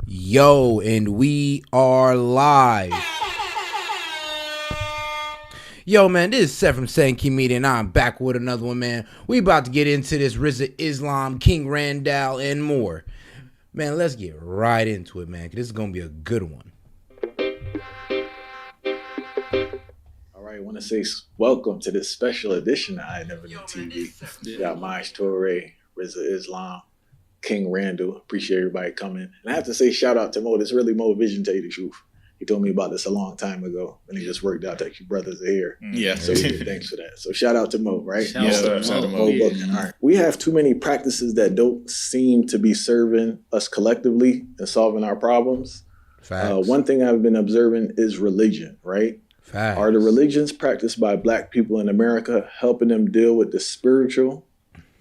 Yo, and we are live. Yo, man, this is Seth from S.E.T Media, and I'm back with another one, man. We about to get into this RZA Islam, King Randall, and more. Man, let's get right into it, man, because this is going to be a good one. All right, I want to say welcome to this special edition of I Never Knew TV. We got Maj Toure, RZA Islam, King Randall. Appreciate everybody coming. And I have to say shout out to Mo. This really Mo Vision, tell you the truth. He told me about this a long time ago, and he just worked out that you brothers are here. Yeah. So thanks for that. So shout out to Mo, right? Shout out to Mo. Booking. All right. We have too many practices that don't seem to be serving us collectively and solving our problems. One thing I've been observing is religion, right? Facts. Are the religions practiced by Black people in America helping them deal with the spiritual,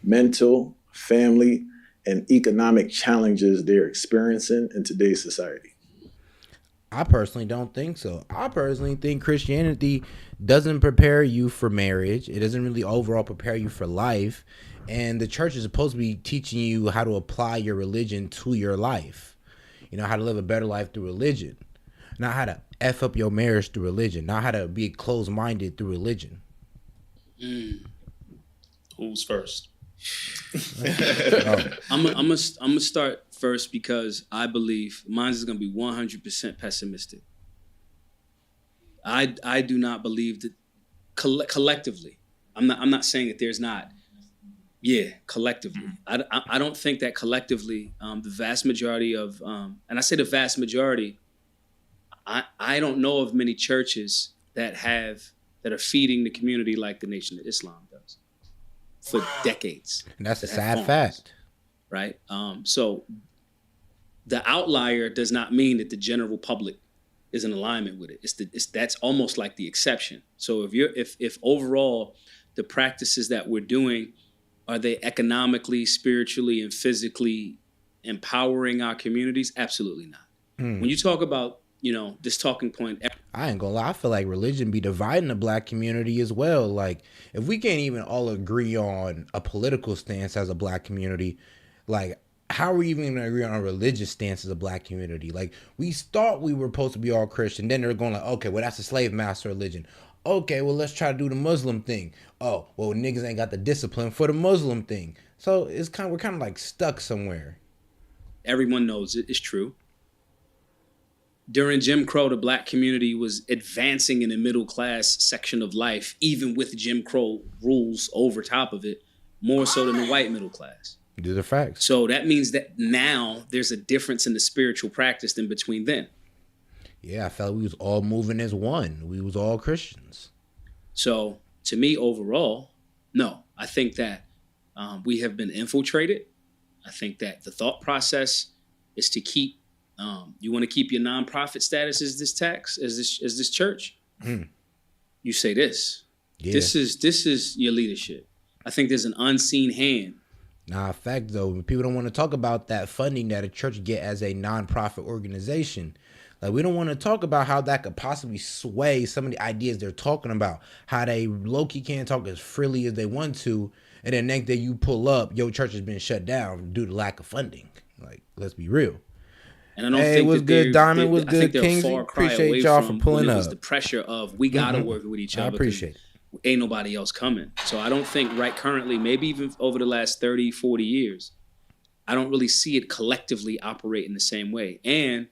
mental, family, and economic challenges they're experiencing in today's society? I personally don't think so. I personally think Christianity doesn't prepare you for marriage. It doesn't really overall prepare you for life. And the church is supposed to be teaching you how to apply your religion to your life. You know, how to live a better life through religion. Not how to F up your marriage through religion. Not how to be closed-minded through religion. Who's first? I'm gonna start first because I believe mine is gonna be 100% pessimistic. I do not believe that collectively. I'm not saying that there's not. Yeah, collectively. I don't think that collectively the vast majority of and I say the vast majority. I don't know of many churches that are feeding the community like the Nation of Islam does for decades. And that's a sad fact. Right? So the outlier does not mean that the general public is in alignment with it. That's almost like the exception. So if overall the practices that we're doing, are they economically, spiritually, and physically empowering our communities? Absolutely not. When you talk about, this talking point. I ain't gonna lie, I feel like religion be dividing the Black community as well. Like, if we can't even all agree on a political stance as a Black community, like, how are we even gonna agree on a religious stance as a Black community? Like, we thought we were supposed to be all Christian, then they're going like, okay, well, that's a slave master religion. Okay, well, let's try to do the Muslim thing. Oh, well, niggas ain't got the discipline for the Muslim thing. So we're kind of like stuck somewhere. Everyone knows it. It's true. During Jim Crow, the Black community was advancing in the middle class section of life, even with Jim Crow rules over top of it, more so than the white middle class. These are facts. So that means that now there's a difference in the spiritual practice than between then. Yeah, I felt we was all moving as one. We was all Christians. So to me, overall, no. I think that we have been infiltrated. I think that the thought process is to keep. You want to keep your nonprofit status as this tax, as this church. You say this. Yeah. This is your leadership. I think there's an unseen hand. Nah, fact though, people don't want to talk about that funding that a church get as a nonprofit organization. Like, we don't want to talk about how that could possibly sway some of the ideas they're talking about. How they low-key can't talk as freely as they want to, and then next day you pull up, your church has been shut down due to lack of funding. Like, let's be real. And I don't think what's good, Diamond? What's good, Kings? Appreciate y'all for pulling up. It was the pressure of we gotta work with each other. I appreciate it. Ain't nobody else coming. So I don't think currently, maybe even over the last 30, 40 years, I don't really see it collectively operate in the same way. And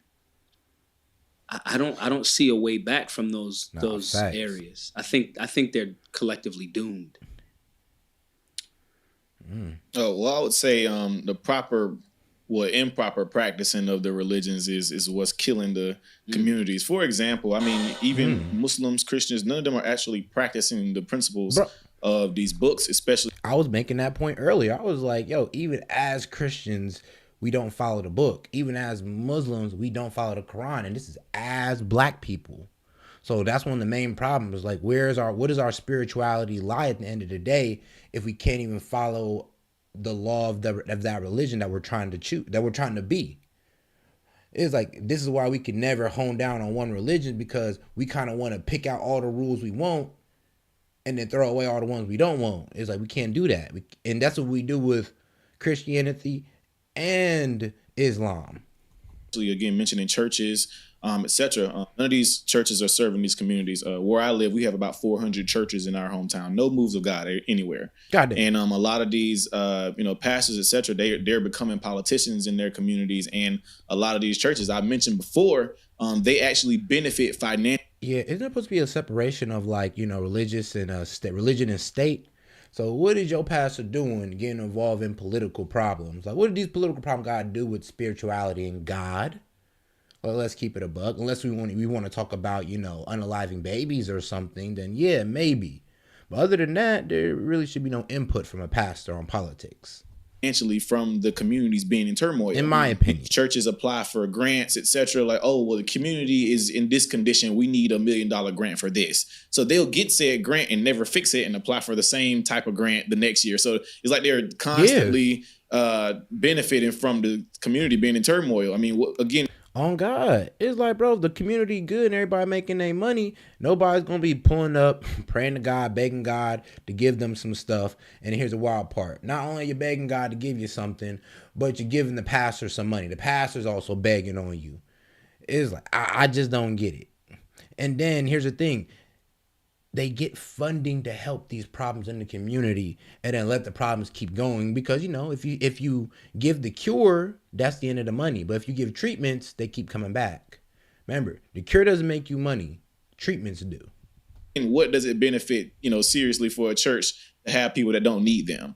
I don't see a way back from those areas. I think they're collectively doomed. Oh, well, I would say the improper practicing of the religions is what's killing the communities. For example, I mean, even Muslims, Christians, none of them are actually practicing the principles of these books, especially. I was making that point earlier. I was like, yo, even as Christians, we don't follow the book. Even as Muslims, we don't follow the Quran. And this is as Black people. So that's one of the main problems. Like, what does our spirituality lie at the end of the day if we can't even follow the law of that religion that we're trying to choose, that we're trying to be? It's like, this is why we can never hone down on one religion, because we kind of want to pick out all the rules we want and then throw away all the ones we don't want. It's like, we can't do that. And that's what we do with Christianity and Islam. again, mentioning churches, etc. None of these churches are serving these communities. Where I live, we have about 400 churches in our hometown. No moves of God anywhere. Got it. And a lot of these, pastors, etc. They're becoming politicians in their communities, and a lot of these churches I mentioned before, they actually benefit financially. Yeah, isn't there supposed to be a separation of like, religious and religion and state? So what is your pastor doing getting involved in political problems? Like, what do these political problems got to do with spirituality and God? Well, let's keep it a buck. Unless we want to talk about, unaliving babies or something, then yeah, maybe. But other than that, there really should be no input from a pastor on politics. Financially from the communities being in turmoil. In my opinion. Churches apply for grants, etc. Like, oh, well, the community is in this condition. We need $1 million grant for this. So they'll get said grant and never fix it and apply for the same type of grant the next year. So it's like they're constantly benefiting from the community being in turmoil. I mean, again, on God, it's like, bro, the community good and everybody making their money. Nobody's gonna be pulling up, praying to God, begging God to give them some stuff. And here's the wild part: not only are you begging God to give you something, but you're giving the pastor some money. The pastor's also begging on you. It's like I just don't get it. And then here's the thing: they get funding to help these problems in the community, and then let the problems keep going. Because if you give the cure, that's the end of the money. But if you give treatments, they keep coming back. Remember, the cure doesn't make you money; treatments do. And what does it benefit, seriously for a church to have people that don't need them?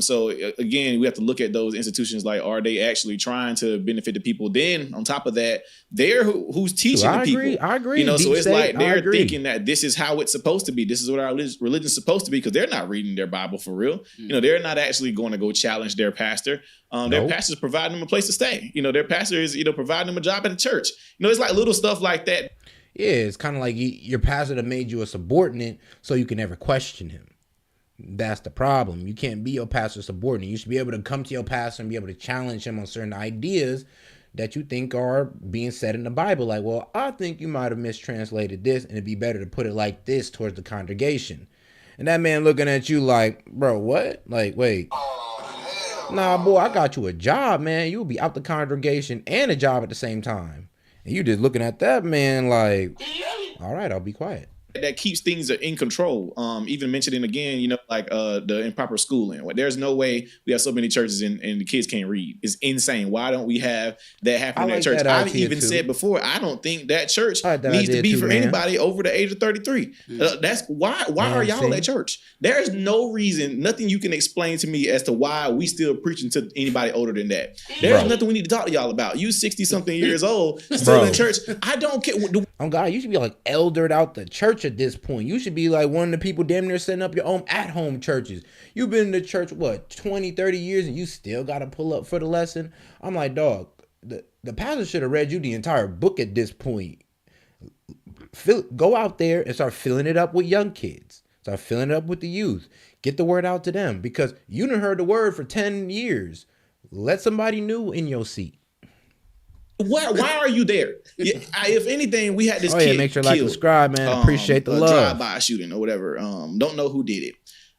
So again, we have to look at those institutions like, are they actually trying to benefit the people? Then on top of that, they're who's teaching the people. I agree. So it's like they're thinking that this is how it's supposed to be. This is what our religion's supposed to be, because they're not reading their Bible for real. They're not actually going to go challenge their pastor. Their pastor's providing them a place to stay. Their pastor is, providing them a job at the church. It's like little stuff like that. Yeah, it's kind of like your pastor that made you a subordinate so you can never question him. That's the problem. You can't be your pastor's subordinate. You should be able to come to your pastor and be able to challenge him on certain ideas that you think are being said in the Bible. Like, well, I think you might have mistranslated this, and it'd be better to put it like this towards the congregation. And that man looking at you like, bro, what? Like, wait. Nah, boy, I got you a job, man. You'll be out the congregation and a job at the same time. And you just looking at that man like, all right, I'll be quiet. That keeps things in control. Even mentioning again, the improper schooling. There's no way we have so many churches and the kids can't read. It's insane. Why don't we have that happen in that church? I've even said before, I don't think that church needs to be for anybody over the age of 33. That's why are y'all at church? There's no reason, nothing you can explain to me as to why we still preaching to anybody older than that. There's nothing we need to talk to y'all about. You 60 something years old, still in church. I don't care. Oh God, you should be like eldered out the church at this point. You should be like one of the people damn near setting up your own at-home churches. You've been in the church, 20, 30 years, and you still got to pull up for the lesson? I'm like, dog, the pastor should have read you the entire book at this point. Go out there and start filling it up with young kids. Start filling it up with the youth. Get the word out to them, because you done heard the word for 10 years. Let somebody new in your seat. Why are you there? If anything, we had this kid make sure like and subscribe, man. Appreciate the love. Drive-by shooting or whatever. Don't know who did it.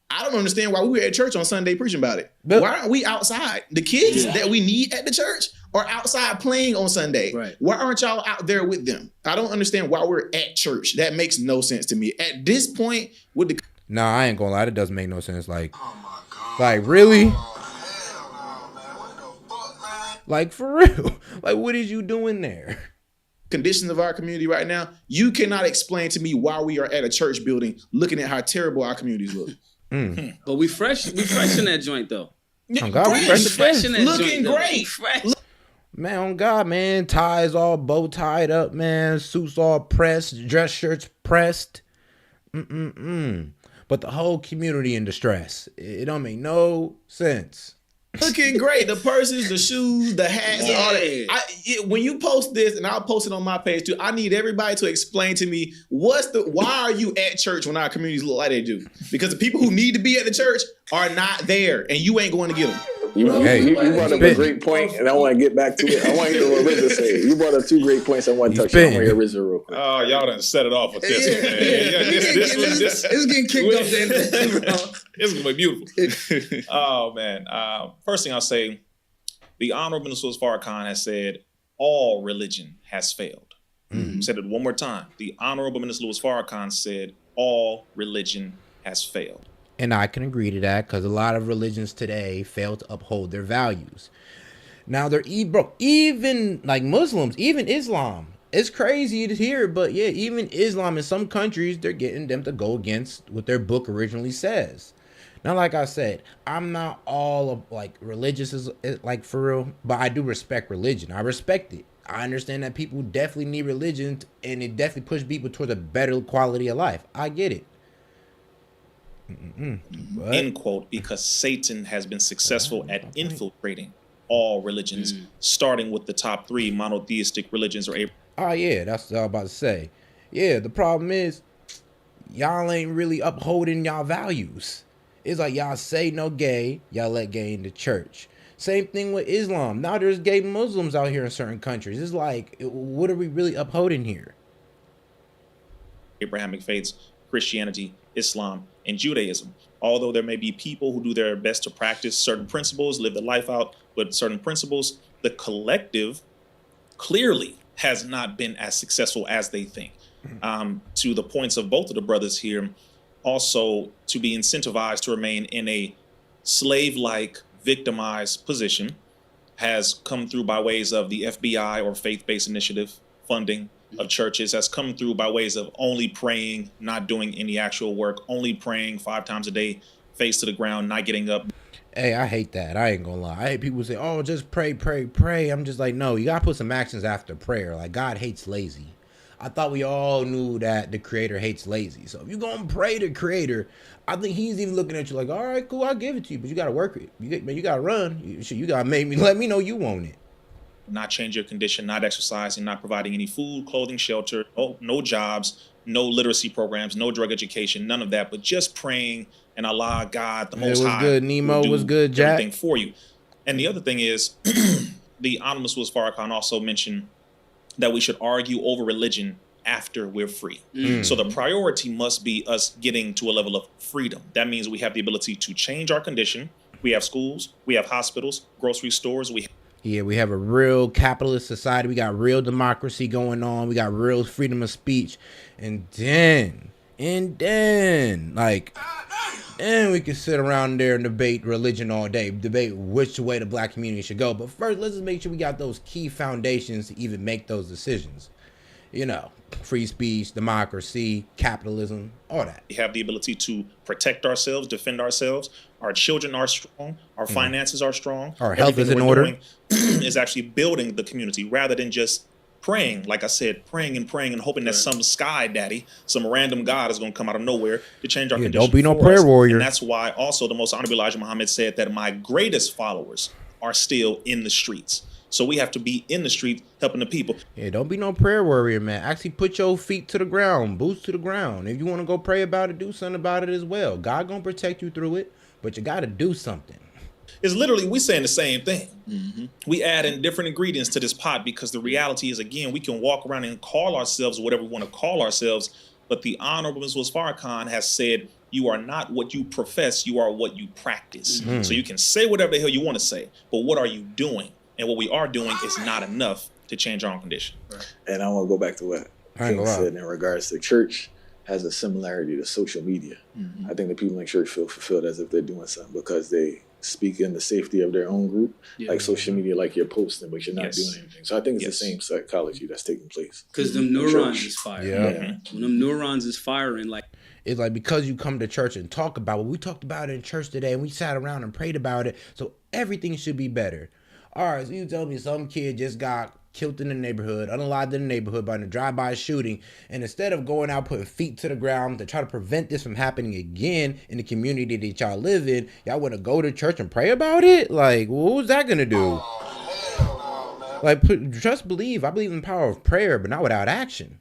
I don't understand why we were at church on Sunday preaching about it. But why aren't we outside? The kids that we need at the church are outside playing on Sunday. Right. Why aren't y'all out there with them? I don't understand why we're at church. That makes no sense to me. At this point, with the I ain't gonna lie, that doesn't make no sense. Like, like really? Like, for real. Like, what is you doing there? Conditions of our community right now, you cannot explain to me why we are at a church building looking at how terrible our communities look. But we fresh in that joint though. Oh God, we fresh in that looking joint, great. Man, on God, man, ties all bow tied up, man, suits all pressed, dress shirts pressed. But the whole community in distress. It don't make no sense. Looking great. The purses, the shoes, the hats, and all that. When you post this, and I'll post it on my page too, I need everybody to explain to me why are you at church when our communities look like they do? Because the people who need to be at the church are not there, and you ain't going to get them. You brought up a great point, and I want to get back to it. I want to hear what RZA said. You brought up two great points I want to touch on. I want to hear RZA real quick. Oh, y'all done set it off with this one, man. It's getting kicked off there. It's going to be beautiful. Oh, man. First thing I'll say, the Honorable Minister Farrakhan has said, all religion has failed. Said it one more time. The Honorable Minister Louis Farrakhan said all religion has failed. And I can agree to that because a lot of religions today fail to uphold their values. Now they're even like Muslims, even Islam. It's crazy to hear, but yeah, even Islam in some countries, they're getting them to go against what their book originally says. Now, like I said, I'm not all of like religious is like for real, but I do respect religion. I respect it. I understand that people definitely need religion and it definitely pushes people towards a better quality of life. I get it. End quote, because Satan has been successful at infiltrating all religions, starting with the top 3 monotheistic religions or Oh yeah, that's what I was about to say. Yeah, the problem is y'all ain't really upholding y'all values. It's like y'all say no gay, y'all let gay in the church. Same thing with Islam. Now there's gay Muslims out here in certain countries. It's like, what are we really upholding here? Abrahamic faiths, Christianity, Islam, and Judaism. Although there may be people who do their best to practice certain principles, live their life out with certain principles, the collective clearly has not been as successful as they think. To the points of both of the brothers here, also to be incentivized to remain in a slave-like, victimized position has come through by ways of the FBI or faith-based initiative funding of churches, has come through by ways of only praying, not doing any actual work, only praying 5 times a day, face to the ground, not getting up. Hey, I hate that. I ain't gonna lie. I hate people say, oh, just pray, pray, pray. I'm just like, no, you gotta put some actions after prayer. Like, God hates lazy. I thought we all knew that the creator hates lazy. So if you're gonna pray the creator, I think he's even looking at you like, all right, cool, I'll give it to you, but you gotta work it. You gotta run. You gotta let me know you want it. Not change your condition, not exercising, not providing any food, clothing, shelter, no jobs, no literacy programs, no drug education, none of that, but just praying and Allah, God, the Most High. It was good, Nemo. Was good, Jack. Everything for you. And the other thing is, the Honorable Louis Farrakhan also mentioned that we should argue over religion after we're free. So the priority must be us getting to a level of freedom. That means we have the ability to change our condition. We have schools, we have hospitals, grocery stores, we have a real capitalist society. We got real democracy going on. We got real freedom of speech. And then, like, and we can sit around there and debate religion all day, debate which way the black community should go. But first, let's just make sure we got those key foundations to even make those decisions. You know, free speech, democracy, capitalism, all that. We have the ability to protect ourselves, defend ourselves. Our children are strong. Our finances are strong. Our health is in order. Is actually building the community rather than just praying. Like I said, praying and hoping that some sky daddy, some random God is going to come out of nowhere to change our condition. Don't be no prayer warrior. And that's why also the Most Honorable Elijah Muhammad said that my greatest followers are still in the streets. So we have to be in the street helping the people. Yeah, don't be no prayer warrior, man. Actually put your feet to the ground, boots to the ground. If you want to go pray about it, do something about it as well. God gonna protect you through it, but you got to do something. It's literally, we saying the same thing. We add in different ingredients to this pot because the reality is, again, we can walk around and call ourselves whatever we want to call ourselves, but the Honorable Louis Farrakhan has said, you are not what you profess, you are what you practice. So you can say whatever the hell you want to say, but what are you doing? And what we are doing is not enough to change our own condition. And I want to go back to what King said in regards to church has a similarity to social media. I think the people in church feel fulfilled as if they're doing something because they speak in the safety of their own group, like social media, like you're posting, but you're not doing anything. So I think it's the same psychology that's taking place. Because them neurons is firing. When them neurons is firing, like, it's like because you come to church and talk about what we talked about in church today and we sat around and prayed about it, so everything should be better. All right, so you tell me some kid just got killed in the neighborhood, unalived in the neighborhood by a drive-by shooting, and instead of going out putting feet to the ground to try to prevent this from happening again in the community that y'all live in, y'all want to go to church and pray about it? Like, what was that gonna do? Like, trust, believe. I believe in the power of prayer, but not without action.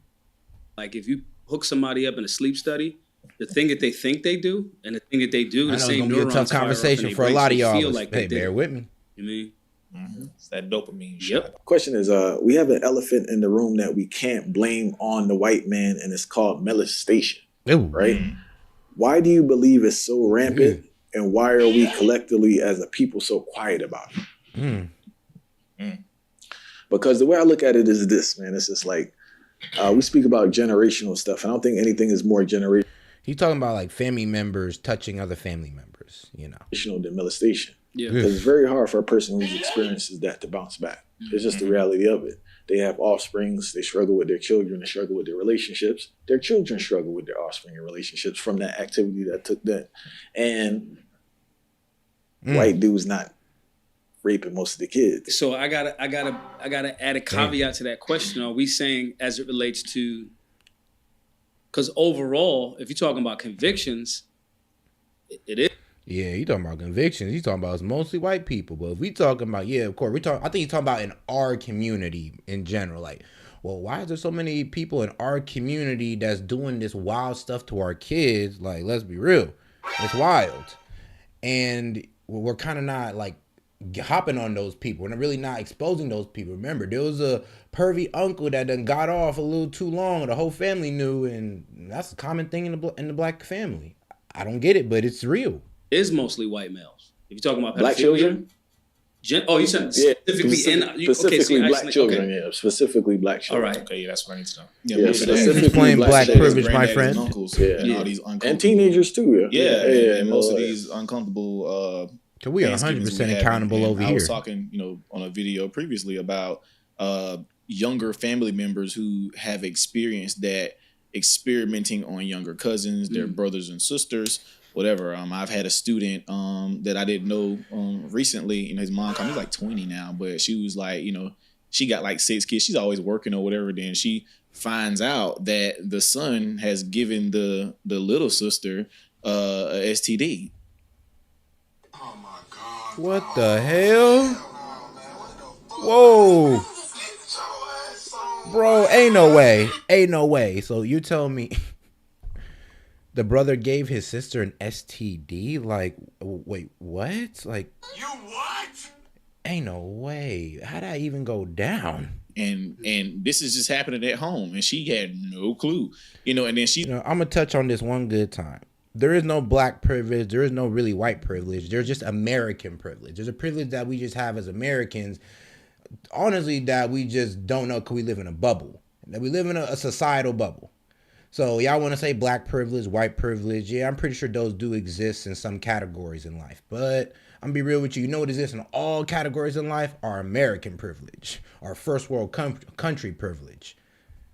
Like, if you hook somebody up in a sleep study, the thing that they think they do and the thing that they do, the same neurons. It's gonna be a tough conversation for a lot of y'all. Like, hey, bear with me. You mean? It's that dopamine shot. Question is, we have an elephant in the room that we can't blame on the white man, and it's called molestation. Right? Why do you believe it's so rampant, and why are we collectively as a people so quiet about it? Because the way I look at it is this, man. It's just like we speak about generational stuff. I don't think anything is more generational. He's talking about like family members touching other family members, you know. Than molestation. Yeah. Because it's very hard for a person who's experiences that to bounce back. It's just the reality of it. They have offsprings. They struggle with their children. They struggle with their relationships. Their children struggle with their offspring and relationships from that activity that took that. And white dudes not raping most of the kids. So I gotta add a caveat to that question. Are we saying as it relates to? Because overall, if you're talking about convictions, it is. Yeah, you talking about convictions. He's talking about it's mostly white people. But if we talking about, yeah, of course, I think he's talking about in our community in general. Like, well, why is there so many people in our community that's doing this wild stuff to our kids? Like, let's be real. It's wild. And we're kind of not like hopping on those people. We're really not exposing those people. Remember, there was a pervy uncle that done got off a little too long. The whole family knew, and that's a common thing in the black family. I don't get it, but it's real. Is mostly white males. If you're talking about black children, you said specifically black children. Yeah, specifically black children. All right, Okay, yeah, that's what I need to know. Yeah, specifically explain black privilege, my friend. And uncles, and all these and teenagers too. And most of these uncomfortable. We are 100% accountable over here. I was talking, on a video previously about younger family members who have experienced that, experimenting on younger cousins, their brothers and sisters. Whatever. I've had a student that I didn't know recently. His mom called me, like 20 now, but she was like, she got like 6 kids. She's always working or whatever. Then she finds out that the son has given the little sister a STD. Oh my God. What the hell? Whoa. Bro, ain't no way. Ain't no way. So you tell me the brother gave his sister an STD? Like, wait, what? Like, You what? ain't no way. How'd that even go down? And this is just happening at home, and she had no clue. And then she. I'm gonna touch on this one good time. There is no black privilege. There is no really white privilege. There's just American privilege. There's a privilege that we just have as Americans. Honestly, that we just don't know because we live in a bubble. That we live in a societal bubble. So y'all want to say black privilege, white privilege. Yeah, I'm pretty sure those do exist in some categories in life. But I'm gonna be real with you. You know what exists in all categories in life? Our American privilege. Our first world country privilege.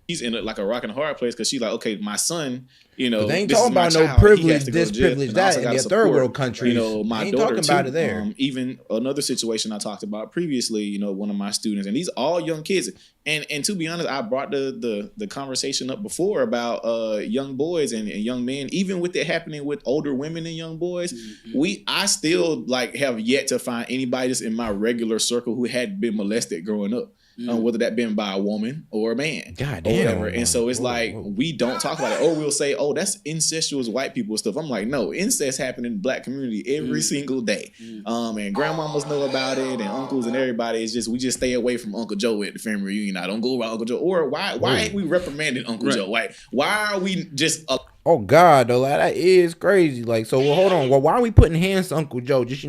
He's in like a rock and a hard place because she's like, okay, my son, they ain't talking about no privilege, this privilege, that in the third world countries. My ain't daughter talking too, about it there. Even another situation I talked about previously, one of my students, and these all young kids. And to be honest, I brought the conversation up before about young boys and young men, even with it happening with older women and young boys. I still like have yet to find anybody that's in my regular circle who had been molested growing up. Whether that been by a woman or a man. God or damn. whatever. And so it's like, we don't talk about it. Or we'll say, oh, that's incestuous white people stuff. I'm like, no, incest happen in the black community every single day. And grandmamas know about it, and uncles and everybody. It's just, we just stay away from Uncle Joe at the family reunion. I don't go around Uncle Joe. Or why ain't we reprimanding Uncle Joe? Why are we just... Oh God, though, that is crazy. Like, so hold on. Well, why are we putting hands to Uncle Joe? Just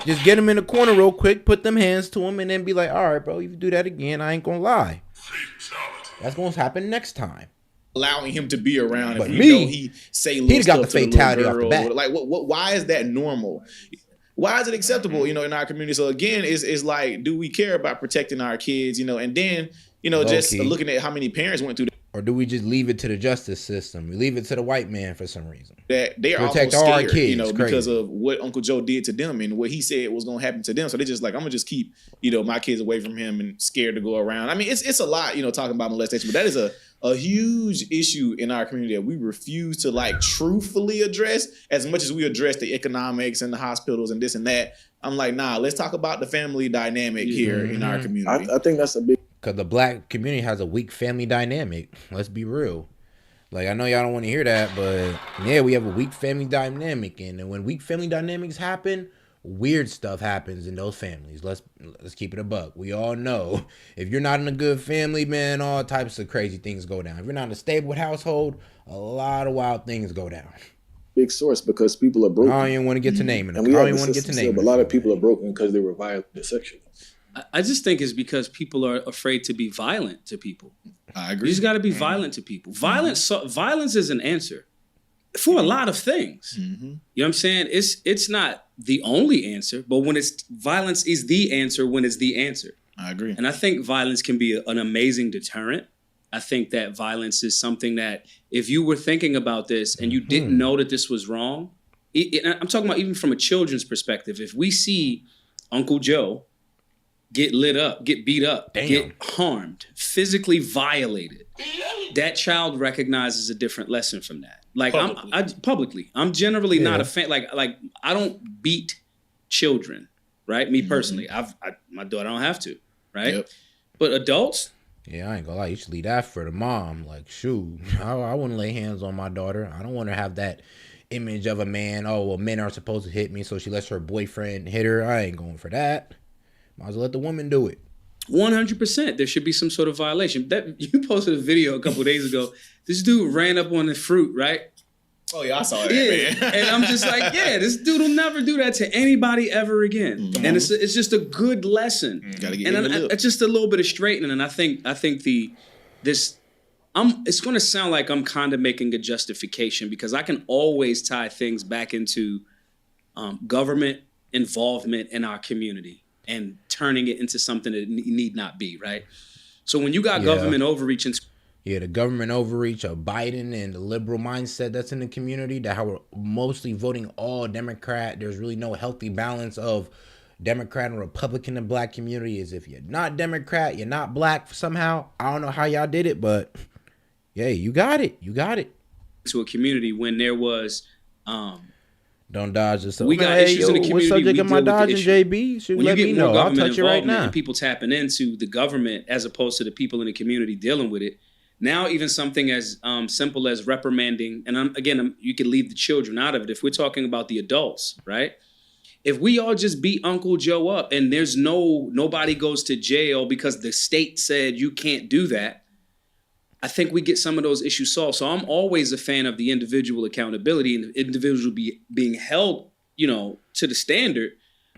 just get him in the corner real quick, put them hands to him, and then be like, all right, bro, if you do that again, I ain't gonna lie. That's gonna happen next time. Allowing him to be around, but if he say little he'd got the stuff to fatality little off the girl, bat. like why is that normal? Why is it acceptable, in our community? So again, it's like, do we care about protecting our kids, and then, just looking at how many parents went through that. Or do we just leave it to the justice system? We leave it to the white man for some reason. That they are protect also all scared, our kids, because of what Uncle Joe did to them and what he said was going to happen to them. So they just like, I'm gonna just keep, my kids away from him and scared to go around. I mean, it's a lot, talking about molestation, but that is a huge issue in our community that we refuse to like truthfully address as much as we address the economics and the hospitals and this and that. I'm like, nah, let's talk about the family dynamic here in our community. I think that's a big... Because the black community has a weak family dynamic. Let's be real. Like, I know y'all don't want to hear that, but yeah, we have a weak family dynamic. And when weak family dynamics happen, weird stuff happens in those families. Let's keep it a buck. We all know if you're not in a good family, man, all types of crazy things go down. If you're not in a stable household, a lot of wild things go down. Big source because people are broken. I don't even want to get to naming them. And I don't even want to get to naming them. A lot of people are broken because they were violated sexually. I just think it's because people are afraid to be violent to people. I agree. You just got to be violent to people. Violence is an answer for a lot of things. You know what I'm saying? It's not the only answer, but when violence is the answer when it's the answer. I agree. And I think violence can be an amazing deterrent. I think that violence is something that if you were thinking about this and you didn't know that this was wrong, I'm talking about even from a children's perspective. If we see Uncle Joe get lit up, get beat up, get harmed, physically violated, that child recognizes a different lesson from that. Like publicly, I'm generally not a fan. Like I don't beat children, right? Me personally, my daughter don't have to, right? Yep. But adults. Yeah, I ain't gonna lie. You should leave that for the mom. Like, shoot, I wouldn't lay hands on my daughter. I don't want her to have that image of a man. Oh, well, men aren't supposed to hit me, so she lets her boyfriend hit her. I ain't going for that. Might as well let the woman do it. 100%. There should be some sort of violation. That you posted a video a couple of days ago. This dude ran up on the fruit, right? Oh yeah, I saw that. Man. And I'm just like, this dude will never do that to anybody ever again. And it's just a good lesson. Gotta get it's just a little bit of straightening. And I think it's going to sound like I'm kind of making a justification because I can always tie things back into government involvement in our community and turning it into something that need not be, right? So when you got government overreach and the government overreach of Biden and the liberal mindset that's in the community, that how we're mostly voting all Democrat. There's really no healthy balance of Democrat and Republican in the black community. Is if you're not Democrat, you're not black somehow. I don't know how y'all did it, but yeah, you got it. You got it. To a community when there was don't dodge this. We got issues in the community. What subject am I dodging, JB? Should when let you get me more know. I'll government touch it right now. And people tapping into the government as opposed to the people in the community dealing with it. Now, even something as simple as reprimanding, and you can leave the children out of it. If we're talking about the adults, right? If we all just beat Uncle Joe up and there's nobody goes to jail because the state said you can't do that, I think we get some of those issues solved. So I'm always a fan of the individual accountability and the individual being held, to the standard.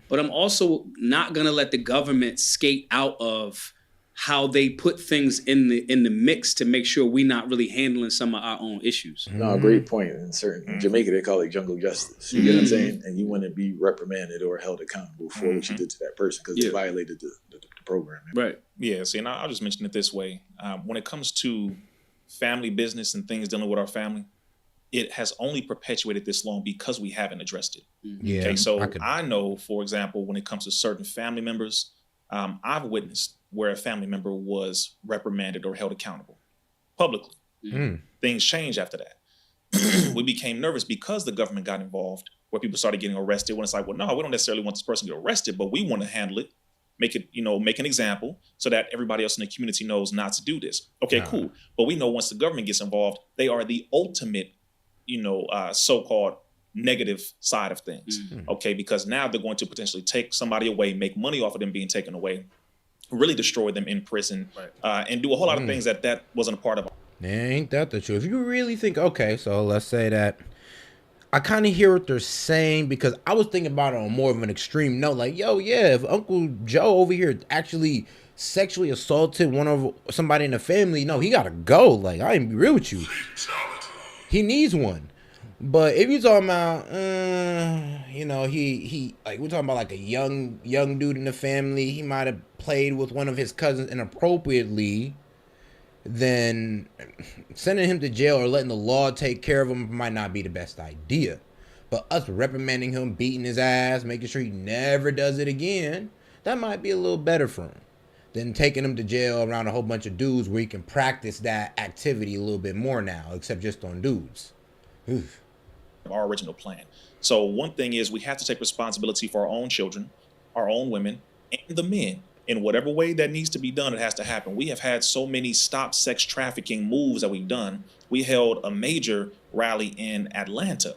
But I'm also not going to let the government skate out of how they put things in the mix to make sure we're not really handling some of our own issues. No, great point. In Jamaica, they call it jungle justice. You get what I'm saying? And you want to be reprimanded or held accountable for what you did to that person because they violated the program. Right. Yeah, see, and I'll just mention it this way. When it comes to family business and things dealing with our family, it has only perpetuated this long because we haven't addressed it. Yeah. Okay, so I know, for example, when it comes to certain family members, I've witnessed where a family member was reprimanded or held accountable publicly. Things changed after that. We became nervous because the government got involved, where people started getting arrested when it's like, well, no, we don't necessarily want this person to get arrested, but we want to handle it, make an example so that everybody else in the community knows not to do this. Okay, cool. But we know once the government gets involved, they are the ultimate, so-called negative side of things. Okay, because now they're going to potentially take somebody away, make money off of them being taken away, really destroy them in prison, and do a whole lot of things that wasn't a part of. Ain't that the truth? If you really think, okay, so let's say that I kind of hear what they're saying because I was thinking about it on more of an extreme note, like, if Uncle Joe over here actually sexually assaulted somebody in the family, no, he gotta go. Like, I ain't be real with you. He needs one. But if you're talking about, he like we're talking about like a young dude in the family, he might have played with one of his cousins inappropriately, then sending him to jail or letting the law take care of him might not be the best idea. But us reprimanding him, beating his ass, making sure he never does it again, that might be a little better for him than taking him to jail around a whole bunch of dudes where he can practice that activity a little bit more now, except just on dudes. Oof. Our original plan. So one thing is we have to take responsibility for our own children, our own women, and the men. In whatever way that needs to be done, it has to happen. We have had so many stop sex trafficking moves that we've done. We held a major rally in Atlanta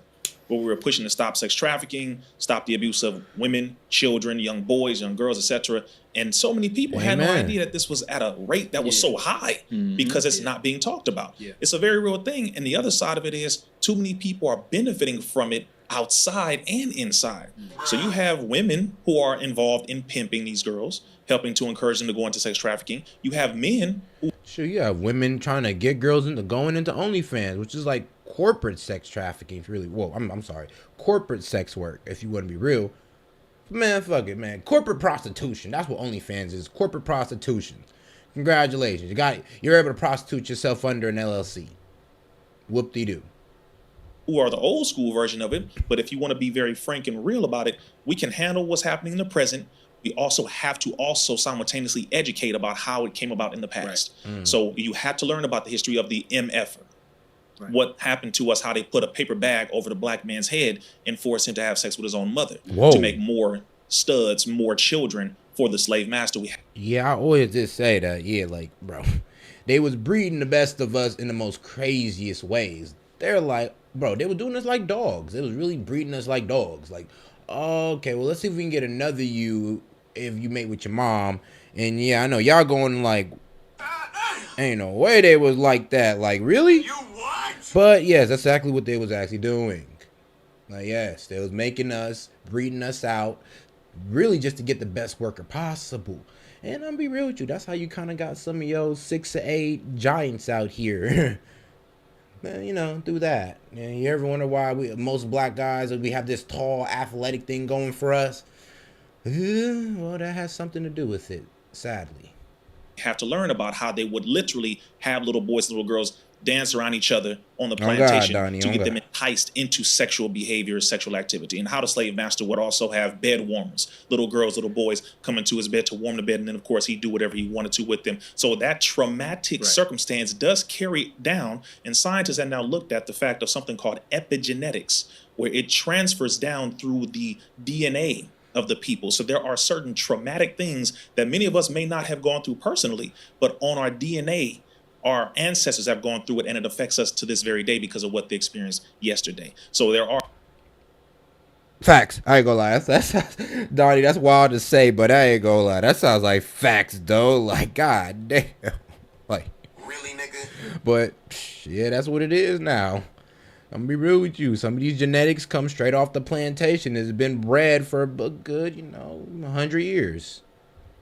where we were pushing to stop sex trafficking, stop the abuse of women, children, young boys, young girls, etc. And so many people had no idea that this was at a rate that was so high because it's not being talked about. It's a very real thing. And the other side of it is too many people are benefiting from it outside and inside. So you have women who are involved in pimping these girls, helping to encourage them to go into sex trafficking. You have men who Sure, you have women trying to get girls into going into OnlyFans, which is like corporate sex trafficking. If you really, well, I'm sorry, corporate sex work. If you want to be real, man, fuck it, man. Corporate prostitution. That's what OnlyFans is. Corporate prostitution. Congratulations, you're able to prostitute yourself under an LLC. Whoop-de-doo. who are the old school version of it. But if you want to be very frank and real about it, we can handle what's happening in the present. We also have to also simultaneously educate about how it came about in the past. Right. So you have to learn about the history of the MFer. Right. What happened to us, how they put a paper bag over the black man's head and forced him to have sex with his own mother. Whoa. To make more studs, more children for the slave master. Yeah, I always just say that. Yeah, like, bro, they was breeding the best of us in the most craziest ways. They're like, bro, they were doing us like dogs. It was really breeding us like dogs. Like, okay, well, let's see if we can get another you if you mate with your mom. And yeah, I know y'all going like, ain't no way they was like that. Like, really? You what? But yes, that's exactly what they was actually doing. Like, yes, they was making us, breeding us out, really just to get the best worker possible. And I'm be real with you, that's how you kind of got some of your 6 to 8 giants out here. Man, you know, do that. And you ever wonder why most black guys, we have this tall, athletic thing going for us? Well, that has something to do with it, sadly. Have to learn about how they would literally have little boys and little girls dance around each other on the plantation to get them enticed into sexual behavior, sexual activity, and how the slave master would also have bed warmers, little girls, little boys come into his bed to warm the bed, and then of course he'd do whatever he wanted to with them. So that traumatic circumstance does carry down, and scientists have now looked at the fact of something called epigenetics, where it transfers down through the DNA of the people. So there are certain traumatic things that many of us may not have gone through personally, but on our DNA, our ancestors have gone through it, and it affects us to this very day because of what they experienced yesterday. So there are facts. I ain't gonna lie. That's Donnie, that's wild to say, but I ain't gonna lie. That sounds like facts, though. Like, god damn. Like, really, nigga? But yeah, that's what it is now. I'm gonna be real with you. Some of these genetics come straight off the plantation. It's been bred for a good, 100 years.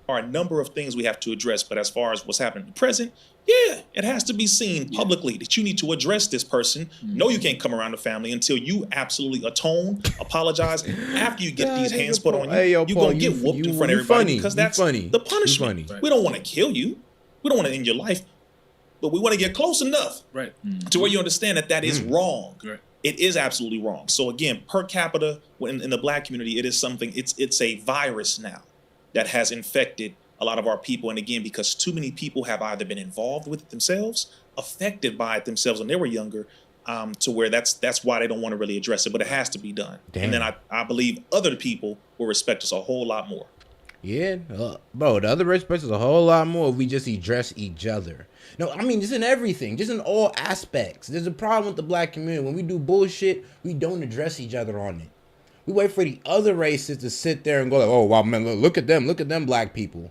There are a number of things we have to address, but as far as what's happening in the present, yeah, it has to be seen publicly that you need to address this person. No, you can't come around the family until you absolutely atone, apologize. After you get these hands put on you, you're going to get whooped in front of everybody because that's the punishment. We don't want to kill you. We don't want to end your life, but we want to get close enough to where you understand that is wrong. Right. It is absolutely wrong. So again, per capita in the black community, it is something, it's a virus now that has infected a lot of our people. And again, because too many people have either been involved with it themselves, affected by it themselves when they were younger, to where that's why they don't want to really address it, but it has to be done. Damn. And then I believe other people will respect us a whole lot more. Yeah, bro, the other respect us a whole lot more if we just address each other. No, I mean, just in everything, just in all aspects. There's a problem with the black community. When we do bullshit, we don't address each other on it. We wait for the other races to sit there and go like, oh, wow, man, look at them black people.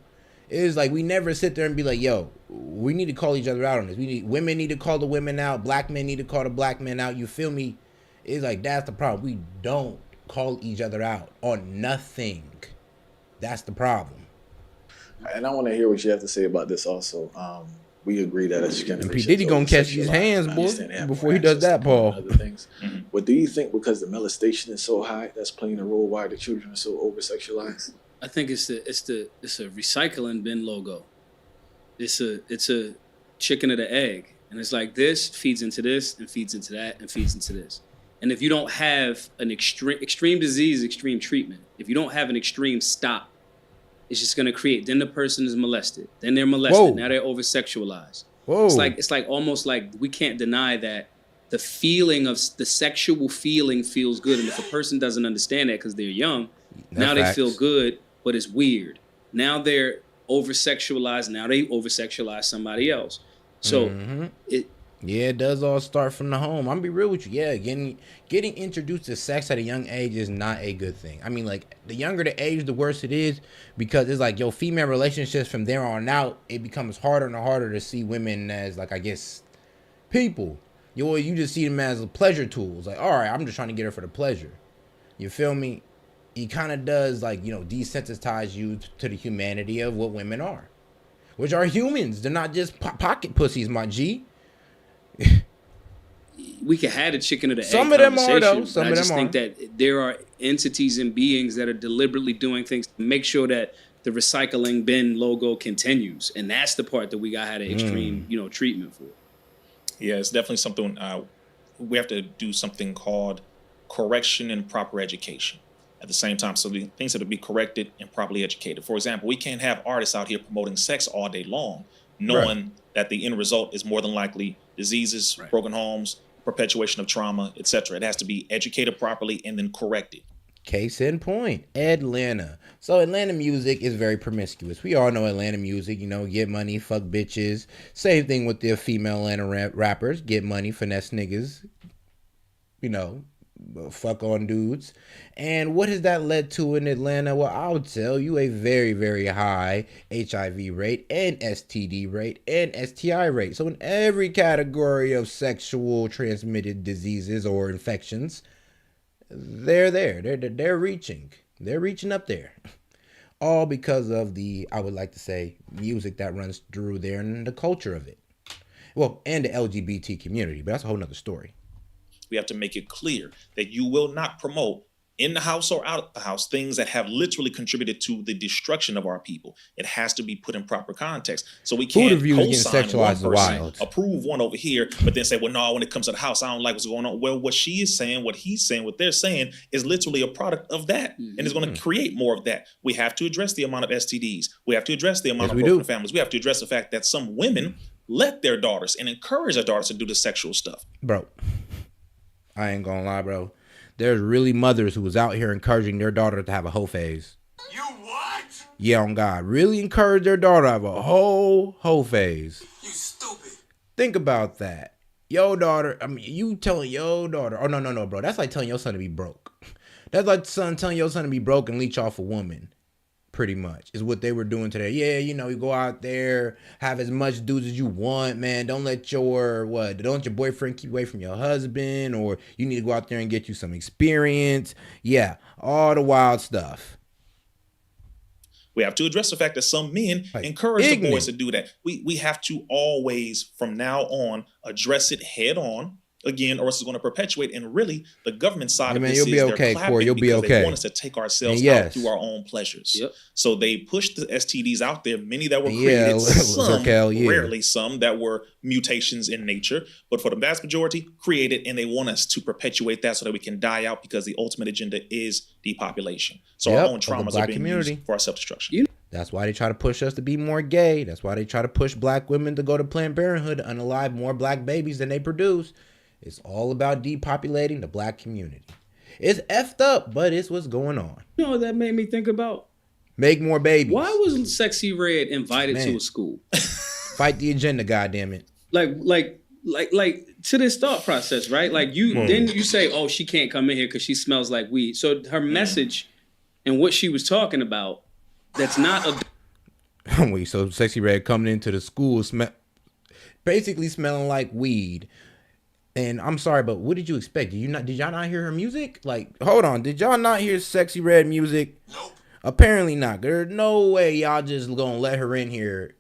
It's like we never sit there and be like, yo, we need to call each other out on this. Women need to call the women out. Black men need to call the black men out. You feel me? It's like, that's the problem. We don't call each other out on nothing. That's the problem. And I want to hear what you have to say about this also. We agree that it's going to be. P. Diddy gonna catch his hands, boy, before he does that, Paul. Other things. But do you think because the molestation is so high, that's playing a role why the children are so over-sexualized? I think it's a recycling bin logo. It's a chicken or the egg, and it's like this feeds into this and feeds into that and feeds into this. And if you don't have an extreme disease, extreme treatment, if you don't have an extreme stop, it's just going to create. Then the person is molested. Then they're molested. Whoa. Now they're over-sexualized. Whoa. It's like almost like we can't deny that the feeling of the sexual feeling feels good. And if a person doesn't understand that because they're young, now they feel good, but it's weird. Now they're over-sexualized. Now they over-sexualize somebody else. So it does all start from the home. I'm gonna be real with you. Yeah, getting introduced to sex at a young age is not a good thing. I mean, like, the younger the age, the worse it is, because it's like, female relationships from there on out, it becomes harder and harder to see women as, like, I guess, people. You just see them as pleasure tools. Like, all right, I'm just trying to get her for the pleasure. You feel me? he kind of does like, you know, desensitize you to the humanity of what women are, which are humans. They're not just pocket pussies, my G. We can have a chicken or the Some egg of them are, conversation, though. Some but I of just them think are. that there are entities and beings that are deliberately doing things to make sure that the recycling bin logo continues, and that's the part that we got had an extreme, you know, treatment for. Yeah, it's definitely something we have to do something called correction and proper education at the same time. So the things that will be corrected and properly educated. For example, we can't have artists out here promoting sex all day long, knowing that the end result is more than likely diseases, broken homes, perpetuation of trauma, etc. It has to be educated properly and then corrected. Case in point, Atlanta. So Atlanta music is very promiscuous. We all know Atlanta music, you know, get money, fuck bitches. Same thing with the female Atlanta rappers, get money, finesse niggas, you know, fuck on dudes. And what has that led to in Atlanta? Well, I'll tell you, a very, very high HIV rate and STD rate and STI rate. So in every category of sexual transmitted diseases or infections, they're there. They're reaching. They're reaching up there. All because of the, I would like to say, music that runs through there and the culture of it. Well, and the LGBT community, but that's a whole nother story. We have to make it clear that you will not promote in the house or out of the house things that have literally contributed to the destruction of our people. It has to be put in proper context. So we can't co-sign one person, approve one over here, but then say, well, no, when it comes to the house, I don't like what's going on. Well, what she is saying, what he's saying, what they're saying is literally a product of that. And it's going to create more of that. We have to address the amount of STDs. We have to address the amount of broken families. We have to address the fact that some women let their daughters and encourage their daughters to do the sexual stuff. Bro, I ain't gonna lie, bro. There's really mothers who was out here encouraging their daughter to have a hoe phase. You what? Yeah, on God. Really encourage their daughter to have a whole hoe phase. You stupid. Think about that. Your daughter, I mean, you telling your daughter, oh, no, bro. That's like telling your son to be broke. That's like telling your son to be broke and leech off a woman. Pretty much is what they were doing today. Yeah, you know, you go out there, have as much dudes as you want, man. Don't let your boyfriend keep away from your husband, or you need to go out there and get you some experience. Yeah, all the wild stuff. We have to address the fact that some men encourage the boys to do that. We have to always, from now on, address it head on. Again, or else it's going to perpetuate. And really, the government side of this is they're clapping because they want us to take ourselves out through our own pleasures. So they push the STDs out there, many that were created, some, rarely some that were mutations in nature, but for the vast majority, created, and they want us to perpetuate that so that we can die out because the ultimate agenda is depopulation. So our own traumas are being used for our self-destruction. That's why they try to push us to be more gay. That's why they try to push black women to go to Planned Parenthood to unalive more black babies than they produce. It's all about depopulating the black community. It's effed up, but it's what's going on. You know what that made me think about? Make more babies. Why was Sexy Red invited to a school? Fight the agenda, goddammit. Like to this thought process, right? Like then you say, oh, she can't come in here because she smells like weed. So her message and what she was talking about, that's not a... Wait, so Sexy Red coming into the school basically smelling like weed. And I'm sorry, but what did you expect? Did y'all not hear her music? Like, hold on, did y'all not hear Sexy Red music? Nope. Apparently not. There's no way y'all just gonna let her in here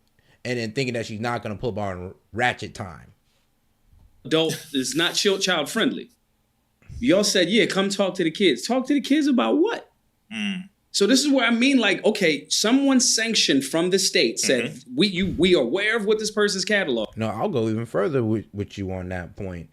and then thinking that she's not gonna pull up on Ratchet Time. Adult is not child friendly. Y'all said, yeah, come talk to the kids. Talk to the kids about what? So this is where I mean, like, okay, someone sanctioned from the state said, we are aware of what this person's catalog. No, I'll go even further with you on that point.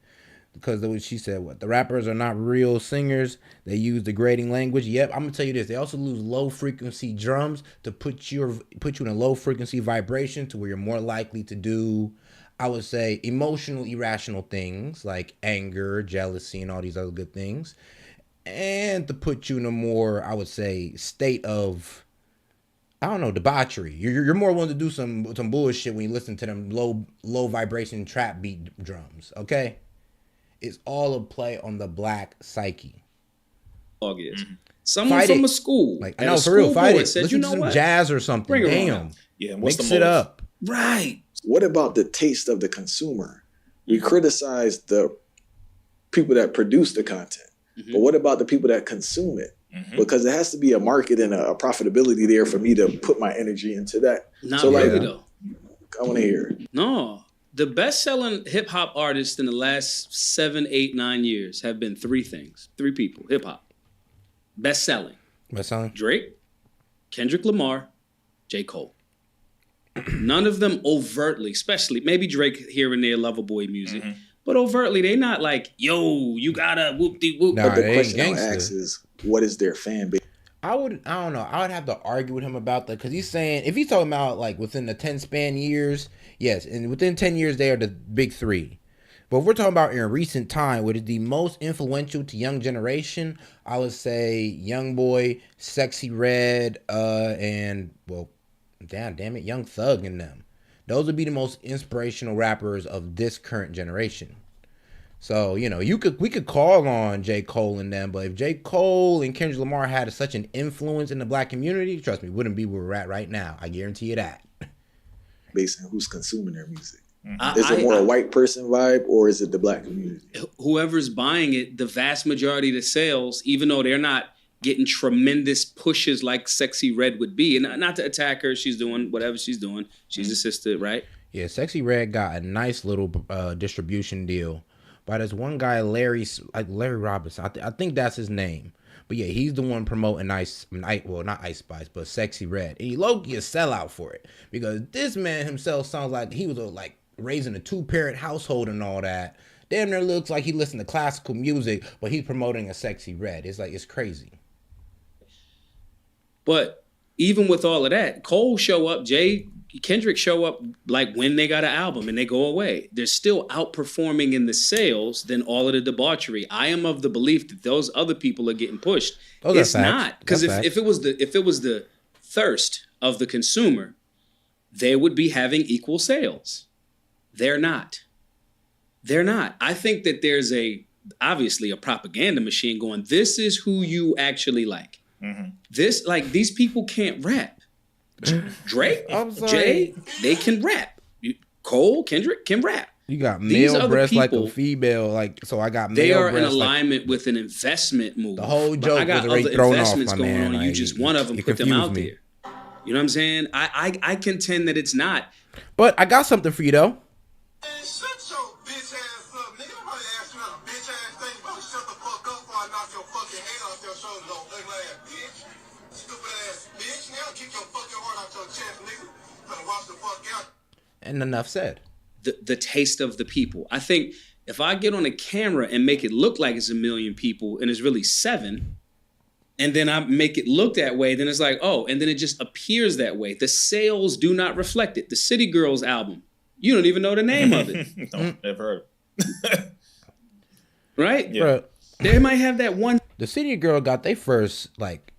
Because she said, what, the rappers are not real singers. They use degrading language. Yep, I'm gonna tell you this. They also use low frequency drums to put you in a low frequency vibration to where you're more likely to do, I would say, emotional, irrational things like anger, jealousy, and all these other good things. And to put you in a more, I would say, state of, I don't know, debauchery. You're more willing to do some bullshit when you listen to them low vibration trap beat drums. Okay. It's all a play on the black psyche. Someone from a school, like, I know, for real, fight it. Said, listen to some jazz or something. Damn. Yeah, mix it up. Right. What about the taste of the consumer? We criticize the people that produce the content, but what about the people that consume it? because there has to be a market and a profitability there for me to put my energy into that. Not so really like, though. I want to hear. No, the best-selling hip hop artists in the last 7, 8, 9 years have been 3 things. 3 people, hip hop. Best-selling. Drake, Kendrick Lamar, J. Cole. None of them overtly, especially maybe Drake here and there, Lover Boy music, but overtly they not like, yo, you gotta whoop de whoop. But the question I ask is, what is their fan base? I don't know. I would have to argue with him about that because he's saying if he's talking about like within the 10 span years, yes, and within 10 years they are the big 3. But if we're talking about in recent time, what is the most influential to young generation, I would say YoungBoy, Sexy Red, and well, damn it, Young Thug and them. Those would be the most inspirational rappers of this current generation. So, you know, we could call on J. Cole and them, but if J. Cole and Kendrick Lamar had such an influence in the black community, trust me, wouldn't be where we're at right now. I guarantee you that. Based on who's consuming their music. Is it more a white person vibe or is it the black community? Whoever's buying it, the vast majority of the sales, even though they're not getting tremendous pushes like Sexy Red would be, and not to attack her, she's doing whatever she's doing. She's a sister, right? Yeah, Sexy Red got a nice little distribution deal by this one guy, Larry Robinson. I think that's his name. But yeah, he's the one promoting not Ice Spice, but Sexy Red. And he low-key a sellout for it. Because this man himself sounds like he was like raising a 2-parent household and all that. Damn near looks like he listened to classical music, but he's promoting a Sexy Red. It's like, it's crazy. But even with all of that, Cole show up, Kendrick show up like when they got an album and they go away. They're still outperforming in the sales than all of the debauchery. I am of the belief that those other people are getting pushed. It's not, because if it was the thirst of the consumer, they would be having equal sales. They're not. I think that there's obviously a propaganda machine going, this is who you actually like. These people can't rap. Drake, Jay, they can rap. Cole, Kendrick can rap. You got male breasts like a female, like, so I got male breasts. They are in breasts alignment with an investment move. The whole joke I got was already other thrown investments off, my going man. on. You Like, just one of them, put them out there. You know what I'm saying? I contend that it's not. But I got something for you though. Shut your bitch ass up, nigga. I'm gonna ask you a bitch ass thing. You better shut the fuck up before I knock your fucking head off your shoulders, old ugly ass bitch. Stupid ass bitch. Now kick your fucking heart out your chest, nigga. Better watch the fuck out. And enough said. The taste of the people. I think if I get on a camera and make it look like it's 1 million people and it's really 7, and then I make it look that way, then it's like, oh, and then it just appears that way. The sales do not reflect it. The City Girls album, you don't even know the name of it. No, never heard. Right? Yeah. Bruh, They might have that one. the City Girl got their first like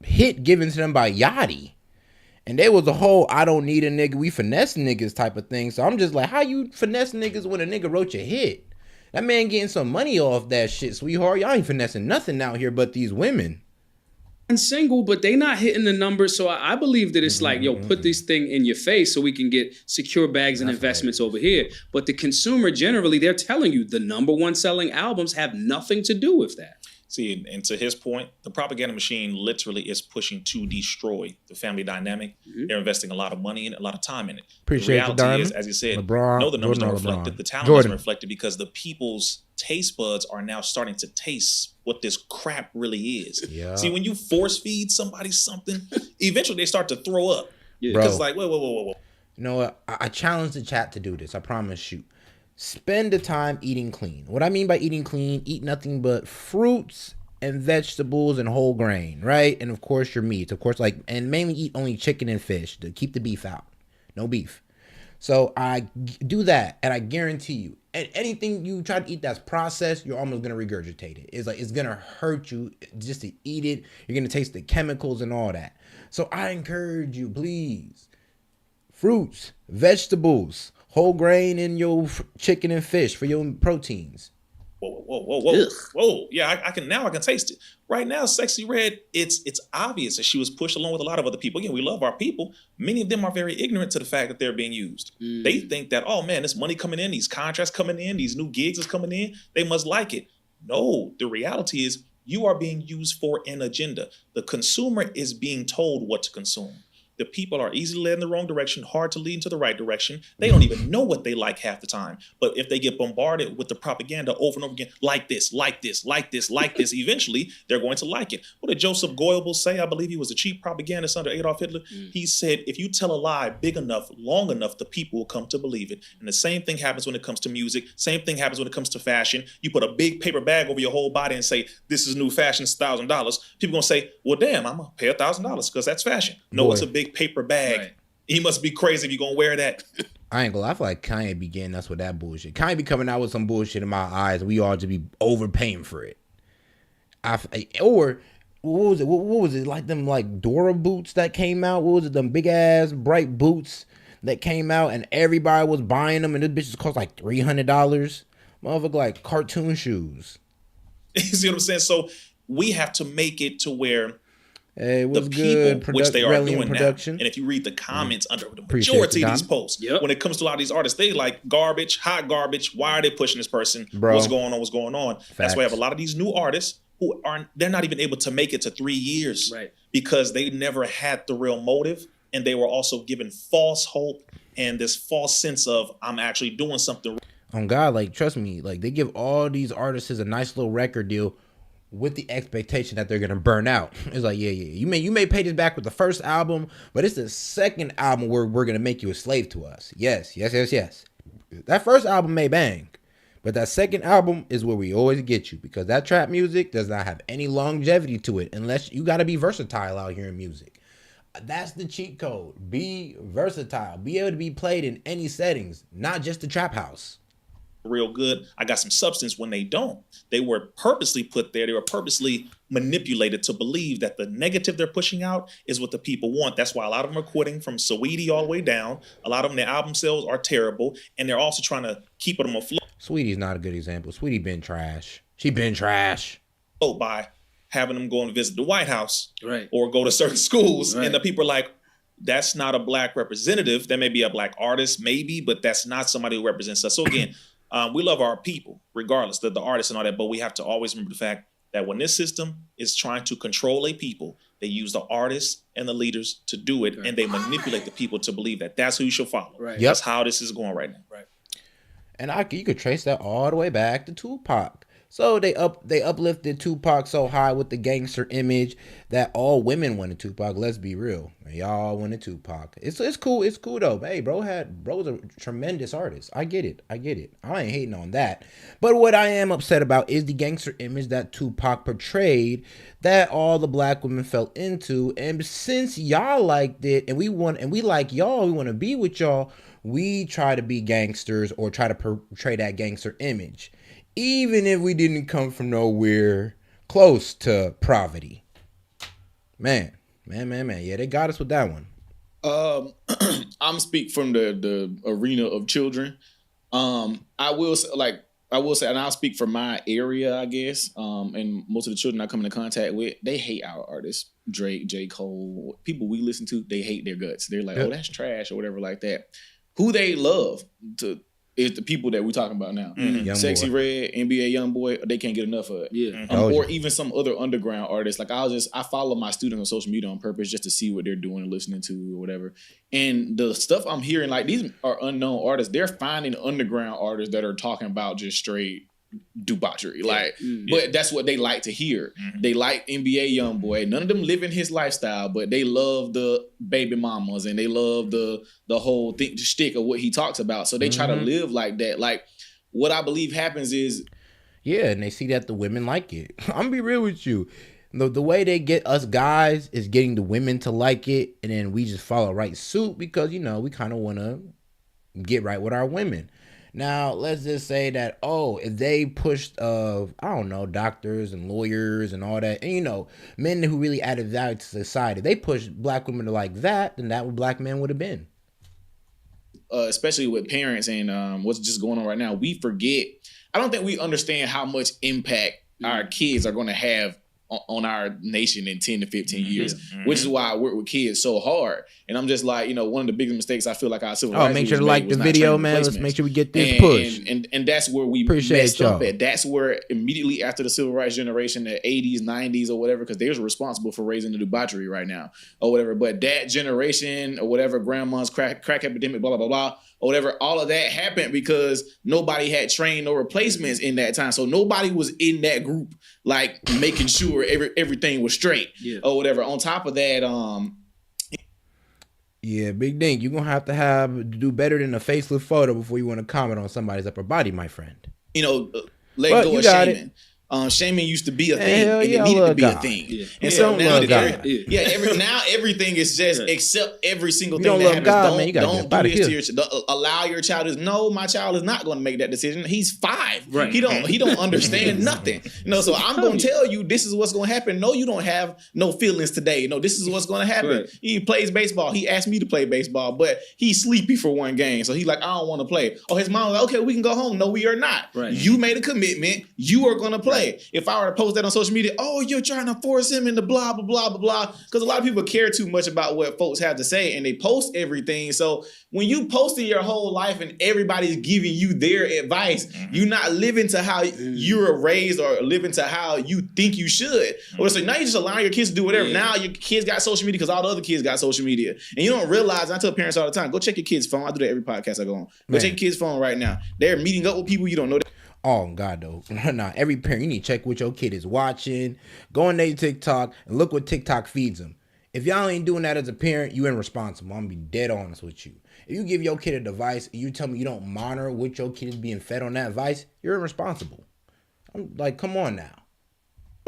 hit given to them by Yachty. And there was a whole I don't need a nigga, we finesse niggas type of thing. So I'm just like, how you finesse niggas when a nigga wrote your hit? That man getting some money off that shit, sweetheart. Y'all ain't finessing nothing out here but these women. Single, but they not hitting the numbers. So I believe that it's like, yo, put this thing in your face so we can get secure bags and investments over here. But the consumer generally, they're telling you the number 1 selling albums have nothing to do with that. See, and to his point, the propaganda machine literally is pushing to destroy the family dynamic. They're investing a lot of money in it, a lot of time in it. Appreciate the reality is, as you said, no, the numbers don't reflect it. The talent isn't reflected because the people's taste buds are now starting to taste what this crap really is. Yeah. See, when you force feed somebody something, eventually they start to throw up. Yeah. Because it's like, whoa. You know what? I challenge the chat to do this. I promise you. Spend the time eating clean. What I mean by eating clean, eat nothing but fruits and vegetables and whole grain, right? And of course your meats. Of course, and mainly eat only chicken and fish to keep the beef out. No beef. So I do that, and I guarantee you, anything you try to eat that's processed, you're almost gonna regurgitate it. It's like it's gonna hurt you just to eat it. You're gonna taste the chemicals and all that. So I encourage you, please, fruits, vegetables, whole grain in your chicken and fish for your proteins. Whoa. Yeah, I can taste it. Right now, Sexy Red, it's obvious that she was pushed along with a lot of other people. Again, we love our people. Many of them are very ignorant to the fact that they're being used. They think that, oh man, this money coming in, these contracts coming in, these new gigs is coming in, they must like it. No, the reality is You are being used for an agenda. The consumer is being told what to consume. The people are easily led in the wrong direction, hard to lead into the right direction. They don't even know what they like half the time. But if they get bombarded with the propaganda over and over again, like this, like this, like this, like this, eventually they're going to like it. What did Joseph Goebbels say? I believe he was a chief propagandist under Adolf Hitler. He said, if you tell a lie big enough, long enough, the people will come to believe it. And the same thing happens when it comes to music. Same thing happens when it comes to fashion. You put a big paper bag over your whole body and say, this is new fashion, it's $1,000. People going to say, well, damn, I'm going to pay $1,000 because that's fashion. No, Boy. it's a big paper bag. Right. He must be crazy if you're gonna wear that. I ain't gonna lie, I feel like Kanye be getting us with that bullshit. Kanye be coming out with some bullshit in my eyes. We all just be overpaying for it. Or what was it? What was it? Like them like Dora boots that came out? What was it? Them big ass bright boots that came out and everybody was buying them and this bitches cost like $300. Motherfucker like cartoon shoes. You see what I'm saying? So we have to make it to where Hey, the what's people, good? which they are Relium doing production. now, and if you read the comments under the Appreciate majority the of these comment. posts, Yep. when it comes to a lot of these artists, they like garbage, hot garbage. Why are they pushing this person? Bro. What's going on? What's going on? That's why I have a Facts. lot of these new artists who they're not even able to make it to 3 years, Right. because they never had the real motive, and they were also given false hope and this false sense of I'm actually doing something. On God, like trust me, like they give all these artists a nice little record deal with the expectation that they're gonna burn out. It's like, yeah, you may pay this back with the first album, but it's the second album where we're gonna make you a slave to us. Yes. That first album may bang, but that second album is where we always get you, because that trap music does not have any longevity to it unless you gotta be versatile out here in music. That's the cheat code. Be versatile. Be able to be played in any settings, not just the trap house. Real good. I got some substance when they don't. They were purposely put there. They were purposely manipulated to believe that the negative they're pushing out is what the people want. That's why a lot of them are quitting, from Saweetie all the way down. A lot of them, their album sales are terrible, and they're also trying to keep them afloat Sweetie's not a good example. Sweetie been trash. She been trash. by having them go and visit the White House, Right. or go to certain schools, Right. and the people are like, that's not a black representative. That may be a black artist, maybe, but that's not somebody who represents us. So again, we love our people, regardless of the artists and all that, but we have to always remember the fact that when this system is trying to control a people, they use the artists and the leaders to do it, and they manipulate the people to believe that that's who you should follow. Right. Yep. That's how this is going right now. And you could trace that all the way back to Tupac. So they uplifted Tupac so high with the gangster image that all women wanted Tupac. Let's be real, y'all wanted Tupac. It's cool. It's cool though. Hey, bro was a tremendous artist. I get it. I ain't hating on that. But what I am upset about is the gangster image that Tupac portrayed, that all the black women fell into. And since y'all liked it, and we like y'all, we want to be with y'all, we try to be gangsters or try to portray that gangster image, even if we didn't come from nowhere close to poverty. Man. Yeah, they got us with that one. I'm speak from the arena of children. I will say, and I'll speak for my area, I guess. And most of the children I come into contact with, they hate our artists. Drake, J. Cole, people we listen to, they hate their guts. They're like, oh, that's trash or whatever like that. Who they love is the people that we're talking about now. Young Sexy Boy. Red, NBA Youngboy, they can't get enough of it. Yeah. Or even some other underground artists. Like I follow my students on social media on purpose just to see what they're doing and listening to or whatever. And the stuff I'm hearing, like these are unknown artists. They're finding underground artists that are talking about just straight debauchery. But that's what they like to hear. They like NBA Youngboy. None of them live in his lifestyle, but they love the baby mamas and they love the whole shtick of what he talks about. So they try to live like that. Like what I believe happens is, Yeah, and they see that the women like it. I'm gonna be real with you. The way they get us guys is getting the women to like it, and then we just follow right suit because, we kind of want to get right with our women. Now, let's just say that, if they pushed, doctors and lawyers and all that, and, men who really added value to society, they pushed black women to like that, then that what black men would have been. especially with parents and what's just going on right now, we forget. I don't think we understand how much impact our kids are going to have on our nation in 10 to 15 years, which is why I work with kids so hard. And I'm just like, one of the biggest mistakes I feel like our civil rights make sure to like the video, man. Let's make sure we get this push. And that's where we messed up at. That's where immediately after the civil rights generation, the 80s, 90s or whatever, because they're responsible for raising the debauchery right now or whatever. But that generation or whatever, grandma's crack epidemic, blah, blah, blah, blah, or whatever, all of that happened because nobody had trained or replacements in that time. So nobody was in that group, like making sure everything was straight or whatever. On top of that, yeah, Big Dink, you're going to have to do better than a facelift photo before you want to comment on somebody's upper body, my friend. Let go of shaming. Shaming used to be a thing, and it needed to be a thing. Yeah. And so now, now everything is just accept every single thing that happens. Don't do this to your allow your child to. No, my child is not going to make that decision. He's 5. Right. He don't understand nothing. So I'm going to tell you this is what's going to happen. No, you don't have no feelings today. No, this is what's going to happen. Right. He plays baseball. He asked me to play baseball, but he's sleepy for one game, so he's like, I don't want to play. Oh, his mom was like, okay, we can go home. No, we are not. Right. You made a commitment. You are going to play. If I were to post that on social media, oh, you're trying to force him into blah, blah, blah, blah, blah. Because a lot of people care too much about what folks have to say and they post everything. So when you posting your whole life and everybody's giving you their advice, you're not living to how you were raised or living to how you think you should. Or so now you just allowing your kids to do whatever. Now your kids got social media because all the other kids got social media. And you don't realize, I tell parents all the time, go check your kid's phone. I do that every podcast I go on. Go check your kid's phone right now. They're meeting up with people you don't know. Oh, God, though. Nah, every parent, you need to check what your kid is watching. Go on their TikTok and look what TikTok feeds them. If y'all ain't doing that as a parent, you irresponsible. I'm going to be dead honest with you. If you give your kid a device and you tell me you don't monitor what your kid is being fed on that device, you're irresponsible. I'm like, come on now.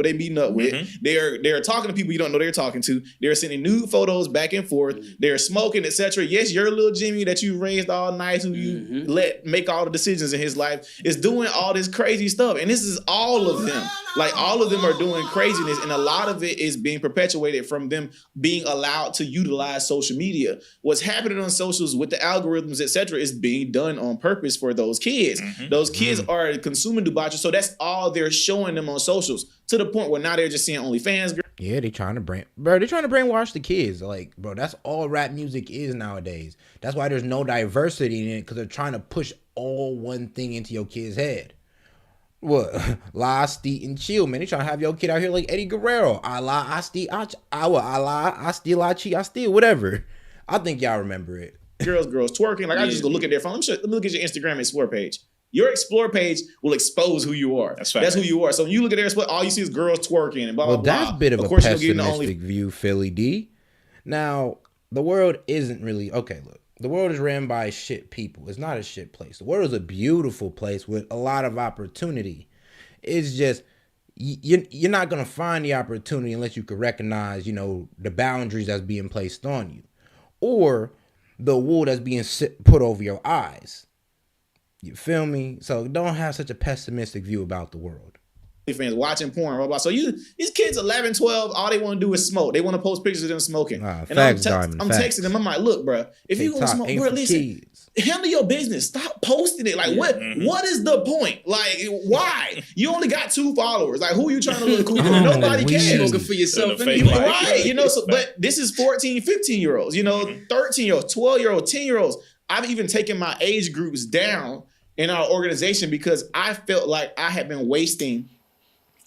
They meeting up with. They're talking to people you don't know they're talking to. They're sending nude photos back and forth. They're smoking, etc. Yes, your little Jimmy that you raised all nice, who you let make all the decisions in his life, is doing all this crazy stuff. And this is all of them. Like all of them are doing craziness, and a lot of it is being perpetuated from them being allowed to utilize social media. What's happening on socials with the algorithms, etc., is being done on purpose for those kids. Those kids are consuming debauchery, so that's all they're showing them on socials. To the point where now they're just seeing OnlyFans. Yeah, they're trying to brainwash the kids. Like, bro, that's all rap music is nowadays. That's why there's no diversity in it, because they're trying to push all one thing into your kid's head. What? Lie, steal, and chill, man. They trying to have your kid out here like Eddie Guerrero. I lie, I steal, I lie, I steal, I cheat, I steal, whatever. I think y'all remember it. Girls twerking. Like, I just go look at their phone. Let me look at your Instagram Explore page. Your Explore page will expose who you are. That's who you are. So when you look at their Explore, all you see is girls twerking and blah, blah, blah. That's a bit of a pessimistic view, Philly D. Now, the world isn't really... Okay, look. The world is ran by shit people. It's not a shit place. The world is a beautiful place with a lot of opportunity. It's just... You're not going to find the opportunity unless you can recognize, the boundaries that's being placed on you. Or the wool that's being put over your eyes. You feel me? So don't have such a pessimistic view about the world. Fans watching porn, blah, blah. So these kids 11, 12, all they want to do is smoke. They want to post pictures of them smoking. And I'm texting them. I'm like, look, bro, if you gonna smoke, bro, listen, handle your business. Stop posting it. Like, what is the point? Like, why? You only got 2 followers. Like, who are you trying to look cool for? Nobody cares. Smoking for yourself. Right. But this is 14, 15-year-olds, 13-year-olds, 12-year-olds, 10-year-olds. I've even taken my age groups down in our organization because I felt like I had been wasting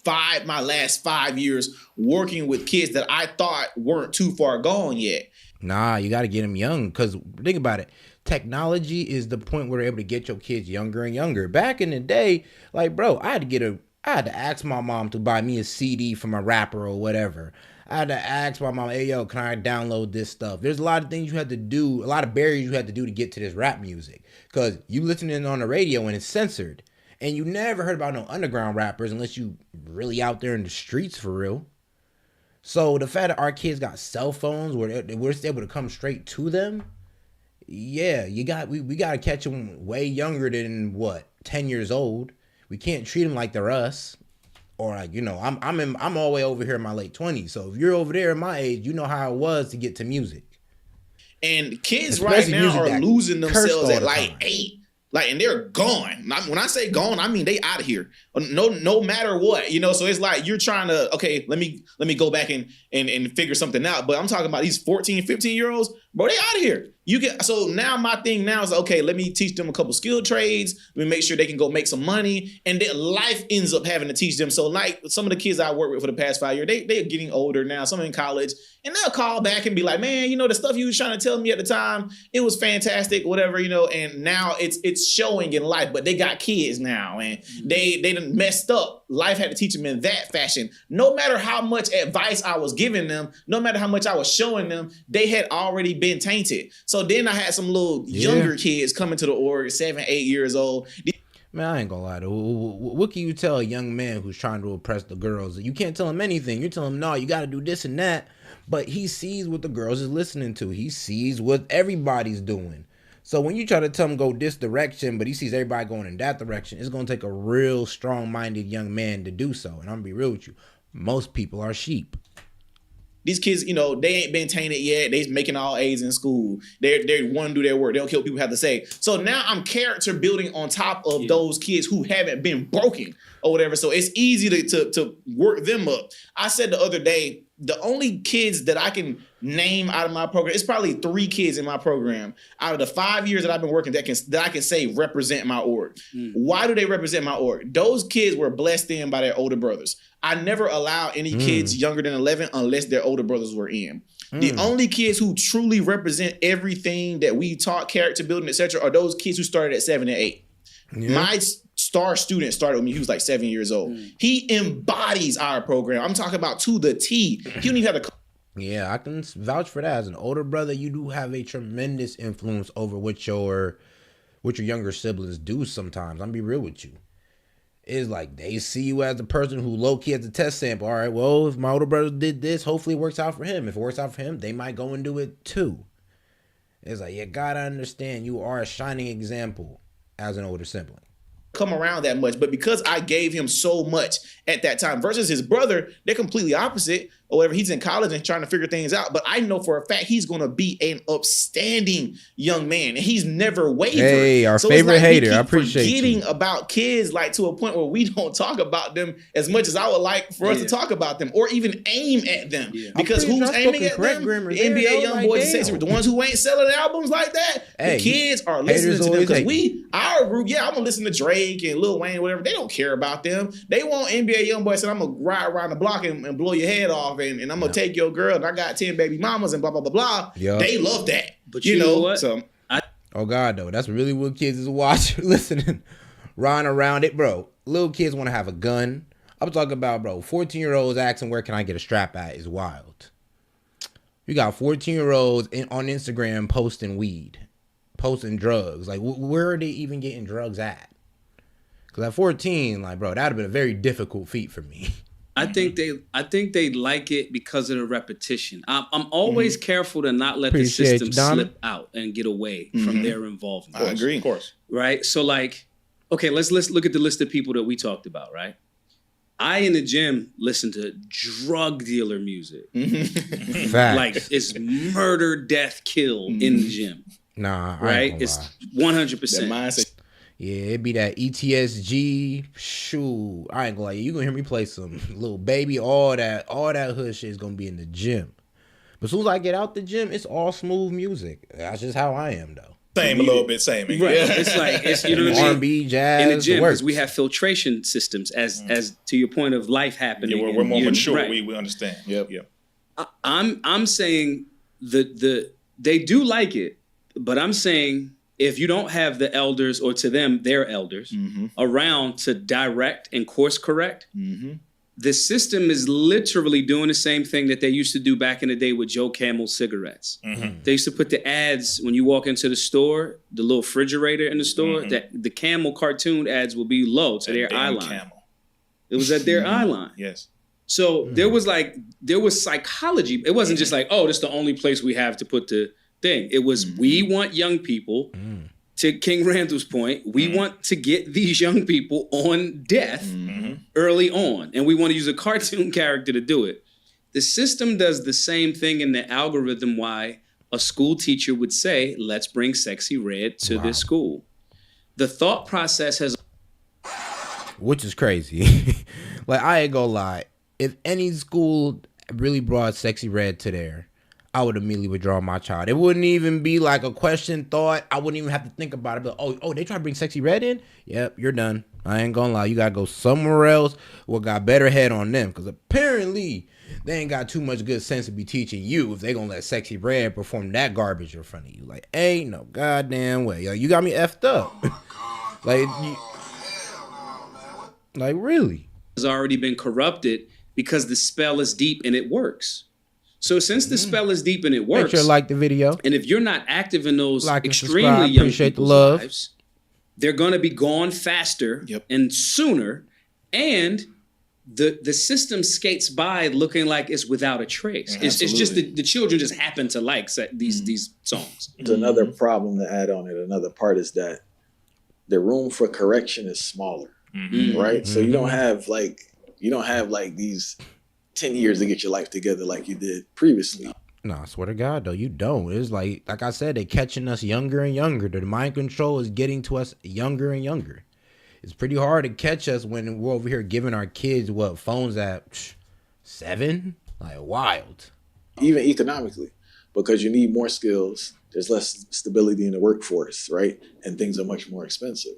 my last 5 years working with kids that I thought weren't too far gone yet. Nah, you got to get them young, because think about it. Technology is the point where they're able to get your kids younger and younger. Back in the day, like, bro, I had to ask my mom to buy me a CD from a rapper or whatever. I had to ask my mom, hey, yo, can I download this stuff? There's a lot of things you had to do, a lot of barriers you had to do to get to this rap music. Because you listening on the radio and it's censored. And you never heard about no underground rappers unless you really out there in the streets for real. So the fact that our kids got cell phones where we're able to come straight to them, yeah, we got to catch them way younger than 10 years old. We can't treat them like they're us. Or like, I'm all the way over here in my late 20s. So if you're over there in my age, you know how it was to get to music. And kids right now are losing themselves at like 8. Like, and they're gone. When I say gone, I mean they out of here. No matter what, you know. So it's like you're trying to, okay, let me go back and figure something out. But I'm talking about these 14, 15-year-olds, bro, they out of here. So now my thing now is, okay, let me teach them a couple skilled trades. Let me make sure they can go make some money. And then life ends up having to teach them. So like some of the kids I work with for the past 5 years, they're getting older now, some in college, and they'll call back and be like, man, you know, the stuff you was trying to tell me at the time, it was fantastic, whatever, you know, and now it's showing in life, but they got kids now and they done messed up. Life had to teach them in that fashion. No matter how much advice I was giving them, no matter how much I was showing them, they had already been tainted. So then I had some little younger kids coming to the org, 7, 8 years old. Man, I ain't gonna lie though. What can you tell a young man who's trying to oppress the girls? You can't tell him anything. You tell him, no, you gotta do this and that. But he sees what the girls is listening to. He sees what everybody's doing. So when you try to tell him go this direction, but he sees everybody going in that direction, it's gonna take a real strong-minded young man to do so. And I'm gonna be real with you. Most people are sheep. These kids, you know, they ain't been tainted yet. They's making all A's in school. They want to do their work. They don't care what people have to say. So now I'm character building on top of those kids who haven't been broken or whatever. So it's easy to work them up. I said the other day, the only kids that I can name out of my program, it's probably 3 kids in my program out of the 5 years that I've been working that I can say represent my org. Why do they represent my org? Those kids were blessed in by their older brothers. I never allow any kids younger than 11 unless their older brothers were in. The only kids who truly represent everything that we taught, character building, etc., are those kids who started at 7 and 8. Yeah. My star student started with me. He was like 7 years old. He embodies our program. I'm talking about to the T. He don't even have to. Yeah, I can vouch for that. As an older brother, you do have a tremendous influence over what your younger siblings do sometimes. I'm be real with you. It's like they see you as the person who low-key has a test sample. All right, well, if my older brother did this, hopefully it works out for him. If it works out for him, they might go and do it too. It's like, you gotta understand you are a shining example as an older sibling. Come around that much, but because I gave him so much at that time versus his brother, they're completely opposite or whatever. He's in college and trying to figure things out, but I know for a fact he's going to be an upstanding young man and he's never wavered. Hey, our favorite hater. I appreciate forgetting you. about kids like to a point where we don't talk about them as much as I would like for us to talk about them or even aim at them because who's aiming at them? The NBA young boys and the ones who ain't selling albums like that. Hey, the kids are listening to them because our group, I'm going to listen to Drake and Lil Wayne, whatever. They don't care about them. They want NBA young boys saying, I'm going to ride around the block and blow your head off and I'm going to take your girl and I got 10 baby mamas and blah, blah, blah, blah. Yep. They love that. But you know what? So, oh, God, though. That's really what kids is watching, listening, riding around it. Bro, little kids want to have a gun. I'm talking about, bro, 14-year-olds asking where can I get a strap at is wild. You got 14-year-olds on Instagram posting weed, posting drugs. Like, where are they even getting drugs at? Because at 14, like, bro, that would have been a very difficult feat for me. I think they like it because of the repetition. I'm always careful to not let the system slip out and get away from their involvement. I agree. Of course. Right? So, like, okay, let's look at the list of people that we talked about, right? I, in the gym, listen to drug dealer music. Like, it's murder, death, kill in the gym. Nah, right? It's 100%. Yeah, it be that ETSG. Shoot, I ain't gonna lie. You gonna hear me play some Little Baby, all that hood shit is gonna be in the gym. But as soon as I get out the gym, it's all smooth music. That's just how I am, though. Same a little bit, same. Right. It's like you know what I mean? R&B, jazz, in the gym because we have filtration systems as to your point of life happening. Yeah, we're more mature. Right. We understand. Yep. I'm saying they do like it, but I'm saying if you don't have the elders or to them their elders around to direct and course correct, the system is literally doing the same thing that they used to do back in the day with Joe Camel cigarettes. They used to put the ads when you walk into the store, the little refrigerator in the store, that the Camel cartoon ads will be low to their eye line. Camel. It was at their eye line. Yes. So there was psychology. It wasn't just like, oh, this is the only place we have to put the thing. It was we want young people, to King Randall's point, we want to get these young people on death early on. And we want to use a cartoon character to do it. The system does the same thing in the algorithm why a school teacher would say, let's bring Sexy Red to this school. the thought process has, which is crazy. Like, I ain't gonna lie. If any school really brought Sexy Red to there, I would immediately withdraw my child. It wouldn't even be like a question thought. I wouldn't even have to think about it. But they try to bring Sexy Red in? Yep, you're done. I ain't gonna lie. You gotta go somewhere else what got better head on them. Because apparently they ain't got too much good sense to be teaching you if they gonna let Sexy Red perform that garbage in front of you. Like, ain't no goddamn way. Yo, you got me effed up. Like, really? has already been corrupted because the spell is deep and it works. So since the spell is deep and it works, make sure to like the video. And if you're not active in those like extremely young people's lives, they're going to be gone faster and sooner, and the system skates by looking like it's without a trace. It's just the children just happen to like these songs. There's another problem to add on it. Another part is that the room for correction is smaller, right? So you don't have like these 10 years to get your life together like you did previously. No, I swear to God, though, you don't. It's like I said, they're catching us younger and younger. The mind control is getting to us younger and younger. It's pretty hard to catch us when we're over here giving our kids phones at 7? Like, wild. Even economically, because you need more skills. There's less stability in the workforce, right? And things are much more expensive.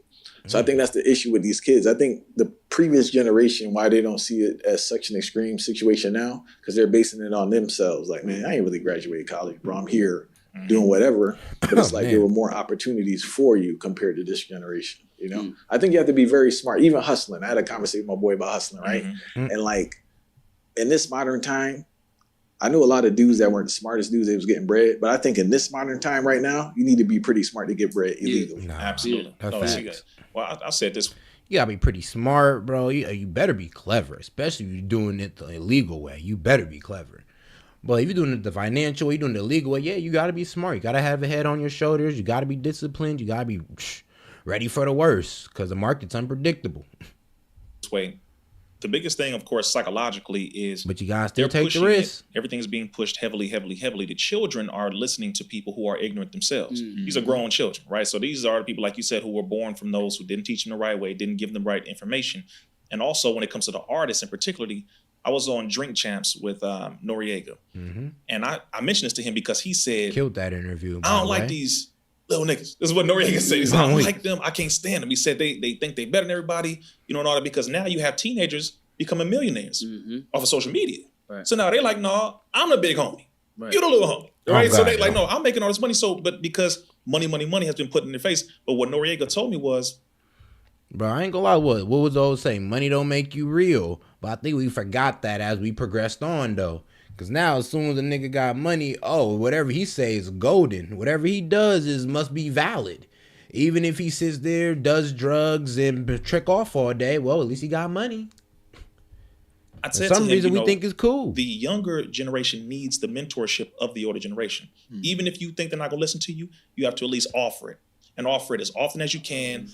So I think that's the issue with these kids. I think the previous generation, why they don't see it as such an extreme situation now, because they're basing it on themselves. Like, man, I ain't really graduated college, bro. I'm here doing whatever. But it's like there were more opportunities for you compared to this generation, you know? I think you have to be very smart, even hustling. I had a conversation with my boy about hustling, right? And like, in this modern time, I knew a lot of dudes that weren't the smartest dudes that was getting bread, but I think in this modern time right now, you need to be pretty smart to get bread illegally. Nah, absolutely. Well, I said this. You gotta be pretty smart, bro. You better be clever, especially if you're doing it the illegal way. You better be clever. But if you're doing it the financial way, you're doing it the legal way, yeah, you gotta be smart. You gotta have a head on your shoulders. You gotta be disciplined. You gotta be ready for the worst, because the market's unpredictable. This way. The biggest thing, of course, psychologically is, but you guys still take the risk. Everything's being pushed heavily. The children are listening to people who are ignorant themselves. These are grown children, right? So these are the people, like you said, who were born from those who didn't teach them the right way, didn't give them the right information. And also when it comes to the artists in particularly, I was on Drink Champs with Noriega. And I mentioned this to him because he said, killed that interview. I don't like these little niggas. This is what Noriega said. He said, I don't like them. I can't stand them. He said they think they better than everybody, and all that, because now you have teenagers becoming millionaires off of social media. Right. So now they're like, no, I'm the big homie. Right. You're the little homie. Right? So they like, no, I'm making all this money. So, but because money has been put in their face. But what Noriega told me was, bro, I ain't gonna lie, what was those saying? Money don't make you real. But I think we forgot that as we progressed on, though. Because now, as soon as a nigga got money, whatever he says is golden. Whatever he does must be valid. Even if he sits there, does drugs, and trick off all day, well, at least he got money. I said for some reason, we think it's cool. The younger generation needs the mentorship of the older generation. Even if you think they're not going to listen to you, you have to at least offer it. And offer it as often as you can.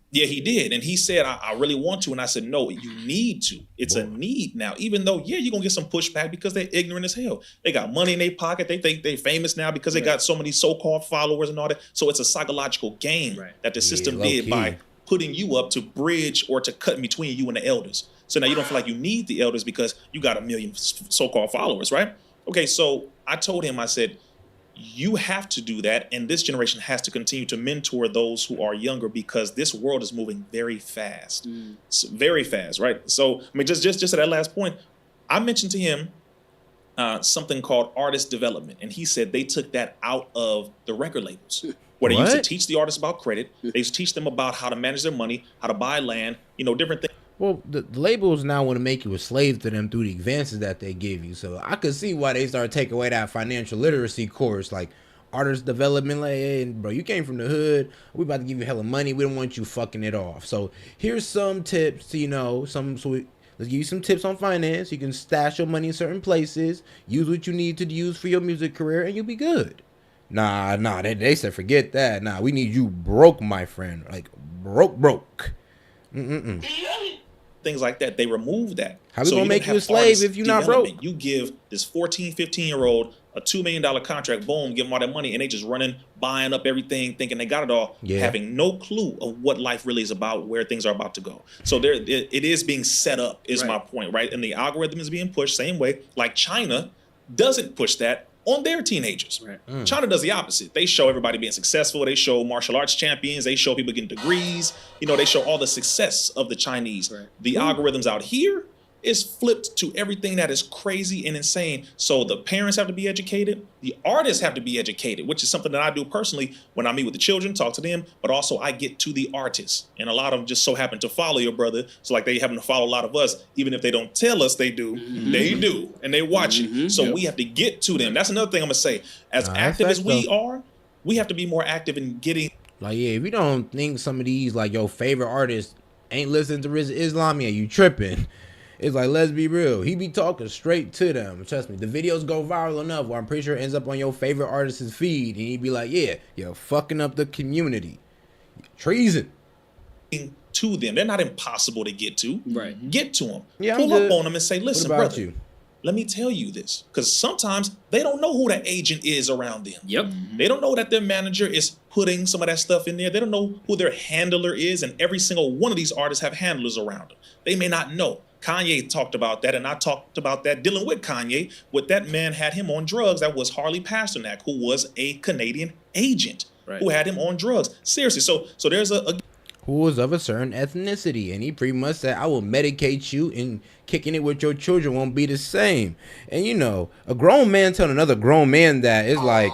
Yeah, he did. And he said, I really want to. And I said, no, you need to. It's a need now. Even though, yeah, you're going to get some pushback because they're ignorant as hell. They got money in their pocket. They think they're famous now because they got so many so-called followers and all that. So it's a psychological game that the system did by putting you up to bridge or to cut between you and the elders. So now you don't feel like you need the elders because you got a million so-called followers, right? Okay, so I told him, I said, you have to do that, and this generation has to continue to mentor those who are younger because this world is moving very fast, very fast, right? So, I mean, just at that last point, I mentioned to him something called artist development, and he said they took that out of the record labels, where they used to teach the artists about credit, they used to teach them about how to manage their money, how to buy land, different things. Well, the labels now want to make you a slave to them through the advances that they give you. So I could see why they started taking away that financial literacy course, like artist development. Like, hey, bro, you came from the hood. We about to give you hella money. We don't want you fucking it off. So here's some tips. Let's give you some tips on finance. You can stash your money in certain places. Use what you need to use for your music career, and you'll be good. Nah. They said forget that. Nah, we need you broke, my friend. Like broke. Things like that. They remove that. How we gonna make you a slave if you're not broke? You give this 14, 15-year-old a $2 million contract, boom, give them all that money, and they just running, buying up everything, thinking they got it all, having no clue of what life really is about, where things are about to go. So it is being set up, is my point, right? And the algorithm is being pushed same way, like China doesn't push that on their teenagers. Right. China does the opposite. They show everybody being successful. They show martial arts champions. They show people getting degrees. They show all the success of the Chinese. Right. The algorithms out here is flipped to everything that is crazy and insane. So the parents have to be educated. The artists have to be educated, which is something that I do personally when I meet with the children, talk to them, but also I get to the artists. And a lot of them just so happen to follow your brother. So like they happen to follow a lot of us, even if they don't tell us they do, they do. And they watch it. So we have to get to them. That's another thing I'm going to say. As active as we are, we have to be more active in getting. Like, if you don't think some of these, like, your favorite artists ain't listening to Rizza Islam, you tripping. It's like, let's be real. He be talking straight to them. Trust me, the videos go viral enough where I'm pretty sure it ends up on your favorite artist's feed. And he'd be like, you're fucking up the community. Treason. To them. They're not impossible to get to. Right. Get to them. Yeah, pull up on them and say, listen, brother, you? Let me tell you this. Because sometimes they don't know who that agent is around them. Yep. They don't know that their manager is putting some of that stuff in there. They don't know who their handler is. And every single one of these artists have handlers around them. They may not know. Kanye talked about that, and I talked about that dealing with Kanye. What that man had him on drugs, that was Harley Pasternak, who was a Canadian agent who had him on drugs. Seriously. So there's a who was of a certain ethnicity, and he pretty much said, I will medicate you, and kicking it with your children won't be the same. And a grown man telling another grown man that is like,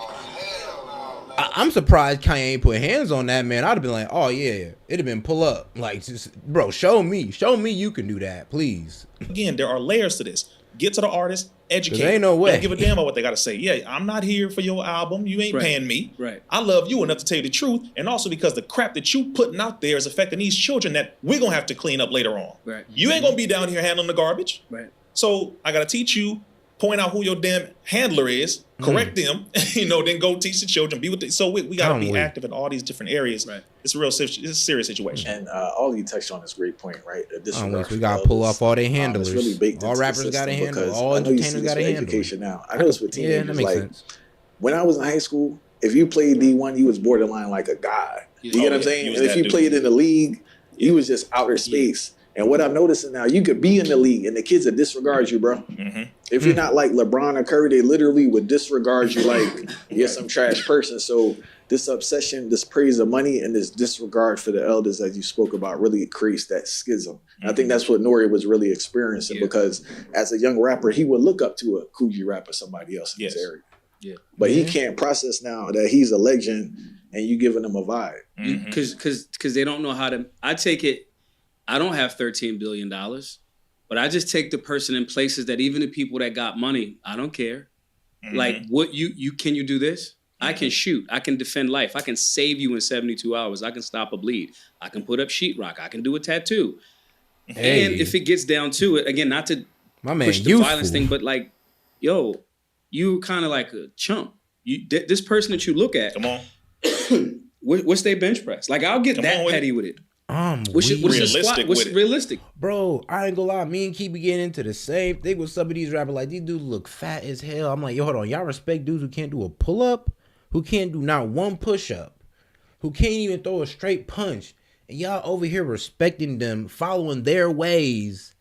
I'm surprised Kanye ain't put hands on that man. I'd have been like, oh yeah, it'd have been pull up. Like, just, bro, show me you can do that, please. Again, there are layers to this. Get to the artist, educate. Ain't no way. Don't give a damn about what they got to say. Yeah, I'm not here for your album. You ain't paying me. Right. I love you enough to tell you the truth, and also because the crap that you putting out there is affecting these children that we're gonna have to clean up later on. Right. You ain't gonna be down here handling the garbage. Right. So I gotta teach you. Point out who your damn handler is, correct them, then go teach the children, be with them. So we got to be active in all these different areas. Right. It's it's a serious situation. And all you touched on this great point, right? We got to pull off all their handlers. Really baked all rappers got to handle. All entertainers got to handle. Education now. I know it's with teenagers. That makes sense. When I was in high school, if you played D1, you was borderline like a god. You get what I'm saying? And if you played in the league, you was just outer space. And what I'm noticing now, you could be in the league and the kids would disregard you, bro. If you're not like LeBron or Curry, they literally would disregard you like you're some trash person. So this obsession, this praise of money, and this disregard for the elders that you spoke about really creates that schism. And I think that's what Nori was really experiencing because as a young rapper, he would look up to a Coogee rapper, somebody else in his area. Yeah. But he can't process now that he's a legend and you giving him a vibe. Because they don't know how to. I take it. I don't have $13 billion, but I just take the person in places that even the people that got money, I don't care. Like, what can you do this? I can shoot. I can defend life. I can save you in 72 hours. I can stop a bleed. I can put up sheetrock. I can do a tattoo. Hey. And if it gets down to it, again, not to push the violence thing, but like, yo, you kind of like a chump. This person that you look at, come on, what's their bench press? Like, I'll get that petty with it. What's realistic? Bro, I ain't gonna lie. Me and Keep getting into the same thing with some of these rappers. Like, these dudes look fat as hell. I'm like, yo, hold on. Y'all respect dudes who can't do a pull-up, who can't do not one push-up, who can't even throw a straight punch. And y'all over here respecting them, following their ways,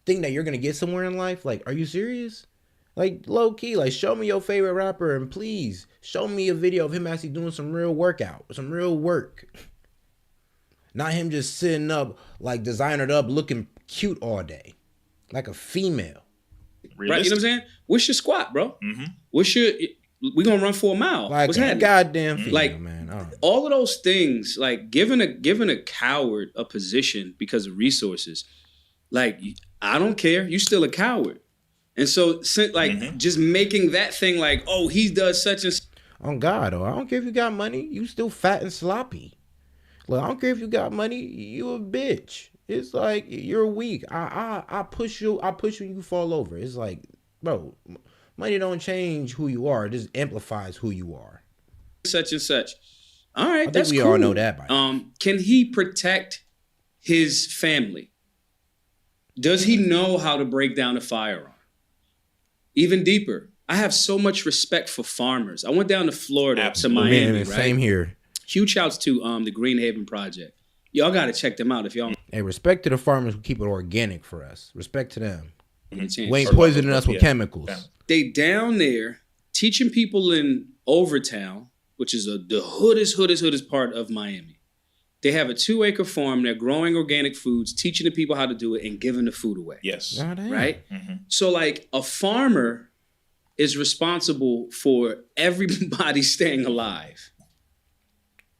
think that you're gonna get somewhere in life? Like, are you serious? Like, low-key, like, show me your favorite rapper and please show me a video of him actually doing some real workout, some real work. Not him just sitting up, like designered up, looking cute all day. Like a female. Realistic. Right, you know what I'm saying? What's your squat, bro? What's your, we gonna run for a mile. Like what's happening? Goddamn female, like, man. All of those things, like giving a coward a position because of resources, like, I don't care. You still a coward. And so, like, just making that thing like, oh, he does such and... On God, I don't care if you got money. You still fat and sloppy. Look, I don't care if you got money, you a bitch. It's like, you're weak. I push you and you fall over. It's like, bro, money don't change who you are. It just amplifies who you are. Such and such. All right, that's cool. I think we all know that by now. Can he protect his family? Does he know how to break down a firearm? Even deeper, I have so much respect for farmers. I went down to Florida Absolutely. to Miami, Man, right? same here. Huge shouts to the Green Haven Project. Y'all got to check them out if y'all Hey, respect to the farmers who keep it organic for us. Respect to them. get a chance. We ain't poisoning us with chemicals. Yeah. They down there teaching people in Overtown, which is the hoodest part of Miami. They have a 2-acre farm. They're growing organic foods, teaching the people how to do it, and giving the food away. Yes. Oh, damn. Right? So, like, a farmer is responsible for everybody staying alive.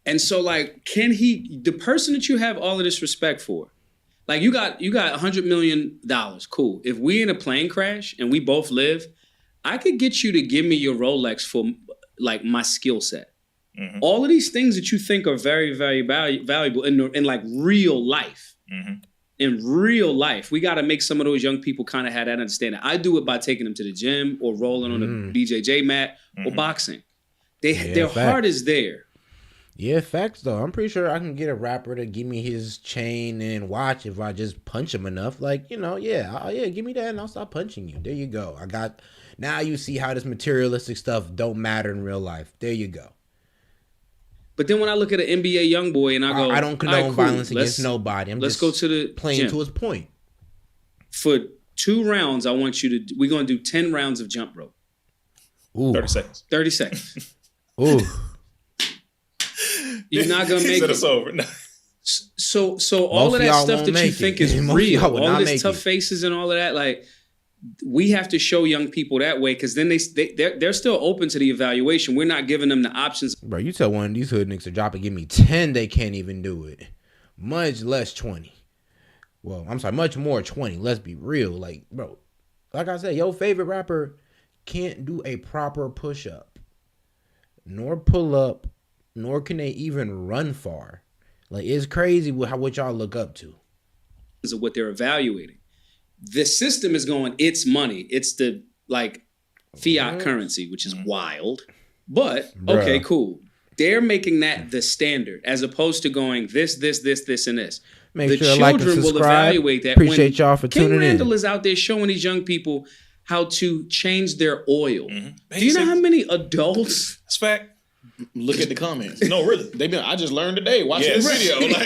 And so, like, the person that you have all of this respect for, like, you got $100 million, cool. If we in a plane crash and we both live, I could get you to give me your Rolex for, like, my skill set. All of these things that you think are very, very valuable in like real life. In real life, we got to make some of those young people kind of have that understanding. I do it by taking them to the gym or rolling on a BJJ mat or boxing. Their heart is there. Yeah, facts though. I'm pretty sure I can get a rapper to give me his chain and watch if I just punch him enough. Like, give me that and I'll stop punching you. There you go. Now you see how this materialistic stuff don't matter in real life. There you go. But then when I look at an NBA young boy and I go, I don't condone all right, cool. violence against nobody. Let's go to the playing gym. to his point. For 2 rounds, I want you to. We're gonna do 10 rounds of jump rope. Ooh. 30 seconds. 30 seconds. Ooh. You're not gonna make It's it. over. No. So all Most of of that y'all stuff won't that you make think it. is Most of real, y'all will all not this make tough it. faces and all of that, like we have to show young people that way because then they're still open to the evaluation. We're not giving them the options. Bro, you tell one of these hood niggas to drop and give me 10, they can't even do it. Much less 20. Well, I'm sorry, much more 20. Let's be real. Like, bro, like I said, your favorite rapper can't do a proper push-up, nor pull up, nor can they even run far. Like, it's crazy what y'all look up to. Of what they're evaluating. The system is going, it's money. It's the like fiat currency, which is wild. But okay, cool. They're making that the standard as opposed to going this, and this. Make the sure to like and children will subscribe. evaluate that. Appreciate y'all for King tuning Randall in. is out there showing these young people how to change their oil. Mm-hmm. Do you know how many adults? That's fact. Look at the comments. No, really. I just learned today watching this video. Like,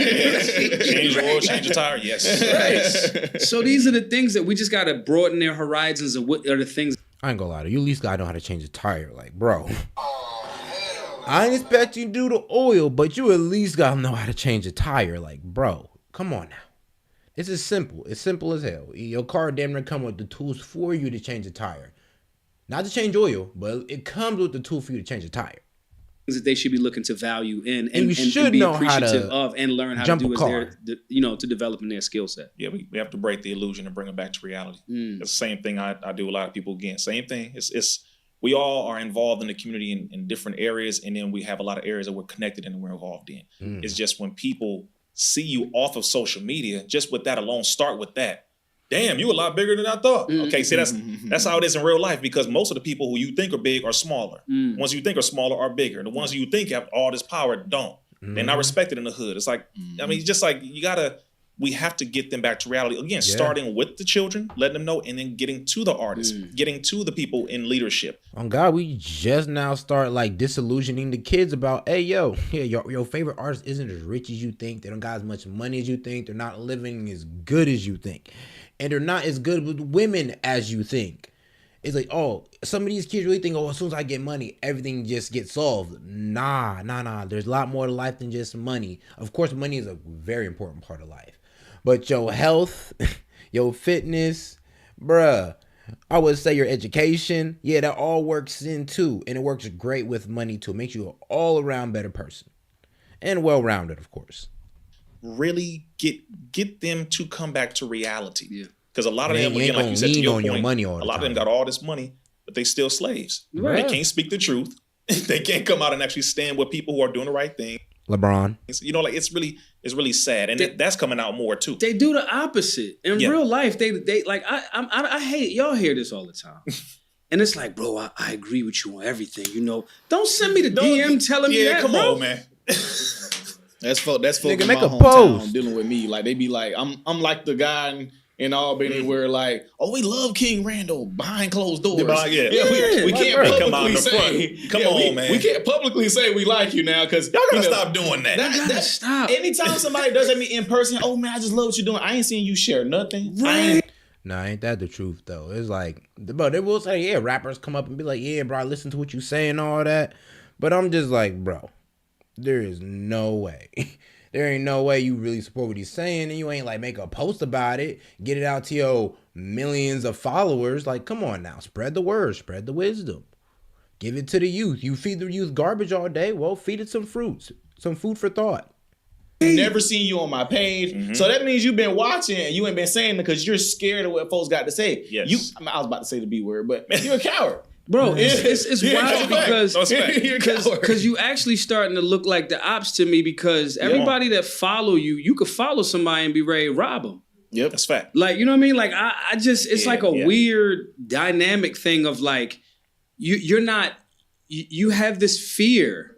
Change your oil, change your tire. Yes. Right. So these are the things that we just got to broaden their horizons of what are the things. I ain't gonna lie to you. You at least gotta know how to change a tire. Like, bro, I ain't expect you to do the oil, but you at least gotta know how to change a tire. Like, bro, come on now. This is simple. It's simple as hell. Your car damn near come with the tools for you to change a tire. Not to change oil, but it comes with the tool for you to change a tire. That they should be looking to value in And you should be know how appreciative to of and learn how to jump do a as car. to develop in their skill set. Yeah, we have to break the illusion and bring it back to reality. It's the same thing I do a lot of people again. Same thing. It's we all are involved in the community in different areas, and then we have a lot of areas that we're connected in and we're involved in. It's just when people see you off of social media, just with that alone, start with that. Damn, you a lot bigger than I thought. Okay, see, that's how it is in real life because most of the people who you think are big are smaller. Ones you think are smaller are bigger. The ones you think have all this power don't. They're not respected in the hood. It's like, I mean, just like we have to get them back to reality. Again, starting with the children, letting them know, and then getting to the artists, getting to the people in leadership. On God, we just now start like disillusioning the kids about, hey, your favorite artist isn't as rich as you think. They don't got as much money as you think. They're not living as good as you think. And they're not as good with women as you think. It's like, oh, some of these kids really think, oh, as soon as I get money, everything just gets solved. Nah. There's a lot more to life than just money. Of course, money is a very important part of life. But your health, your fitness, bruh, I would say your education, that all works in too. And it works great with money too. It makes you an all-around better person. And well-rounded, of course. Really get them to come back to reality. Yeah. Because a lot of them, again, like you said, to your point, a lot of them got all this money, but they still slaves. Right. They can't speak the truth. They can't come out and actually stand with people who are doing the right thing. LeBron. You know, like it's really sad, and that's coming out more too. They do the opposite in real life. They like I hate y'all hear this all the time. And it's like, bro, I agree with you on everything. You know, don't send me the DM telling me that. Come bro. on, man. That's folks Nigga, in make my a hometown post. dealing with me. Like they be like, I'm like the guy in Albany where like, oh, we love King Randall behind closed doors. Yeah. We can't Come publicly out in the say, front. Come on, man. We can't publicly say we like you now because Y'all gotta stop doing that. Gotta stop. Anytime somebody does that me in person, oh man, I just love what you're doing. I ain't seeing you share nothing. Right. Nah, ain't that the truth though? It's like, but they will say, yeah, rappers come up and be like, yeah, bro, I listen to what you say and all that. But I'm just like, bro, there is no way. There ain't no way you really support what he's saying and you ain't like make a post about it, get it out to your millions of followers. Like, come on now, spread the word, spread the wisdom. Give it to the youth. You feed the youth garbage all day, well, feed it some fruits, some food for thought. Never seen you on my page. So that means you've been watching and you ain't been saying it because you're scared of what folks got to say. Yes. I was about to say the B word, but you're a coward. Bro, it's wild because you actually starting to look like the ops to me because everybody that follow you could follow somebody and be ready to rob them. Yep. That's fact. Like, you know what I mean? Like, I just, it's like a weird dynamic thing of like, you're not, you have this fear.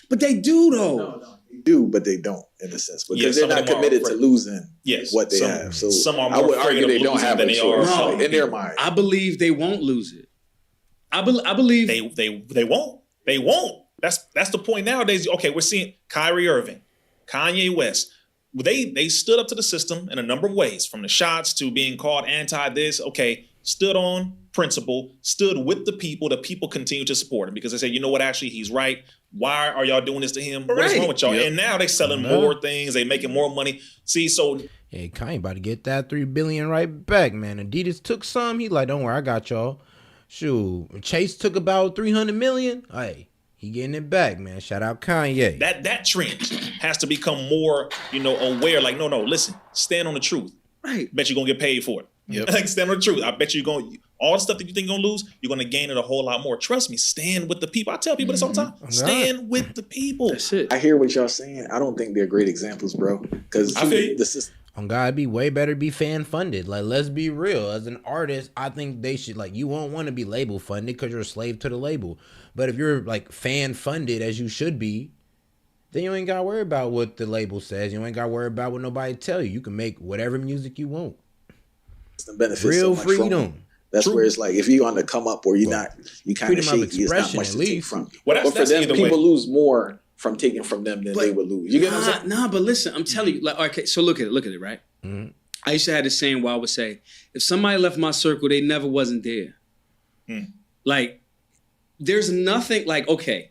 But they do though. No, they do, but they don't in a sense because Yeah, they're not committed to losing what they some, have. So some are I more would argue they don't have a they choice are in their mind. I believe they won't lose it. I believe they won't. They won't. That's the point nowadays. Okay, we're seeing Kyrie Irving, Kanye West. They stood up to the system in a number of ways, from the shots to being called anti this. Okay, stood on principle, stood with the people. The people continue to support him because they say, you know what, actually, he's right. Why are y'all doing this to him? What is wrong with y'all? Yep. And now they selling more things. They making more money. See, so hey, Kanye about to get that $3 billion right back, man. Adidas took some. He like, don't worry, I got y'all. Shoot, Chase took about $300 million. Hey, he getting it back, man. Shout out Kanye. That trend has to become more, aware. Like, no, listen, stand on the truth. Right. Bet you're gonna get paid for it. Yep. Like, stand on the truth. I bet you're going all the stuff that you think you're gonna lose, you're gonna gain it a whole lot more. Trust me, stand with the people. I tell people this all the time. Stand with the people. That's it. I hear what y'all saying. I don't think they're great examples, bro. Because the system. On God, it'd be way better to be fan funded. Like, let's be real. As an artist, I think they should, like, you won't want to be label funded because you're a slave to the label. But if you're like fan funded as you should be, then you ain't got to worry about what the label says. You ain't got to worry about what nobody tell you. You can make whatever music you want. The benefits real so freedom. That's where it's like if you're on the come up or you're not, you kind of shaky. It's not much to take from you. Well, but for them, people lose more from taking from them than they would lose. You get what I'm saying? Nah, but listen, I'm telling you. Like, okay, so look at it, right? Mm-hmm. I used to have this saying where I would say, if somebody left my circle, they never wasn't there. Like, there's nothing like, okay,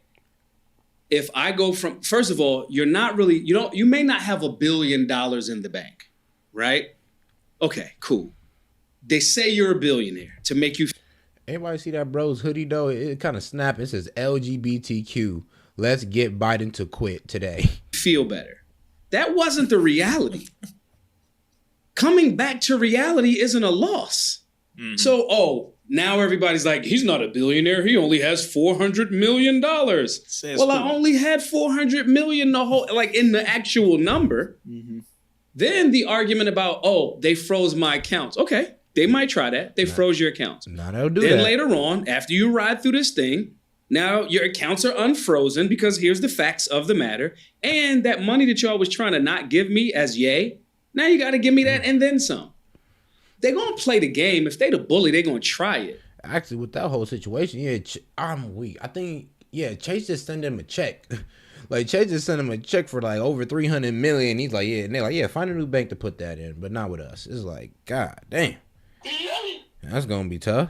if I go from, first of all, you're not really, you may not have $1 billion in the bank, right? Okay, cool. They say you're a billionaire to make you. Everybody see that bro's hoodie though? It kind of snap. It says LGBTQ. Let's get Biden to quit today. Feel better. That wasn't the reality. Coming back to reality isn't a loss. Mm-hmm. So, now everybody's like, he's not a billionaire. He only has $400 million. Well, I only had $400 million in the actual number. Mm-hmm. Then the argument about, they froze my accounts. Okay, they might try that. They froze your accounts. No, they'll do that. Then later on, after you ride through this thing, now your accounts are unfrozen because here's the facts of the matter. And that money that y'all was trying to not give me as yay, now you got to give me that and then some. They're going to play the game. If they the bully, they're going to try it. Actually, with that whole situation, I'm weak. I think, Chase just sent him a check. Like, Chase just sent him a check for, like, over $300 million. He's like, and they're like, find a new bank to put that in, but not with us. It's like, God damn. That's going to be tough.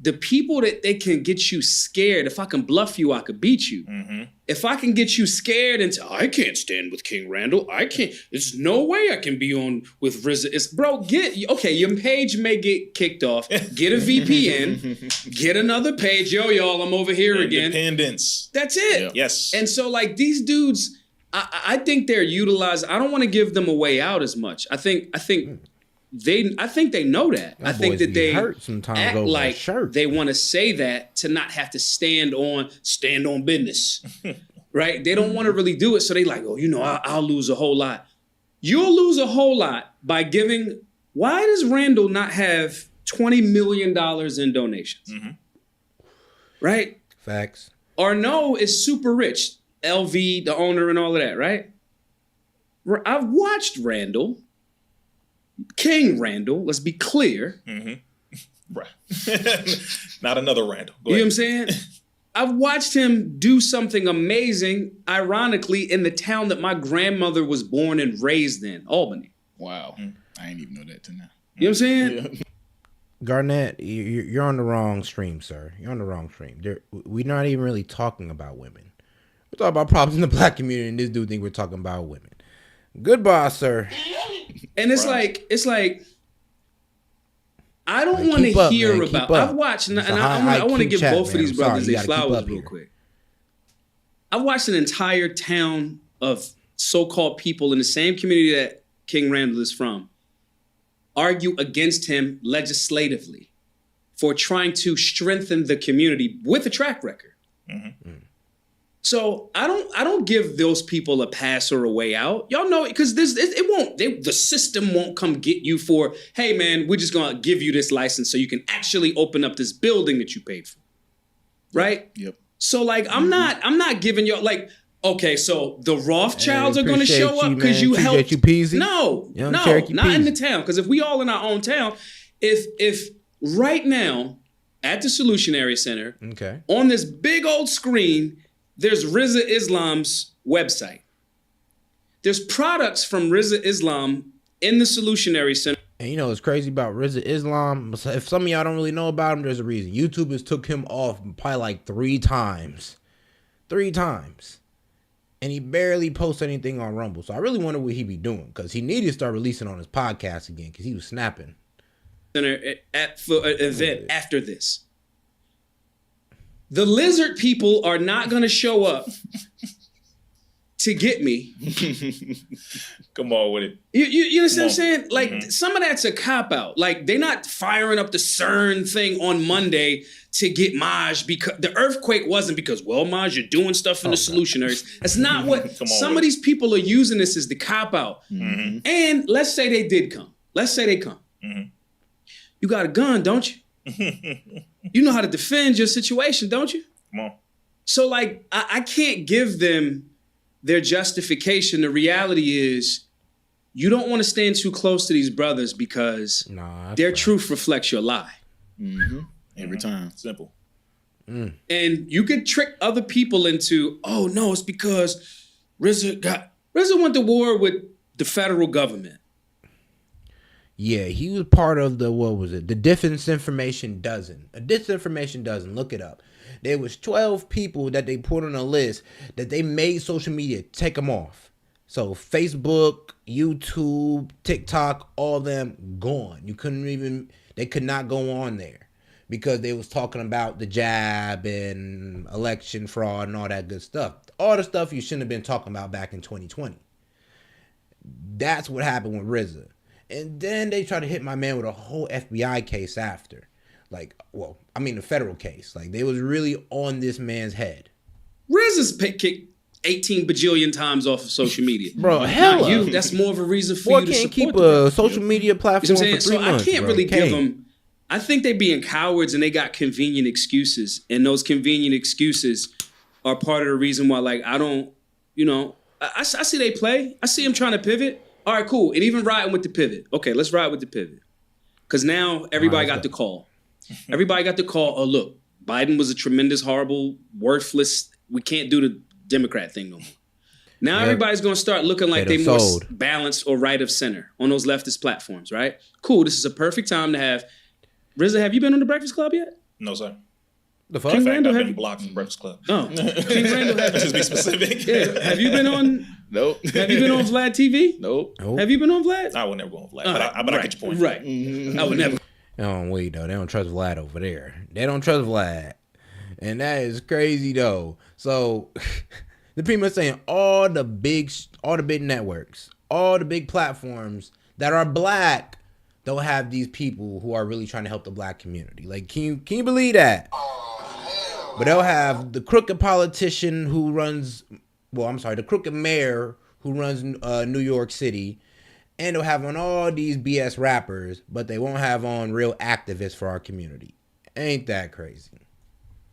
The people that they can get you scared, if I can bluff you, I could beat you. Mm-hmm. If I can get you scared and say, I can't stand with King Randall. I can't. There's no way I can be on with RZA. Bro, your page may get kicked off. Get a VPN. Get another page. Yo, y'all, I'm over here again. Independence. That's it. Yeah. Yes. And so, like, these dudes, I think they're utilized. I don't want to give them a way out as much. I think they know that. I think that they act like they want to say that to not have to stand on business, right? They don't want to really do it. So they like, I'll lose a whole lot. You'll lose a whole lot by giving. Why does Randall not have $20 million in donations? Mm-hmm. Right? Facts. Arnaud is super rich. LV, the owner and all of that, right? I've watched Randall, King Randall. Let's be clear. Right. Not another Randall. You know what I'm saying? I've watched him do something amazing, ironically, in the town that my grandmother was born and raised in, Albany. Wow. I ain't even know that till now. You know what I'm saying? Garnett, you're on the wrong stream, sir. You're on the wrong stream. We're not even really talking about women. We're talking about problems in the black community, and this dude think we're talking about women. Goodbye, sir. And it's like I don't want to hear about. I've watched, and I want to give both of these brothers their flowers real quick. I've watched an entire town of so-called people in the same community that King Randall is from argue against him legislatively for trying to strengthen the community with a track record. So I don't give those people a pass or a way out. Y'all know, because the system won't come get you for, hey man, we're just gonna give you this license so you can actually open up this building that you paid for, right? Yep. So like I'm not giving you like, okay, so the Rothschilds are gonna show up because you helped. You, Peasy. No, not in the town. Because if we all in our own town, if right now at the Solutionary Center, on this big old screen, there's Rizza Islam's website. There's products from Rizza Islam in the Solutionary Center. And you know what's crazy about Rizza Islam? If some of y'all don't really know about him, there's a reason. YouTube has took him off probably like 3 times. 3 times. And he barely posts anything on Rumble. So I really wonder what he be doing. Because he needed to start releasing on his podcast again. Because he was snapping. For an event after this. The lizard people are not going to show up to get me. Come on with it. You understand what I'm saying? Like, some of that's a cop-out. Like, they're not firing up the CERN thing on Monday to get Maj, because the earthquake wasn't because, well, Maj, you're doing stuff in the solutionaries. That's not what some of these people are using this as the cop-out. And let's say they did come. Let's say they come. You got a gun, don't you? You know how to defend your situation, don't you? Come on. So, like, I can't give them their justification. The reality is you don't want to stand too close to these brothers because their truth reflects your lie. Every time. Simple. And you could trick other people into, oh, no, it's because RZA went to war with the federal government. Yeah, he was part of the, what was it? The disinformation dozen. A disinformation dozen. Look it up. There was 12 people that they put on a list that they made social media take them off. So Facebook, YouTube, TikTok, all of them gone. They could not go on there because they was talking about the jab and election fraud and all that good stuff. All the stuff you shouldn't have been talking about back in 2020. That's what happened with RZA. And then they try to hit my man with a whole FBI case after. Like, well, I mean the federal case. Like, they was really on this man's head. RZA's kicked 18 bajillion times off of social media. Bro, hell you. That's more of a reason for you to support can't keep a social media platform for 3 months, I can't really give them... I think they being cowards and they got convenient excuses. And those convenient excuses are part of the reason why, like, I don't, you know... I see they play. I see them trying to pivot. All right, cool. And even riding with the pivot. Okay, let's ride with the pivot. Because now everybody got the call. Everybody got the call. Oh, look, Biden was a tremendous, horrible, worthless. We can't do the Democrat thing no more. Now everybody's going to start looking like they're more balanced or right of center on those leftist platforms, right? Cool. This is a perfect time to have. RZA, have you been on the Breakfast Club yet? No, sir. The fuck? In fact, I've been blocked from Breakfast Club. Oh, King Randall. Just be specific. Yeah. Have you been on? Nope. Have you been on Vlad TV? Nope. Have you been on Vlad? I would never go on Vlad, but I get your point. Right. I would never. Oh, wait, though. They don't trust Vlad over there. They don't trust Vlad. And that is crazy, though. So, they're pretty much saying all the big networks, all the big platforms that are black don't have these people who are really trying to help the black community. Like, can you believe that? But they'll have the crooked politician who runs, the crooked mayor who runs New York City, and they'll have on all these BS rappers, but they won't have on real activists for our community. Ain't that crazy?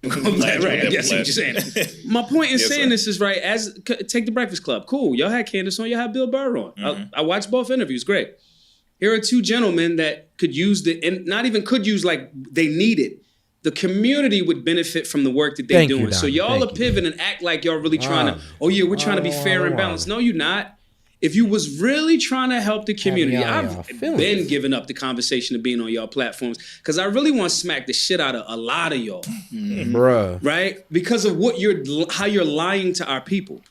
Right, I guess what you're saying. My point in saying this is, right, take the Breakfast Club. Cool, y'all had Candace on, y'all had Bill Burr on. I watched both interviews, great. Here are two gentlemen that could use and not even could use, like they need it. The community would benefit from the work that they're doing. So y'all are pivot and act like y'all really trying to, we're trying to be fair and balanced. No, you're not. If you was really trying to help the community, I've been giving up the conversation of being on y'all platforms because I really want to smack the shit out of a lot of y'all, bruh. Right? Because of how you're lying to our people.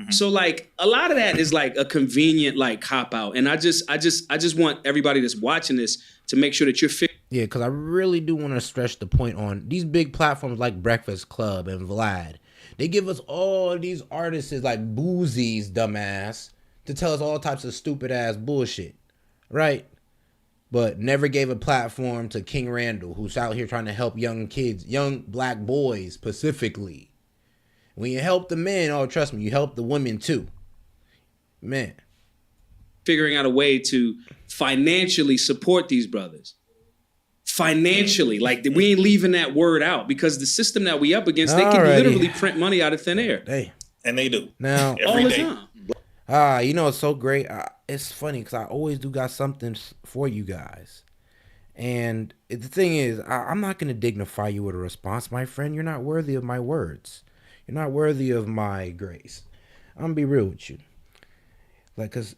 So like a lot of that is like a convenient like cop out, and I just want everybody that's watching this to make sure that you're fit. Yeah, because I really do want to stretch the point on these big platforms like Breakfast Club and Vlad. They give us all these artists like Boozy's dumbass to tell us all types of stupid ass bullshit, right? But never gave a platform to King Randall, who's out here trying to help young kids, young black boys specifically. When you help the men, oh, trust me, you help the women too. Man. Figuring out a way to financially support these brothers. Financially. Like, we ain't leaving that word out because the system that we up against, they can literally print money out of thin air. And they do. Now, every day. Time. You know, it's so great. It's funny because I always do got something for you guys. And the thing is, I'm not going to dignify you with a response, my friend. You're not worthy of my words. You're not worthy of my grace. I'm going to be real with you. Like, because,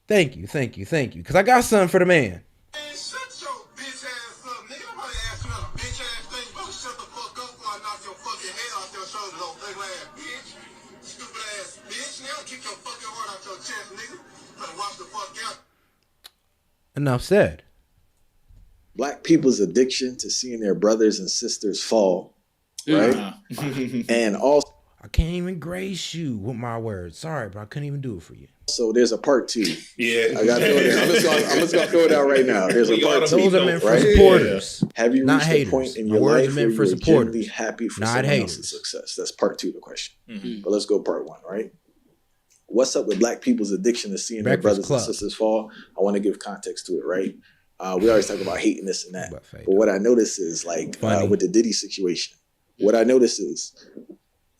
thank you. Because I got something for the man. Man, shut your bitch ass up, nigga. Nobody asked you not a bitch ass thing. You better shut the fuck up before I knock your fucking head off your shoulders, old ugly ass bitch. Stupid ass bitch. Now kick your fucking heart out your chest, nigga. Better watch the fuck out. Enough said. Black people's addiction to seeing their brothers and sisters fall, right? And also, I can't even grace you with my words. Sorry, but I couldn't even do it for you. So there's a part 2. Yeah, I got to throw it out. I'm just gonna throw it out right now. There's a part 2. Those are meant for supporters. Have you not reached haters. a point in My your words life are where meant for you're supporters, genuinely happy for not someone haters. else's success? That's part 2 of the question. But let's go part 1, right? What's up with black people's addiction to seeing their brothers and sisters fall? I want to give context to it, right? We always talk about hating this and that. But what I notice is like with the Diddy situation, what I notice is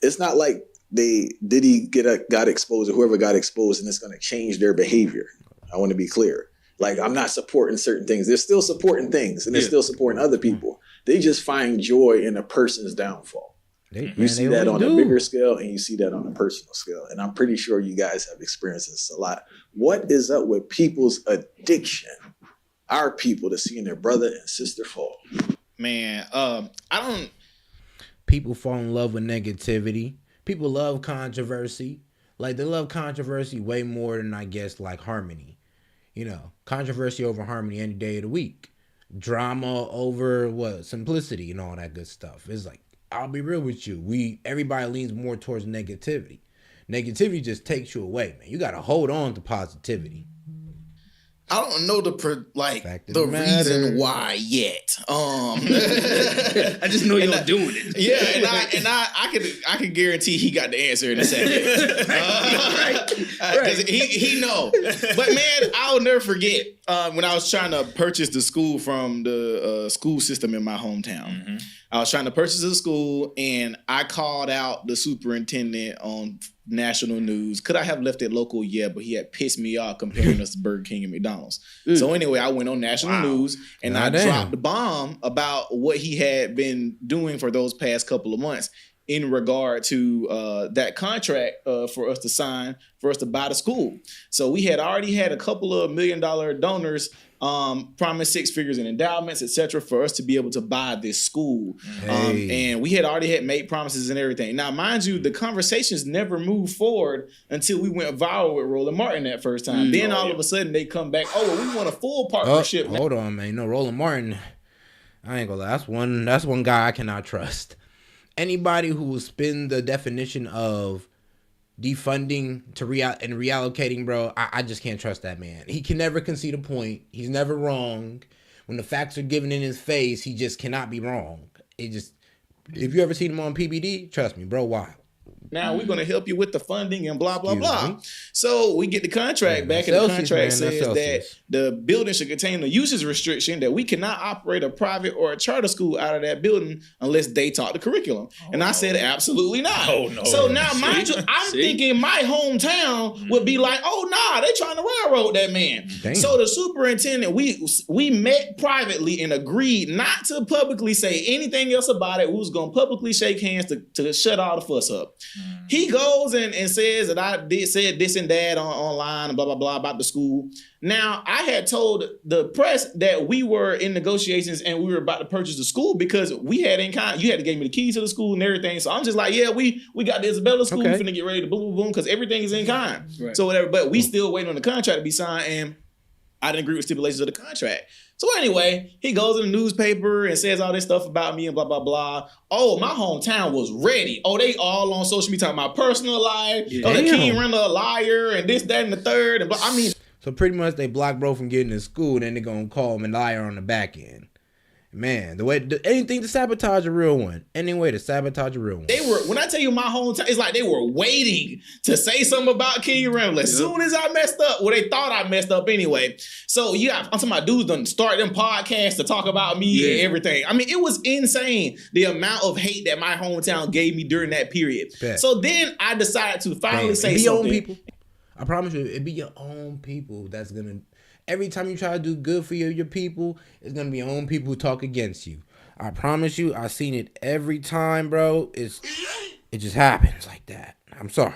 it's not like Diddy got exposed or whoever got exposed and it's going to change their behavior. I want to be clear. Like, I'm not supporting certain things. They're still supporting things and they're still supporting other people. They just find joy in a person's downfall. You see that on a bigger scale and you see that on a personal scale. And I'm pretty sure you guys have experienced this a lot. What is up with people's addiction? Our people to seeing their brother and sister fall. Man, People fall in love with negativity. People love controversy. Like, they love controversy way more than, I guess, like harmony. You know, controversy over harmony any day of the week. Drama over simplicity and all that good stuff. It's like, I'll be real with you. Everybody leans more towards negativity. Negativity just takes you away, man. You got to hold on to positivity. I don't know the reason why yet. I just know you're doing it. Yeah, and I can guarantee he got the answer in a second. Right. He know. But man, I'll never forget when I was trying to purchase the school from the school system in my hometown. I was trying to purchase a school and I called out the superintendent on national news. Could I have left it local? Yeah, but he had pissed me off comparing us to Burger King and McDonald's. So anyway, I went on national news and I dropped the bomb about what he had been doing for those past couple of months in regard to that contract for us to sign, for us to buy the school. So we had already had a couple of $1 million donors promise 6 figures in endowments, etc., for us to be able to buy this school. And we had already made promises and everything. Now, mind you, the conversations never moved forward until we went viral with Roland Martin that first time. Then all of a sudden they come back, we want a full partnership. Hold on, man. You know, Roland Martin, I ain't gonna lie, that's one guy I cannot trust. Anybody who will spin the definition of defunding to and reallocating, bro, I just can't trust that man. He can never concede a point. He's never wrong. When the facts are given in his face, he just cannot be wrong. If you ever seen him on PBD, trust me, bro, wild. Now we're going to help you with the funding and blah, blah, Excuse blah. me? So we get the contract back, and the Celsius, contract man, that's says that Celsius. the building should contain a usage restriction that we cannot operate a private or a charter school out of that building unless they taught the curriculum. And I said, absolutely not. Oh, no. So now, mind you, I'm thinking my hometown would be like, oh, nah, they trying to railroad that man. Damn. So the superintendent, we met privately and agreed not to publicly say anything else about it. We was going to publicly shake hands to shut all the fuss up. He goes and says that I said this and that online and blah, blah, blah about the school. Now, I had told the press that we were in negotiations and we were about to purchase the school because we had in kind. You had to give me the keys to the school and everything. So I'm just like, yeah, we got the Isabella school. Okay. We finna get ready to boom, boom, boom, because everything is in kind. Right. So whatever. But we still waiting on the contract to be signed, and I didn't agree with stipulations of the contract. So anyway, he goes in the newspaper and says all this stuff about me and blah, blah, blah. Oh, my hometown was ready. Oh, they all on social media talking about my personal life. Yeah. Oh, the Damn. King Render a liar and this, that, and the third. And blah. I mean, So pretty much they block bro from getting to school, then they're gonna call him a liar on the back end. Man, anything to sabotage a real one. Any way to sabotage a real one. they were, when I tell you my hometown, it's like they were waiting to say something about King Render. As soon as I messed up, well, they thought I messed up anyway. So I'm talking about dudes done start them podcasts to talk about me and everything. I mean, it was insane the amount of hate that my hometown gave me during that period. Bet. So then I decided to finally Man, say it be your own something. people. I promise you, it be your own people that's gonna. Every time you try to do good for your people, it's gonna be your own people who talk against you. I promise you, I've seen it every time, bro. It just happens like that. I'm sorry.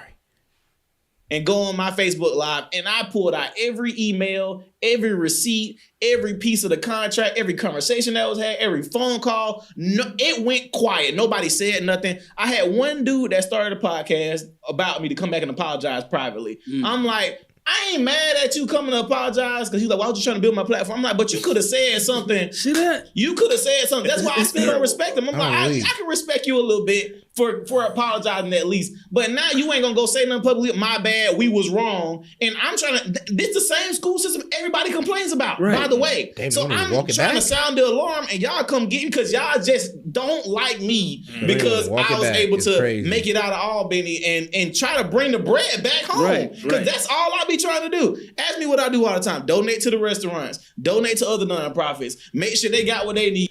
And go on my Facebook Live, and I pulled out every email, every receipt, every piece of the contract, every conversation that was had, every phone call. No, it went quiet. Nobody said nothing. I had one dude that started a podcast about me to come back and apologize privately. I'm like, I ain't mad at you coming to apologize because he's like, why was you trying to build my platform? I'm like, but you could have said something. See that? You could have said something. That's why I still don't respect him. I'm like, I believe. can respect you a little bit for apologizing at least. But now you ain't gonna go say nothing publicly. My bad, we was wrong. And I'm trying to, this the same school system everybody complains about, Right. by the way. Damn, So you need to I'm walk it trying to back. sound the alarm and y'all come get me because y'all just don't like me because Walk it I was back. able It's to crazy. make it out of Albany and try to bring the bread back home. Right, Because right. that's all I be trying to do. Ask me what I do all the time. Donate to the restaurants. Donate to other nonprofits. Make sure they got what they need.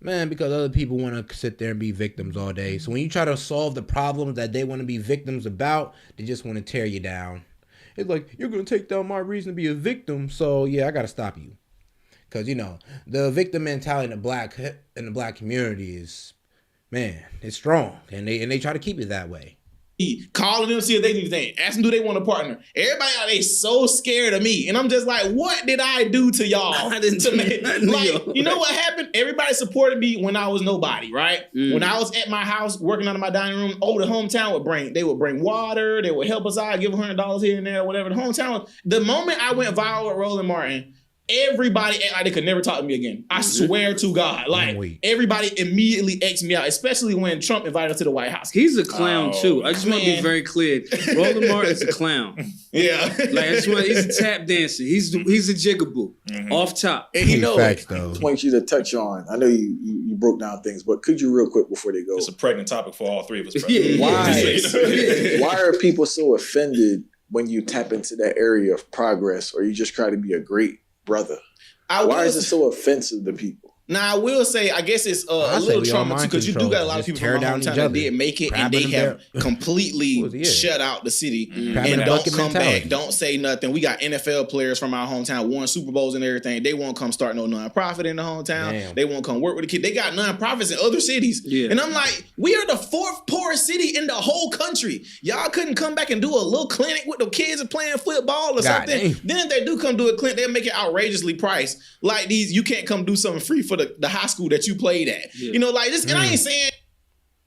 Man, because other people want to sit there and be victims all day. So when you try to solve the problems that they want to be victims about, they just want to tear you down. It's like, you're going to take down my reason to be a victim. So yeah, I got to stop you. Because, you know, the victim mentality in the black community is, man, it's strong. And they try to keep it that way. Calling them, see if they need anything. Ask them, do they want a partner? Everybody out there so scared of me. And I'm just like, what did I do to y'all? I didn't to do make, nothing to like, y'all. you know what happened? Everybody supported me when I was nobody, right? When I was at my house working out of my dining room, the hometown would bring water, they would help us out, give $100 here and there, whatever. The hometown, the moment I went viral with Roland Martin, everybody act like they could never talk to me again. I swear to God. Like, Wait. everybody immediately X'd me out, especially when Trump invited us to the White House. He's a clown too. I just want to be man. very clear. Roland Martin's a clown. Yeah. Like he's a tap dancer. He's a jigaboo. Off top. And you know, Facts, though. Point you to touch on. I know you broke down things, but could you real quick before they go? It's a pregnant topic for all three of us. Yeah. Why? Why are people so offended when you tap into that area of progress, or you just try to be a great brother? Why is it so offensive to people? Now I will say, I guess it's a say little we all trauma too, mind because you do control. got a lot of Just people tear from my down each hometown that other. did make it, and Crabbing they and have bear- completely shut out the city Crabbing and and don't bucket come mentality. back, don't say nothing. We got NFL players from our hometown, won Super Bowls and everything. They won't come start no nonprofit in the hometown. Damn. They won't come work with the kid. They got nonprofits in other cities. Yeah. And I'm like, we are the fourth poorest city in the whole country. Y'all couldn't come back and do a little clinic with the kids and playing football or God something. damn. Then if they do come do a clinic, they'll make it outrageously priced. Like these, you can't come do something free for the high school that you played at. Yeah. You know, like this, and I ain't saying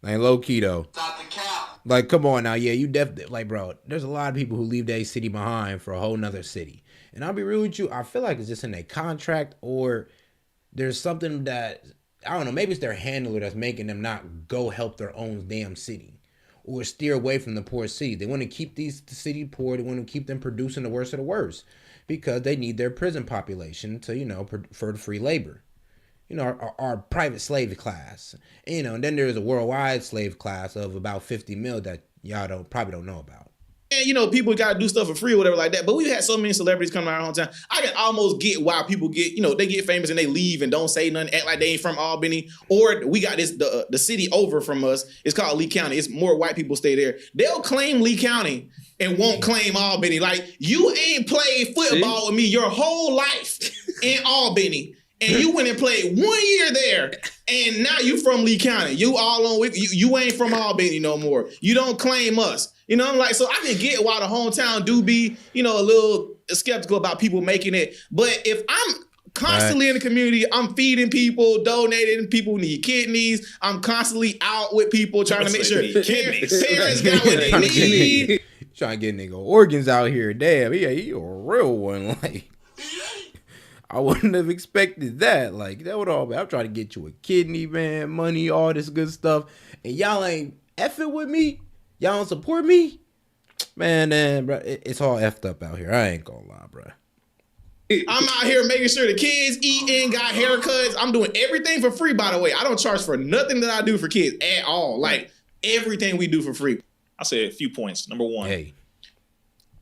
Like low key though. Stop the cap. Like, come on now. Yeah, you definitely, like, bro, there's a lot of people who leave their city behind for a whole nother city. And I'll be real with you, I feel like it's just in a contract, or there's something that, I don't know, maybe it's their handler that's making them not go help their own damn city or steer away from the poor city. They want to keep the city poor. They want to keep them producing the worst of the worst because they need their prison population to, you know, for the free labor. You know, our private slave class, you know, and then there's a worldwide slave class of about 50 mil that y'all probably don't know about. And you know, people got to do stuff for free or whatever like that. But we've had so many celebrities come to our hometown. I can almost get why people get, you know, they get famous and they leave and don't say nothing, act like they ain't from Albany. Or we got this the city over from us. It's called Lee County. It's more white people stay there. They'll claim Lee County and won't claim Albany. Like, you ain't played football with me your whole life in Albany. And you went and played 1 year there, and now you from Lee County. You all on with you ain't from Albany no more. You don't claim us. You know, like, so I can get why the hometown do be, you know, a little skeptical about people making it. But if I'm constantly in the community, I'm feeding people, donating, people need kidneys. I'm constantly out with people trying to make sure parents got what they need. Trying to get nigga organs out here. Damn, he a real one. Like, I wouldn't have expected that. Like, that would all be. I'm trying to get you a kidney, man, money, all this good stuff. And y'all ain't effing with me? Y'all don't support me? Man, bro, it's all effed up out here. I ain't gonna lie, bro. I'm out here making sure the kids eating, got haircuts. I'm doing everything for free, by the way. I don't charge for nothing that I do for kids at all. Like, everything we do for free. I'll say a few points. Number one,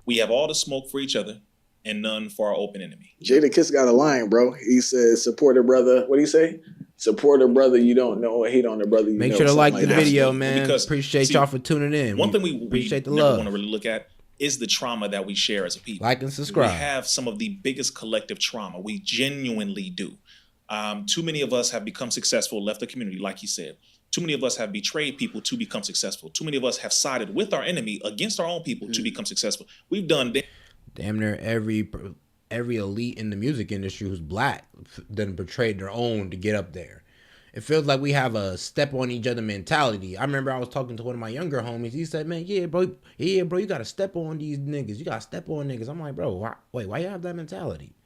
we have all the smoke for each other and none for our open enemy. Jada Kiss got a line, bro. He says, support a brother. What do you say? Support a brother you don't know, or hate on a brother you know. Make sure to like the video, man. Because, appreciate y'all for tuning in. One thing we appreciate the never love. want to really look at is the trauma that we share as a people. Like and subscribe. We have some of the biggest collective trauma. We genuinely do. Too many of us have become successful, left the community, like you said. Too many of us have betrayed people to become successful. Too many of us have sided with our enemy against our own people to become successful. We've done damn near every elite in the music industry who's black done betrayed their own to get up there. It feels like we have a step on each other mentality. I remember I was talking to one of my younger homies. He said, man, yeah, bro, you got to step on these niggas. You got to step on niggas. I'm like, bro, why you have that mentality?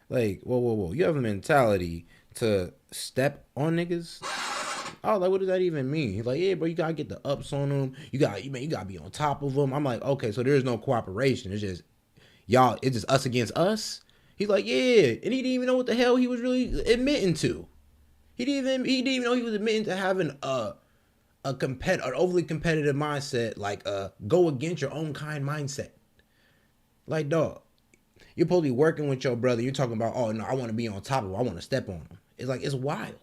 Like, whoa. You have a mentality to step on niggas? I was like, what does that even mean? He's like, yeah, bro, you got to get the ups on them. You got to be on top of them. I'm like, okay, so there's no cooperation. It's just, y'all, it's just us against us? He's like, yeah. And he didn't even know what the hell he was really admitting to. He didn't even know he was admitting to having an overly competitive mindset, like go against your own kind mindset. Like, dog, you're supposed to be working with your brother. You're talking about, oh no, I want to be on top of him. I want to step on him. It's like, it's wild.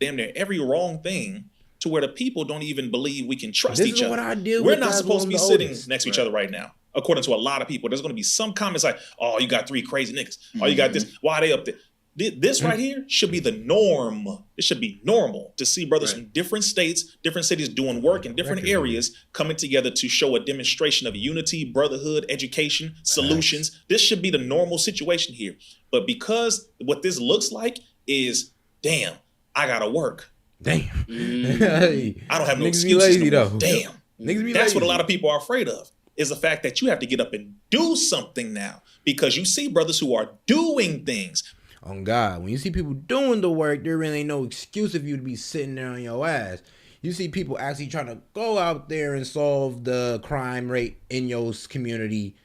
Damn near every wrong thing to where the people don't even believe we can trust each other. What I deal We're with not supposed to be sitting next to each other right now. According to a lot of people, there's going to be some comments like, oh, you got 3 crazy niggas. Oh, you got this. Why are they up there? This right here should be the norm. It should be normal to see brothers from different states, different cities doing work in different areas coming together to show a demonstration of unity, brotherhood, education, solutions. This should be the normal situation here. But because what this looks like is, damn, I got to work. Damn. I don't have no excuses no more. Damn. That's what a lot of people are afraid of, is the fact that you have to get up and do something now because you see brothers who are doing things. On God, when you see people doing the work, there really ain't no excuse of you to be sitting there on your ass. You see people actually trying to go out there and solve the crime rate in your community.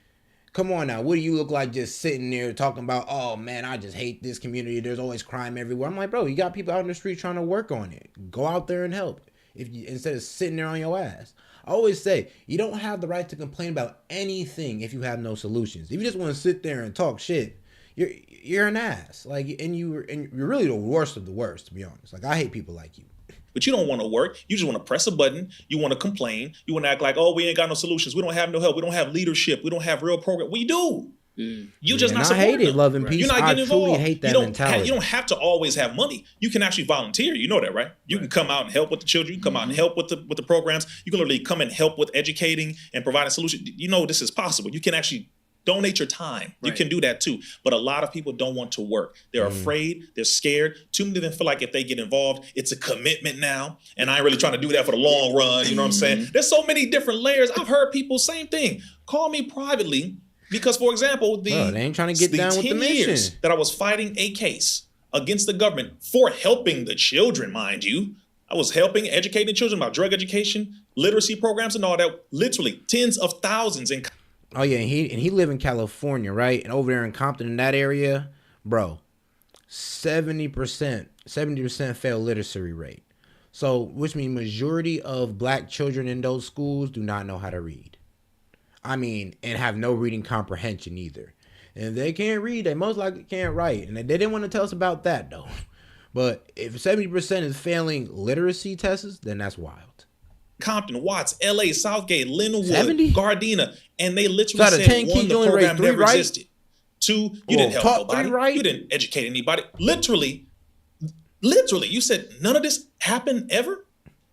Come on now, what do you look like just sitting there talking about, oh man, I just hate this community. There's always crime everywhere. I'm like, bro, you got people out in the street trying to work on it. Go out there and help instead of sitting there on your ass. I always say, you don't have the right to complain about anything if you have no solutions. If you just want to sit there and talk shit, you're an ass. Like, and you're really the worst of the worst, to be honest. Like, I hate people like you. But you don't want to work. You just want to press a button. You want to complain. You want to act like, oh, we ain't got no solutions. We don't have no help. We don't have leadership. We don't have real program. We do. You just not supporting them. I hate it, love and peace. You're not getting involved. I truly hate that mentality. You don't have to always have money. You can actually volunteer. You know that, right? You can come out and help with the children. You can come out and help with the programs. You can literally come and help with educating and providing solutions. You know this is possible. You can actually donate your time. Right. You can do that too. But a lot of people don't want to work. They're afraid. They're scared. Too many of them feel like if they get involved, it's a commitment now. And I ain't really trying to do that for the long run. You know what I'm saying? There's so many different layers. I've heard people, same thing. Call me privately because, for example, they ain't trying to get down with the mission. That I was fighting a case against the government for helping the children, mind you. I was helping educate the children about drug education, literacy programs and all that. Literally tens of thousands in. Oh yeah, and he live in California, right? And over there in Compton, in that area, bro, 70% fail literacy rate. So, which means majority of black children in those schools do not know how to read. I mean, and have no reading comprehension either. And if they can't read, they most likely can't write. And they didn't want to tell us about that, though. But if 70% is failing literacy tests, then that's wild. Compton, Watts, LA, Southgate, Linwood, 70? Gardena, and they So literally out of said, 10 one, kids, the you only program raised 3 never right? existed. 2, you didn't help taught 3 nobody. right? You didn't educate anybody. Literally, you said none of this happened ever?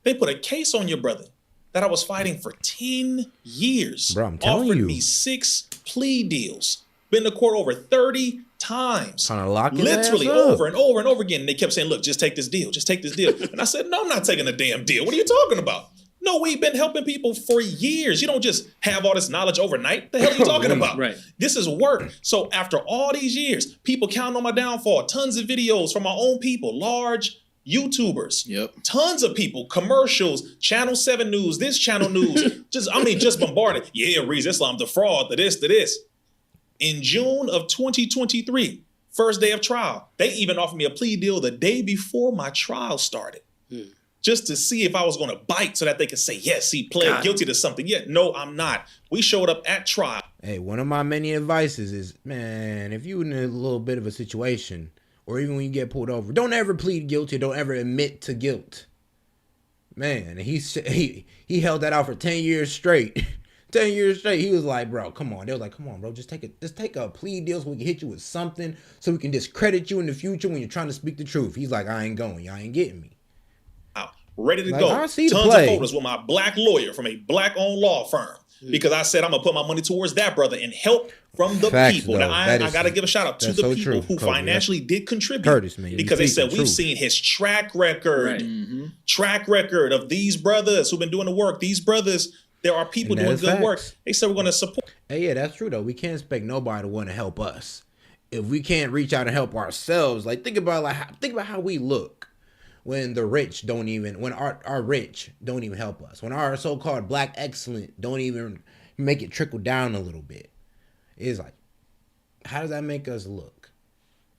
They put a case on your brother that I was fighting for 10 years. Bro, I'm telling offered you. me 6 plea deals. Been to court over 30 times. Trying to lock his Literally ass up. over and over and over again. And they kept saying, look, just take this deal. Just take this deal. And I said, no, I'm not taking a damn deal. What are you talking about? No, we've been helping people for years. You don't just have all this knowledge overnight. The hell are you talking about? Right. This is work. So after all these years, people counting on my downfall, tons of videos from my own people, large YouTubers, tons of people, commercials, Channel 7 News, this channel news, just bombarded. Yeah, Reese Islam, the fraud, the this, the this. In June of 2023, first day of trial, they even offered me a plea deal the day before my trial started. Just to see if I was going to bite so that they could say, yes, he pled guilty to something. Yeah, no, I'm not. We showed up at trial. Hey, one of my many advices is, man, if you're in a little bit of a situation, or even when you get pulled over, don't ever plead guilty. Don't ever admit to guilt. Man, he held that out for 10 years straight. 10 years straight. He was like, bro, come on. They was like, come on, bro, just take a plea deal so we can hit you with something so we can discredit you in the future when you're trying to speak the truth. He's like, I ain't going. Y'all ain't getting me. Ready to Like, go. I see the Tons play. of photos with my black lawyer from a black-owned law firm. Because I said I'm going to put my money towards that brother and help from the Facts, people. though. Now, I That is- got to give a shout out to that's the so people true, who Kobe. financially did contribute. Curtis, man, you because they speaking said, we've truth. seen his track record. Right. Track record of these brothers who've been doing the work. These brothers, there are people And doing that's good work. facts. They said we're going to support. Hey, yeah, that's true, though. We can't expect nobody to want to help us. If we can't reach out and help ourselves, like, think about how we look when the rich don't even, when our rich don't even help us. When our so-called black excellent don't even make it trickle down a little bit. It's like, how does that make us look?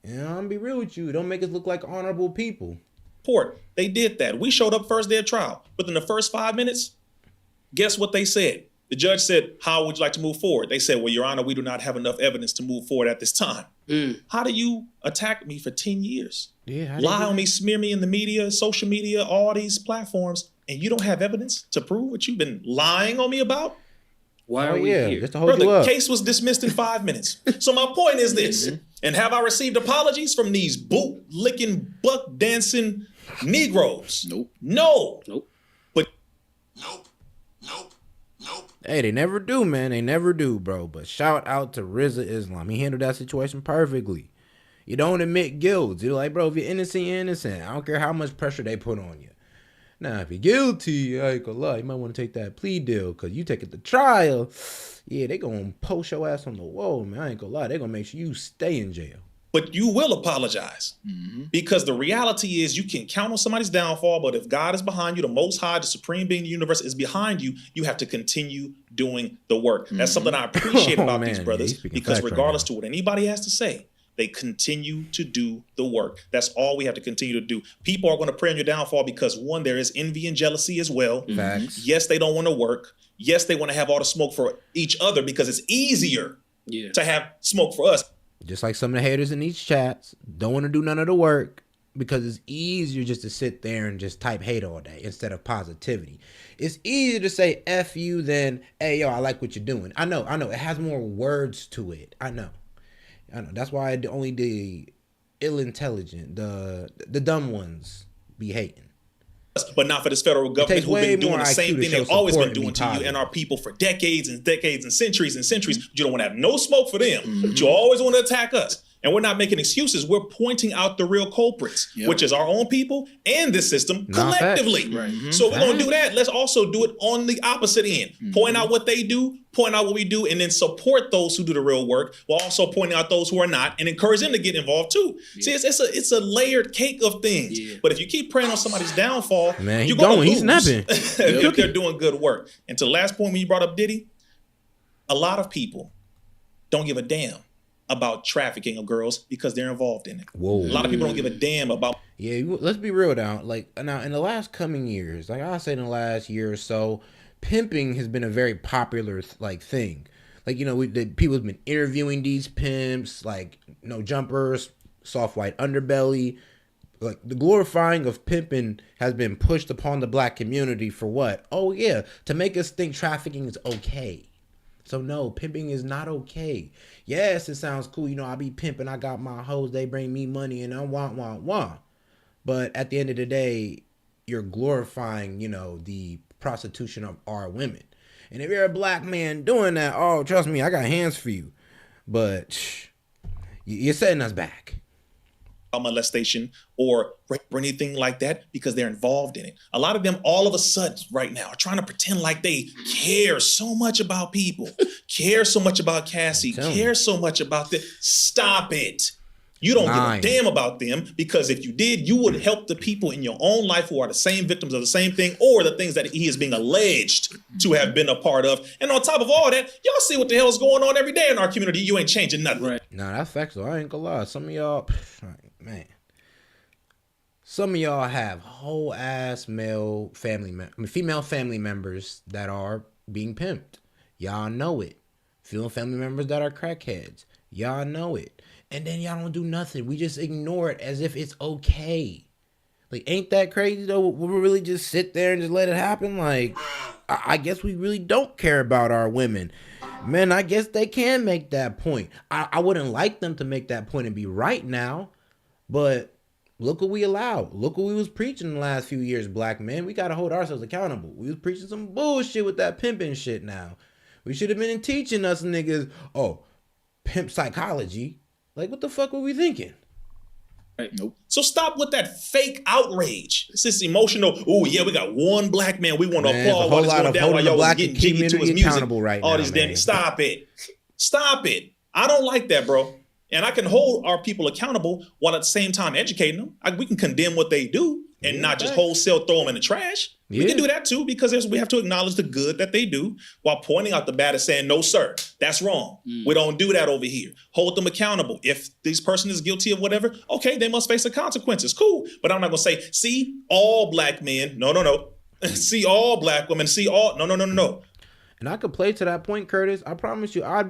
You know, I'm gonna be real with you. It don't make us look like honorable people. They did that. We showed up first day of trial. Within the first 5 minutes, guess what they said? The judge said, how would you like to move forward? They said, well, Your Honor, we do not have enough evidence to move forward at this time. How do you attack me for 10 years? Yeah, Lie on me, smear me in the media, social media, all these platforms, and you don't have evidence to prove what you've been lying on me about? Why are we here? just to hold Bro, you the up. case was dismissed in 5 minutes. So my point is this, and have I received apologies from these boot-licking, buck-dancing Negroes? Nope. No. Nope. But Nope. Nope. Nope. Hey, they never do, man. They never do, bro. But shout out to Rizza Islam. He handled that situation perfectly. You don't admit guilt. You're like, bro, if you're innocent, you're innocent. I don't care how much pressure they put on you. Now, if you're guilty, I ain't gonna lie, you might want to take that plea deal because you take it to trial. Yeah, they gonna post your ass on the wall, man. I ain't gonna lie. They gonna make sure you stay in jail. But you will apologize because the reality is you can count on somebody's downfall, but if God is behind you, the Most High, the supreme being in the universe is behind you, you have to continue doing the work. That's something I appreciate Oh, about man, these yeah, brothers he's speaking because facts right regardless now. to what anybody has to say, they continue to do the work. That's all we have to continue to do. People are going to pray on your downfall because, one, there is envy and jealousy as well. Facts. Yes, they don't want to work. Yes, they want to have all the smoke for each other because it's easier to have smoke for us. Just like some of the haters in these chats don't want to do none of the work because it's easier just to sit there and just type hate all day instead of positivity. It's easier to say F you than, hey, yo, I like what you're doing. I know. It has more words to it. I know. That's why only the ill-intelligent, the dumb ones be hating. But not for this federal government takes who've way been doing more the IQ same to thing show they've always support been and be doing to you positive. and our people for decades and decades and centuries and centuries. But you don't want to have no smoke for them. But you always want to attack us. And we're not making excuses. We're pointing out the real culprits, which is our own people and this system collectively. So if we're going to do that, let's also do it on the opposite end. Point out what they do, point out what we do, and then support those who do the real work while also pointing out those who are not and encourage them to get involved too. See, it's a layered cake of things. But if you keep preying on somebody's downfall, Man, you're going to he's lose snapping. if they're doing good work. And to the last point when you brought up Diddy, a lot of people don't give a damn about trafficking of girls because they're involved in it. Whoa. A lot of people don't give a damn about. Yeah, let's be real now. Like now, in the last coming years, like I say, in the last year or so, pimping has been a very popular thing. Like people have been interviewing these pimps, like no jumpers, soft white underbelly. Like the glorifying of pimping has been pushed upon the black community for what? Oh yeah, to make us think trafficking is okay. So no, pimping is not okay. Yes, it sounds cool. I be pimping. I got my hoes. They bring me money, and I want. But at the end of the day, you're glorifying, the prostitution of our women. And if you're a black man doing that, oh, trust me, I got hands for you. But you're setting us back. Molestation or rape or anything like that because they're involved in it. A lot of them all of a sudden right now are trying to pretend like they care so much about people, care so much about Cassie, care so much about this. Stop it. You don't give a damn about them, because if you did, you would help the people in your own life who are the same victims of the same thing or the things that he is being alleged to have been a part of. And on top of all that, y'all see what the hell is going on every day in our community. You ain't changing nothing. Right. Nah, that's facts though. I ain't gonna lie. Some of y'all, man, some of y'all have whole ass female family members that are being pimped. Y'all know it. Female family members that are crackheads. Y'all know it. And then y'all don't do nothing. We just ignore it as if it's okay. Like, ain't that crazy though? We really just sit there and just let it happen? Like, I guess we really don't care about our women. Man, I guess they can make that point. I wouldn't like them to make that point and be right now, but look what we allowed. Look what we was preaching in the last few years, black men. We got to hold ourselves accountable. We was preaching some bullshit with that pimping shit now. We should have been teaching us niggas, pimp psychology. Like, what the fuck were we thinking? Right. Nope. So stop with that fake outrage. It's this emotional, oh yeah, we got one black man. We want to applaud while it's going down while y'all was getting jiggy to his music. Right all now, this damn. Stop it. Stop it. I don't like that, bro. And I can hold our people accountable while at the same time educating them. We can condemn what they do and not just wholesale throw them in the trash. Yeah. We can do that too, because we have to acknowledge the good that they do while pointing out the bad and saying, no, sir, that's wrong. We don't do that over here. Hold them accountable. If this person is guilty of whatever, okay, they must face the consequences. Cool. But I'm not going to say, see, all black men. No. See, all black women. See, all. No. And I could play to that point, Curtis. I promise you, I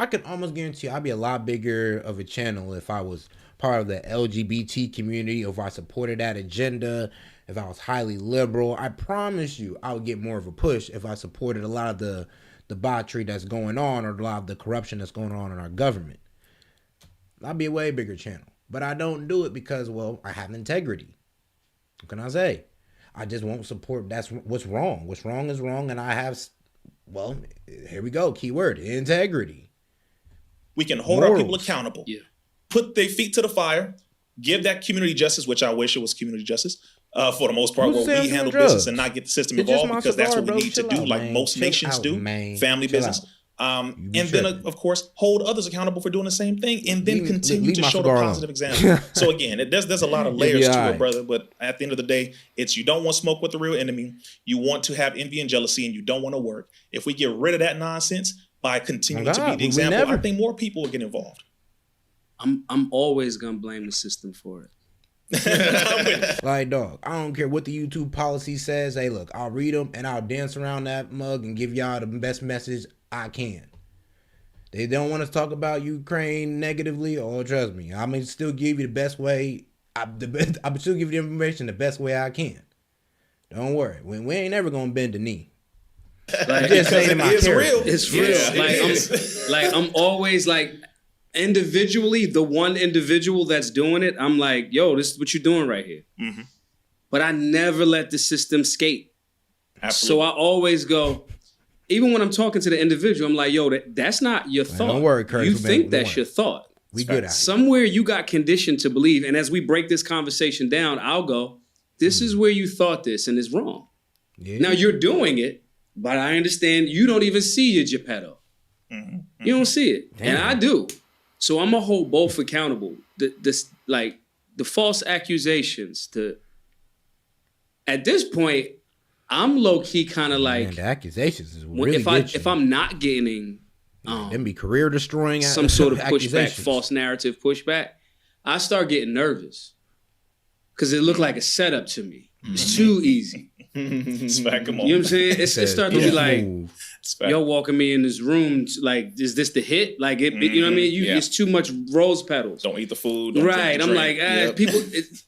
can almost guarantee I'd be a lot bigger of a channel if I was part of the LGBT community, if I supported that agenda, if I was highly liberal. I promise you I would get more of a push if I supported a lot of the debauchery that's going on or a lot of the corruption that's going on in our government. I'd be a way bigger channel. But I don't do it because, I have integrity. What can I say? I just won't support. That's what's wrong. What's wrong is wrong. And I have, here we go. Keyword, integrity. We can hold our people accountable. Yeah. Put their feet to the fire. Give that community justice, which I wish it was community justice, for the most part, where we handle business and not get the system involved, because that's what we need to do, like most nations do, family business. And then, of course, hold others accountable for doing the same thing, and then continue to show the positive example. So again, there's a lot of layers to it, brother. But at the end of the day, you don't want smoke with the real enemy. You want to have envy and jealousy, and you don't want to work. If we get rid of that nonsense by continuing to be the example, I think more people will get involved. I'm always gonna blame the system for it. Like, dog, I don't care what the YouTube policy says. Hey, look, I'll read them and I'll dance around that mug and give y'all the best message I can. They don't want to talk about Ukraine negatively. Oh, trust me, I'm gonna still give you the best way. I'm still give you the information the best way I can. Don't worry, we ain't never gonna bend the knee. Like, just saying it's real. It's real. Yeah, I'm always like, individually, the one individual that's doing it, I'm like, yo, this is what you're doing right here. Mm-hmm. But I never let the system skate. Absolutely. So I always go, even when I'm talking to the individual, I'm like, yo, that's not your thought. Don't worry, Curtis. You think that's your thought. We good at it. Somewhere you got conditioned to believe. And as we break this conversation down, I'll go, this is where you thought this and it's wrong. Yeah. Now you're doing it, but I understand you don't even see your Geppetto. Mm-hmm. You don't see it. Damn. And I do. So I'm gonna hold both accountable. The false accusations. At this point, I'm low key kind of like, the accusations is really if I'm not getting Them be career destroying. Some sort of pushback, accusations. false narrative pushback, I start getting nervous because it looked like a setup to me. It's too easy. Smack 'em You know what I'm saying? It starts to be like, Smooth. yo, walking me in this room, like, is this the hit? Like, it, you know what I mean? It's too much rose petals. Don't eat the food. Don't Right. drink the I'm drink. like, people,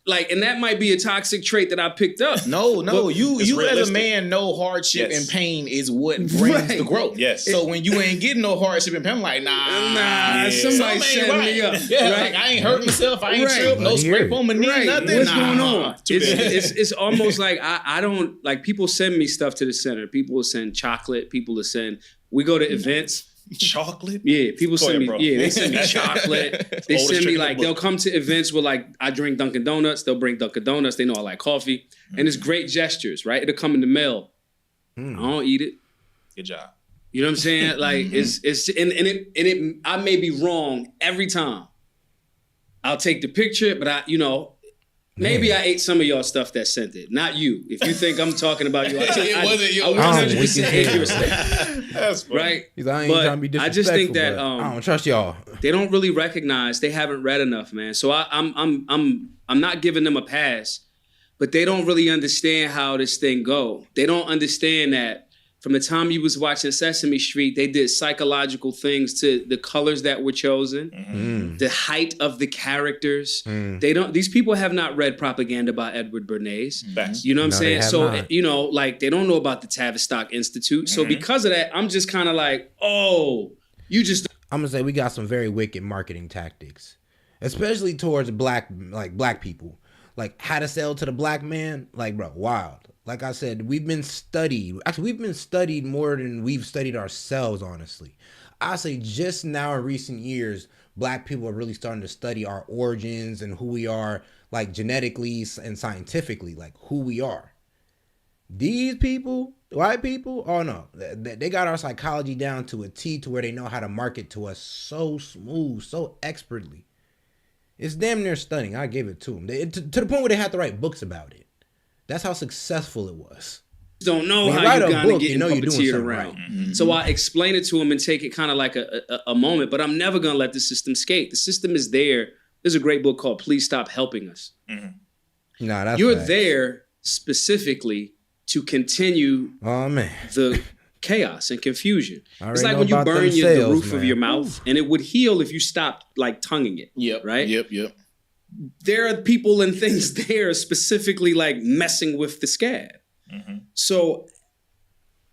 like, and that might be a toxic trait that I picked up. No, you as a realistic. man know hardship Yes. and pain is what brings the growth. Yes. So when you ain't getting no hardship and pain, I'm like, nah, somebody something set ain't me right. up. Yeah, Right. like I ain't hurt myself. I ain't Right. tripped. No Right here. scrape on my knee, Right. nothing. What's Nah. going on? It's almost like I don't, like, people send me stuff to the center. People will send chocolate. People will send, we go to events. Chocolate? Yeah, people Go send ahead, me. bro. Yeah, they send me chocolate. They Oldest send trick me in the like book. they'll come to events where like I drink Dunkin' Donuts. They'll bring Dunkin' Donuts. They know I like coffee, and it's great gestures, right? It'll come in the mail. I don't eat it. Good job. You know what I'm saying? Like it's and it I may be wrong every time. I'll take the picture, but maybe I ate some of y'all stuff that sent it. Not you. If you think I'm talking about you, It wasn't you. I I don't 100% ate weak your as hell. stuff. That's funny. Right? He's like, I ain't But trying to be disrespectful. I just think that, but I don't trust y'all. they don't really recognize, they haven't read enough, man. So I'm not giving them a pass, but they don't really understand how this thing go. They don't understand that from the time you was watching Sesame Street, they did psychological things to the colors that were chosen, the height of the characters. These people have not read propaganda by Edward Bernays. Facts. You know what I'm No, they saying? have So, not. like, they don't know about the Tavistock Institute. So because of that, I'm just kind of like, oh, you just I'm gonna say we got some very wicked marketing tactics, especially towards black people. Like how to sell to the black man, like bro, wild. Like I said, we've been studied. Actually, we've been studied more than we've studied ourselves. Honestly, I say just now in recent years, black people are really starting to study our origins and who we are, like genetically and scientifically, like who we are. These people, white people, oh no, they got our psychology down to a T, to where they know how to market to us so smooth, so expertly. It's damn near stunning. I give it to them. To the point where they had to write books about it. That's how successful it was. don't know When you how write you're a gonna book, get you know you're doing puppeteered something around. right. So I explain it to them and take it kind of like a moment, but I'm never gonna let the system skate. The system is there. There's a great book called Please Stop Helping Us. Nah, that's You're facts. there specifically to continue Oh man. the chaos and confusion. I It's already like know when you about burn them the sales, roof of man. your mouth, and it would heal if you stopped like tonguing it. Yep. Right? Yep. There are people and things there specifically like messing with the scab. So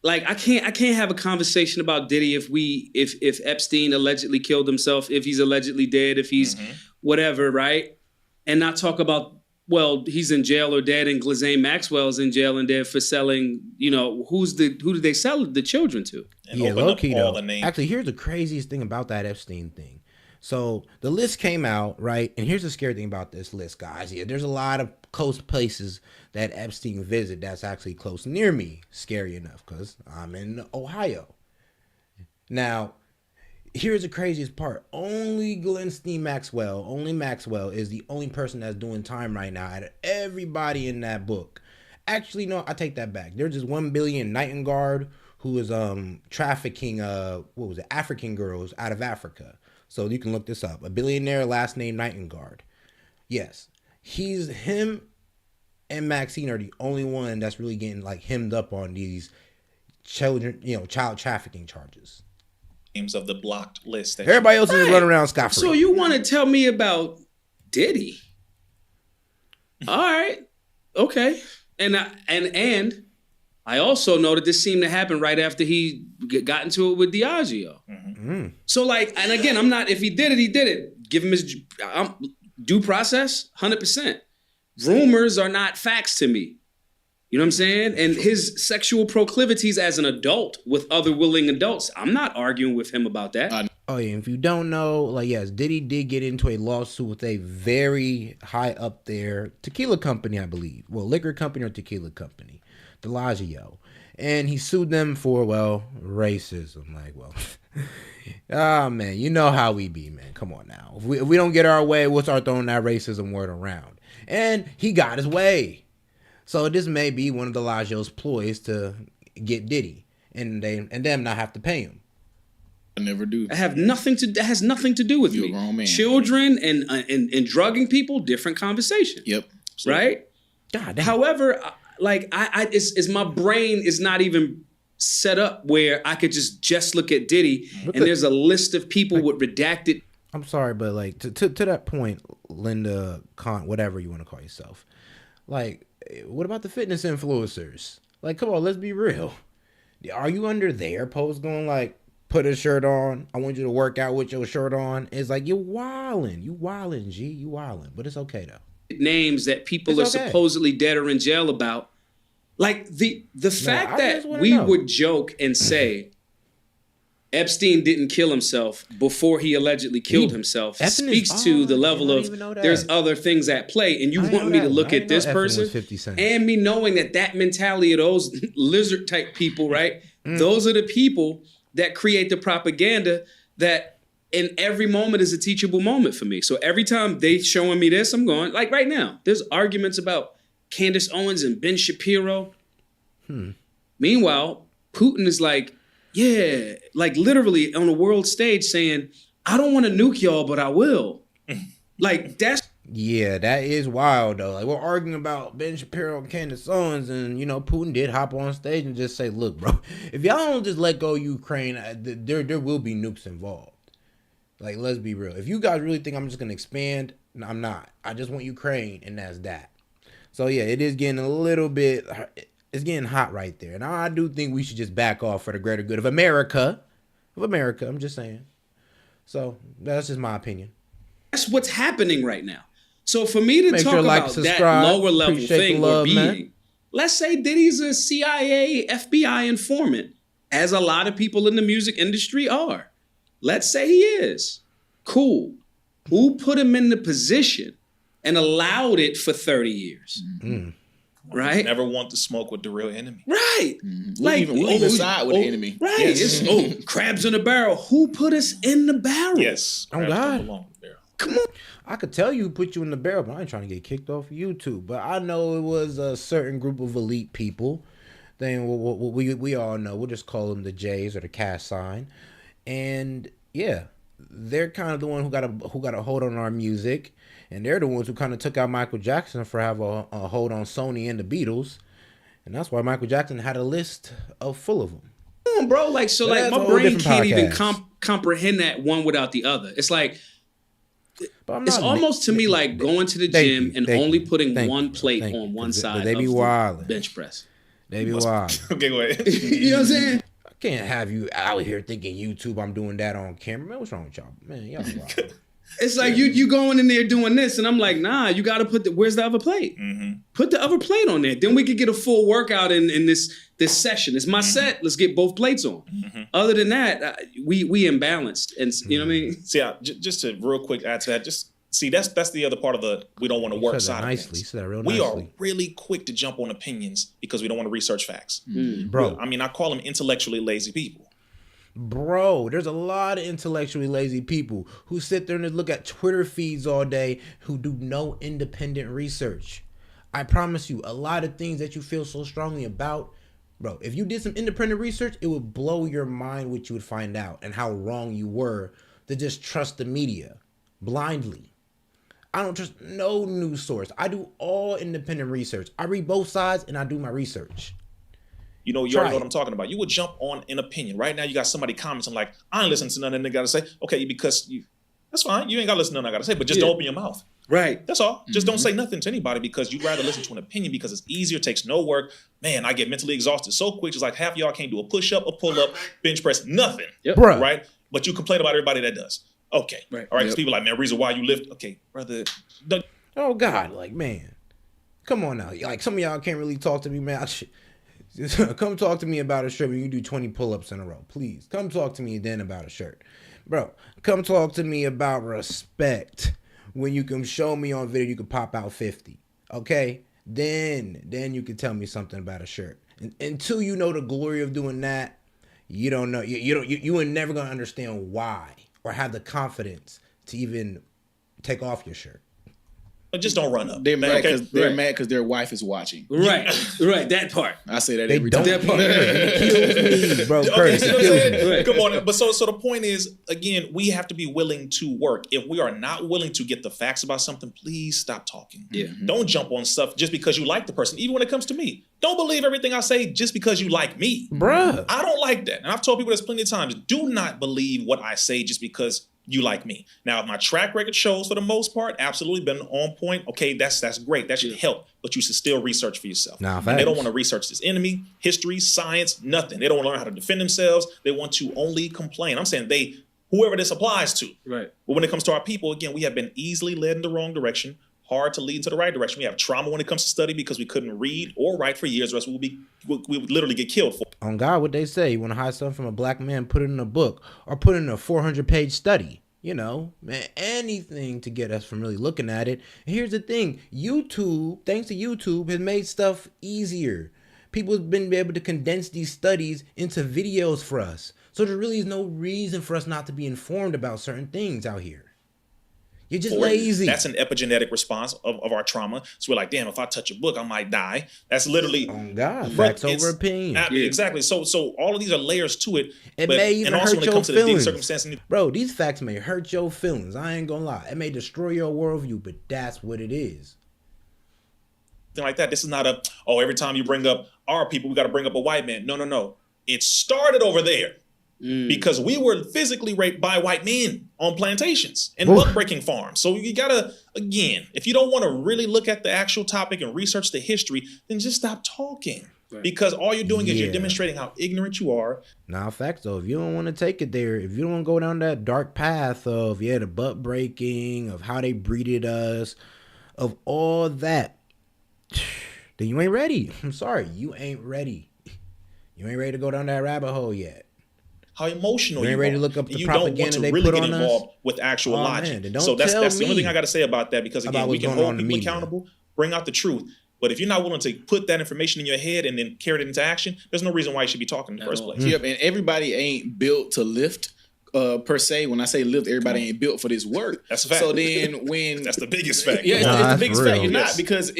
like I can't have a conversation about Diddy if Epstein allegedly killed himself, if he's allegedly dead, if he's whatever, right? And not talk about, well, he's in jail or dead, and Ghislaine Maxwell's in jail and dead for selling, who did they sell the children to? And Yeah, open low up key all though. the names. Actually, here's the craziest thing about that Epstein thing. So the list came out, right? And here's the scary thing about this list, guys. Yeah, there's a lot of close places that Epstein visited that's actually close near me. Scary enough, because I'm in Ohio. Now, here's the craziest part. Only Maxwell is the only person that's doing time right now out of everybody in that book. Actually, no, I take that back. There's this 1 billion Nightingale who is trafficking African girls out of Africa. So you can look this up. A billionaire, last name Nightingale. Yes. Him and Maxine are the only one that's really getting like hemmed up on these children, child trafficking charges. Names of the blocked list. That Everybody else is running around scot-free. So you want to tell me about Diddy? All right, okay. And I also know that this seemed to happen right after he got into it with Diageo. So like, and again, I'm not. If he did it, he did it. Give him his due process, 100%. Rumors are not facts to me. You know what I'm saying? And his sexual proclivities as an adult with other willing adults, I'm not arguing with him about that. Oh yeah, if you don't know, like yes, Diddy did get into a lawsuit with a very high up there tequila company, I believe. Well, liquor company or tequila company, Diageo. And he sued them for, racism. Like, oh man, you know how we be, man. Come on now. If we don't get our way, we'll start throwing that racism word around. And he got his way. So this may be one of Diageo's ploys to get Diddy and them not have to pay him. I never do. That has nothing to do with You're me. a grown man. Children and drugging people, different conversation. Yep. Right? God damn. However, like it's my brain is not even set up where I could just look at Diddy and there's a list of people with redacted. I'm sorry, but like to that point, Linda, whatever you want to call yourself, like, what about the fitness influencers? Like, come on, let's be real. Are you under their post going like, put a shirt on, I want you to work out with your shirt on? It's like, you're wildin', G, you wildin', but it's okay though. Names that people are supposedly dead or in jail about. Like the fact that we would joke and say Epstein didn't kill himself before he allegedly killed himself speaks to the level of there's other things at play, and you want me to look at this person and me knowing that mentality of those lizard type people, right? Those are the people that create the propaganda that in every moment is a teachable moment for me. So every time they showing me this, I'm going, like right now, there's arguments about Candace Owens and Ben Shapiro. Meanwhile, Putin is like, yeah, like literally on a world stage saying, I don't want to nuke y'all, but I will. Like that's... Yeah, that is wild though. Like, we're arguing about Ben Shapiro and Candace Owens, and Putin did hop on stage and just say, look, bro, if y'all don't just let go of Ukraine, there will be nukes involved. Like, let's be real. If you guys really think I'm just going to expand, I'm not. I just want Ukraine, and that's that. So, yeah, it is getting a little bit, it's getting hot right there. And I do think we should just back off for the greater good of America. I'm just saying. So, that's just my opinion. That's what's happening right now. So, for me to talk about that lower level thing or being, let's say Diddy's a CIA, FBI informant, as a lot of people in the music industry are. Let's say he is. Cool. Who put him in the position and allowed it for 30 years? Right? Never want to smoke with the real enemy. Right. Like, we'll even side with the enemy. Right. Yes. It's crabs in a barrel. Who put us in the barrel? Yes. Oh, God. Come on. I could tell you who put you in the barrel, but I ain't trying to get kicked off of YouTube. But I know it was a certain group of elite people. Then we all know. We'll just call them the J's or the cash sign. And yeah, they're kind of the one who got a hold on our music, and they're the ones who kind of took out Michael Jackson for having a hold on Sony and the Beatles, and that's why Michael Jackson had a list full of them. Come on, bro. Like, so like my brain can't even comprehend that one without the other. It's like it's almost to me like going to the gym and only putting one plate on one side of the bench press. They be wild. Okay, go ahead. You know what I'm saying? Can't have you out here thinking YouTube, I'm doing that on camera. Man, what's wrong with y'all? Man, y'all wild. It's like you going in there doing this, and I'm like, nah, you got to put where's the other plate? Put the other plate on there. Then we could get a full workout in this session. It's my set. Let's get both plates on. Other than that, we imbalanced, and you know what I mean. See, just to real quick add to that, just see that's the other part of the we don't want to work side of things. We are really quick to jump on opinions because we don't want to research facts, bro. I mean, I call them intellectually lazy people. Bro, there's a lot of intellectually lazy people who sit there and look at Twitter feeds all day who do no independent research. I promise you, a lot of things that you feel so strongly about, bro, if you did some independent research, it would blow your mind what you would find out and how wrong you were to just trust the media blindly. I don't trust no news source. I do all independent research. I read both sides and I do my research. You already know what I'm talking about. You would jump on an opinion. Right now, you got somebody commenting like, I ain't listening to nothing they got to say. Okay, because that's fine. You ain't got to listen to nothing I got to say, but just don't open your mouth. Right. That's all. Just don't say nothing to anybody because you'd rather listen to an opinion because it's easier, takes no work. Man, I get mentally exhausted so quick. It's like half of y'all can't do a push-up, a pull-up, bench press, nothing. Yep. Right? But you complain about everybody that does. Okay. Right. All right, because people are like, man, reason why you lift. Okay, brother. Oh, God. Like, man. Come on now. Like, some of y'all can't really talk to me, man. Come talk to me about a shirt when you do 20 pull-ups in a row. Please. Come talk to me then about a shirt. Bro, come talk to me about respect when you can show me on video you can pop out 50. Okay? Then you can tell me something about a shirt. And until you know the glory of doing that, you don't know. You are never going to understand why or have the confidence to even take off your shirt. Just don't run up. They're mad because Right. mad because their wife is watching. Right, right, that part. I say that They every don't time. care. It kills me, bro. Okay, Curtis, see it what I'm kills saying? me. Right. Come on. But so the point is, again, we have to be willing to work. If we are not willing to get the facts about something, please stop talking. Yeah. Don't jump on stuff just because you like the person. Even when it comes to me, don't believe everything I say just because you like me. Bruh. I don't like that. And I've told people this plenty of times. Do not believe what I say just because you like me. Now, if my track record shows for the most part, absolutely been on point. Okay, that's great. That should help. But you should still research for yourself. Nah, And they don't facts. want to research this enemy, history, science, nothing. They don't want to learn how to defend themselves. They want to only complain. I'm saying whoever this applies to. Right. But when it comes to our people, again, we have been easily led in the wrong direction, hard to lead into the right direction. We have trauma when it comes to study because we couldn't read or write for years, or else we would literally get killed for. On God, what they say, you want to hide something from a black man, put it in a book or put it in a 400-page study. You know, man, anything to get us from really looking at it. And here's the thing. YouTube, thanks to YouTube, has made stuff easier. People have been able to condense these studies into videos for us. So there really is no reason for us not to be informed about certain things out here. You're just lazy. That's an epigenetic response of our trauma. So we're like, damn, if I touch a book, I might die. That's literally On God, but facts over opinion. Exactly. So all of these are layers to it. It may even and also hurt when it your comes to the deep feelings. circumstances. Bro, these facts may hurt your feelings. I ain't gonna lie. It may destroy your worldview, but that's what it is. Like that. This is not every time you bring up our people, we got to bring up a white man. No. It started over there. Because we were physically raped by white men on plantations and muckraking farms. So you gotta, again, if you don't want to really look at the actual topic and research the history, then just stop talking. Right. Because all you're doing is you're demonstrating how ignorant you are. Now, facts though, if you don't want to take it there, if you don't want to go down that dark path of the butt breaking, of how they breeded us, of all that, then you ain't ready. I'm sorry, you ain't ready. You ain't ready to go down that rabbit hole yet. How emotional you ain't ready to look up the propaganda they put on us with actual logic. Man, so that's the only thing I got to say about that, because again, we can hold people accountable, bring out the truth. But if you're not willing to put that information in your head and then carry it into action, there's no reason why you should be talking in the first place. Yep, and everybody ain't built to lift. Per se, when I say lift, everybody ain't built for this work. That's a fact. So then when that's the biggest fact. Yeah, it's the biggest fact. You're Yes. not, because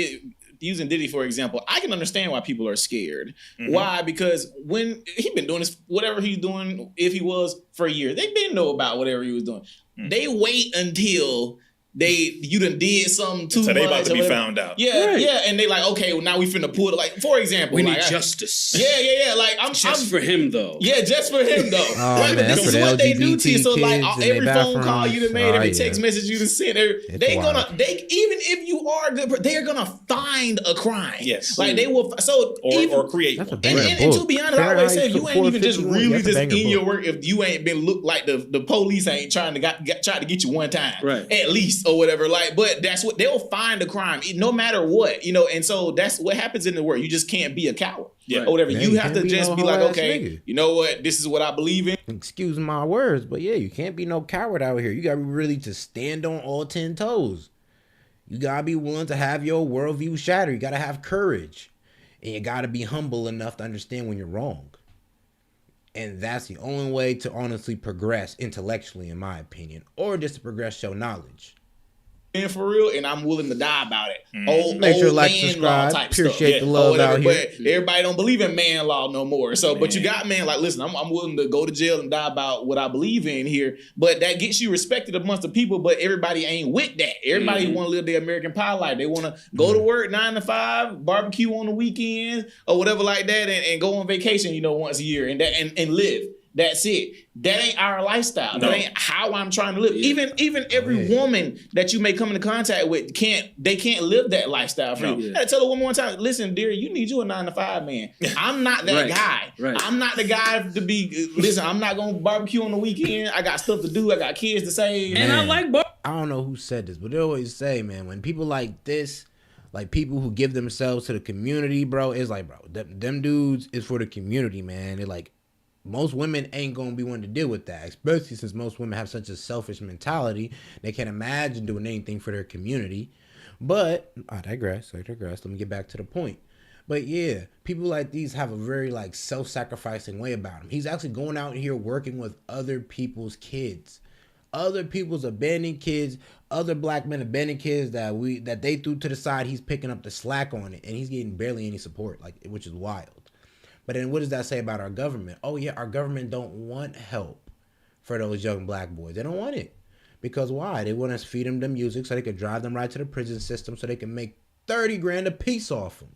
using Diddy for example, I can understand why people are scared. Why? Because when he been doing this, whatever he's doing, if he was for a year, they didn't know about whatever he was doing. They wait until you done did something too much. So they about to be found out. Yeah, yeah, and they like, okay, well now we finna pull it. Like, for example, we need justice. Yeah. Like I'm for him though. Yeah, just for him though. Oh, like, man, this is what they do to you. So like every phone call you done made, every yeah. text message you done sent, they even if you are good, they are gonna find a crime. Yes. Like they will. So or create. That's a one. banger and to be honest, I always say, if you ain't even just 451, really that's a just banger in your book. work, if you ain't been looked like the police ain't trying to get you one time, Right. at least, or whatever. Like, but that's what they'll find a crime, no matter what, and so that's what happens in the world. You just can't be a coward, or whatever. Yeah, you you have can't to be just no be like, hoe-ass okay, nigga. you know what? This is what I believe in. Excuse my words, but yeah, you can't be no coward out here. You gotta be really to stand on all 10 toes. You gotta be willing to have your worldview shattered. You gotta have courage, and you gotta be humble enough to understand when you're wrong. And that's the only way to honestly progress intellectually, in my opinion, or just to progress your knowledge. For real, and I'm willing to die about it. Make sure old like, man subscribe, law type appreciate stuff. the love Or whatever, out here. But everybody don't believe in man law no more. So, but you got man like, listen, I'm willing to go to jail and die about what I believe in here. But that gets you respected amongst the people. But everybody ain't with that. Everybody want to live their American pie life. They want to go to work 9 to 5, barbecue on the weekends or whatever like that, and go on vacation, once a year and live. That's it. That ain't our lifestyle. No. That ain't how I'm trying to live. Even every woman that you may come into contact with can't live that lifestyle for you. I tell a woman one time, listen, dear, you need you a 9 to 5 man. I'm not that guy. Right. I'm not the guy to be. Listen, I'm not gonna barbecue on the weekend. I got stuff to do. I got kids to save. And I like I don't know who said this, but they always say, man, when people like this, like people who give themselves to the community, bro, it's like, bro, them dudes is for the community, man. They're like, most women ain't gonna be one to deal with that, especially since most women have such a selfish mentality. They can't imagine doing anything for their community. But I digress. Let me get back to the point. But yeah, people like these have a very like self-sacrificing way about him. He's actually going out here working with other people's kids, other people's abandoned kids, other black men abandoned kids that they threw to the side. He's picking up the slack on it, and he's getting barely any support, like, which is wild. But then what does that say about our government? Oh yeah, our government don't want help for those young black boys. They don't want it. Because why? They want us to feed them the music so they could drive them right to the prison system so they can make 30 grand a piece off them.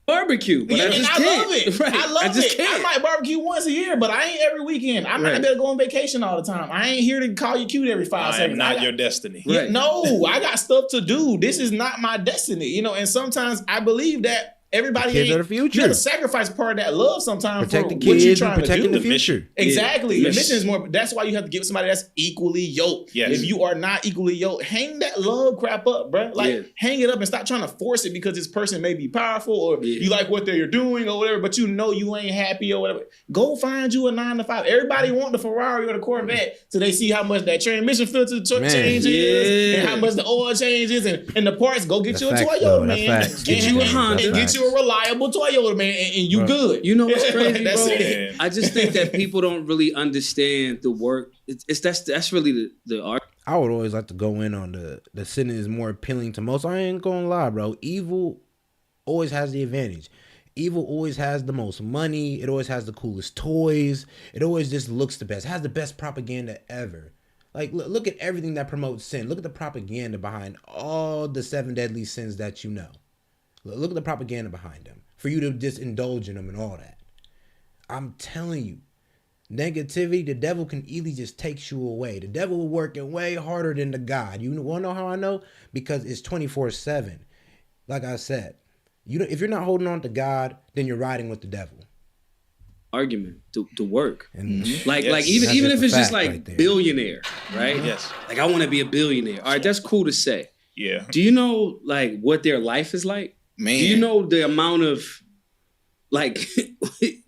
Barbecue, but I just can't. Love it. Right. I love it. Can't. I might barbecue once a year, but I ain't every weekend. I'm not gonna go on vacation all the time. I ain't here to call you cute every 5 seconds. I am not your destiny. Yeah, no, I got stuff to do. This is not my destiny, you know. And sometimes I believe that everybody kids are the future. You have to sacrifice part of that love sometimes Protect for the what you're kids trying and protecting to the do. future. Exactly. Yeah. The mission is more. That's why you have to get somebody that's equally yoked. Yes. If you are not equally yoked, hang that love crap up, bro. Like hang it up and stop trying to force it because this person may be powerful or you like what they're doing or whatever, but you know you ain't happy or whatever. Go find you a 9-to-5. Everybody want the Ferrari or the Corvette so they see how much that transmission filter changes and how much the oil changes and the parts. Go get you a Toyota, man. Get you a Honda. And get you a reliable Toyota, man, and you good. You know what's crazy, That's bro? it. I just think that people don't really understand the work. That's really the art. I would always like to go in on the sin is more appealing to most. I ain't gonna lie, bro. Evil always has the advantage. Evil always has the most money. It always has the coolest toys. It always just looks the best. It has the best propaganda ever. Like, look at everything that promotes sin. Look at the propaganda behind all the 7 deadly sins that you know. Look at the propaganda behind them. For you to just indulge in them and all that. I'm telling you, negativity, the devil can easily just take you away. The devil will working way harder than the God. You want to know how I know? Because it's 24/7. Like I said, if you're not holding on to God, then you're riding with the devil. Argument to work. And like even if it's just like right billionaire, right? Yes. Like I want to be a billionaire. All right, that's cool to say. Yeah. Do you know like what their life is like? Man. Do you know the amount of like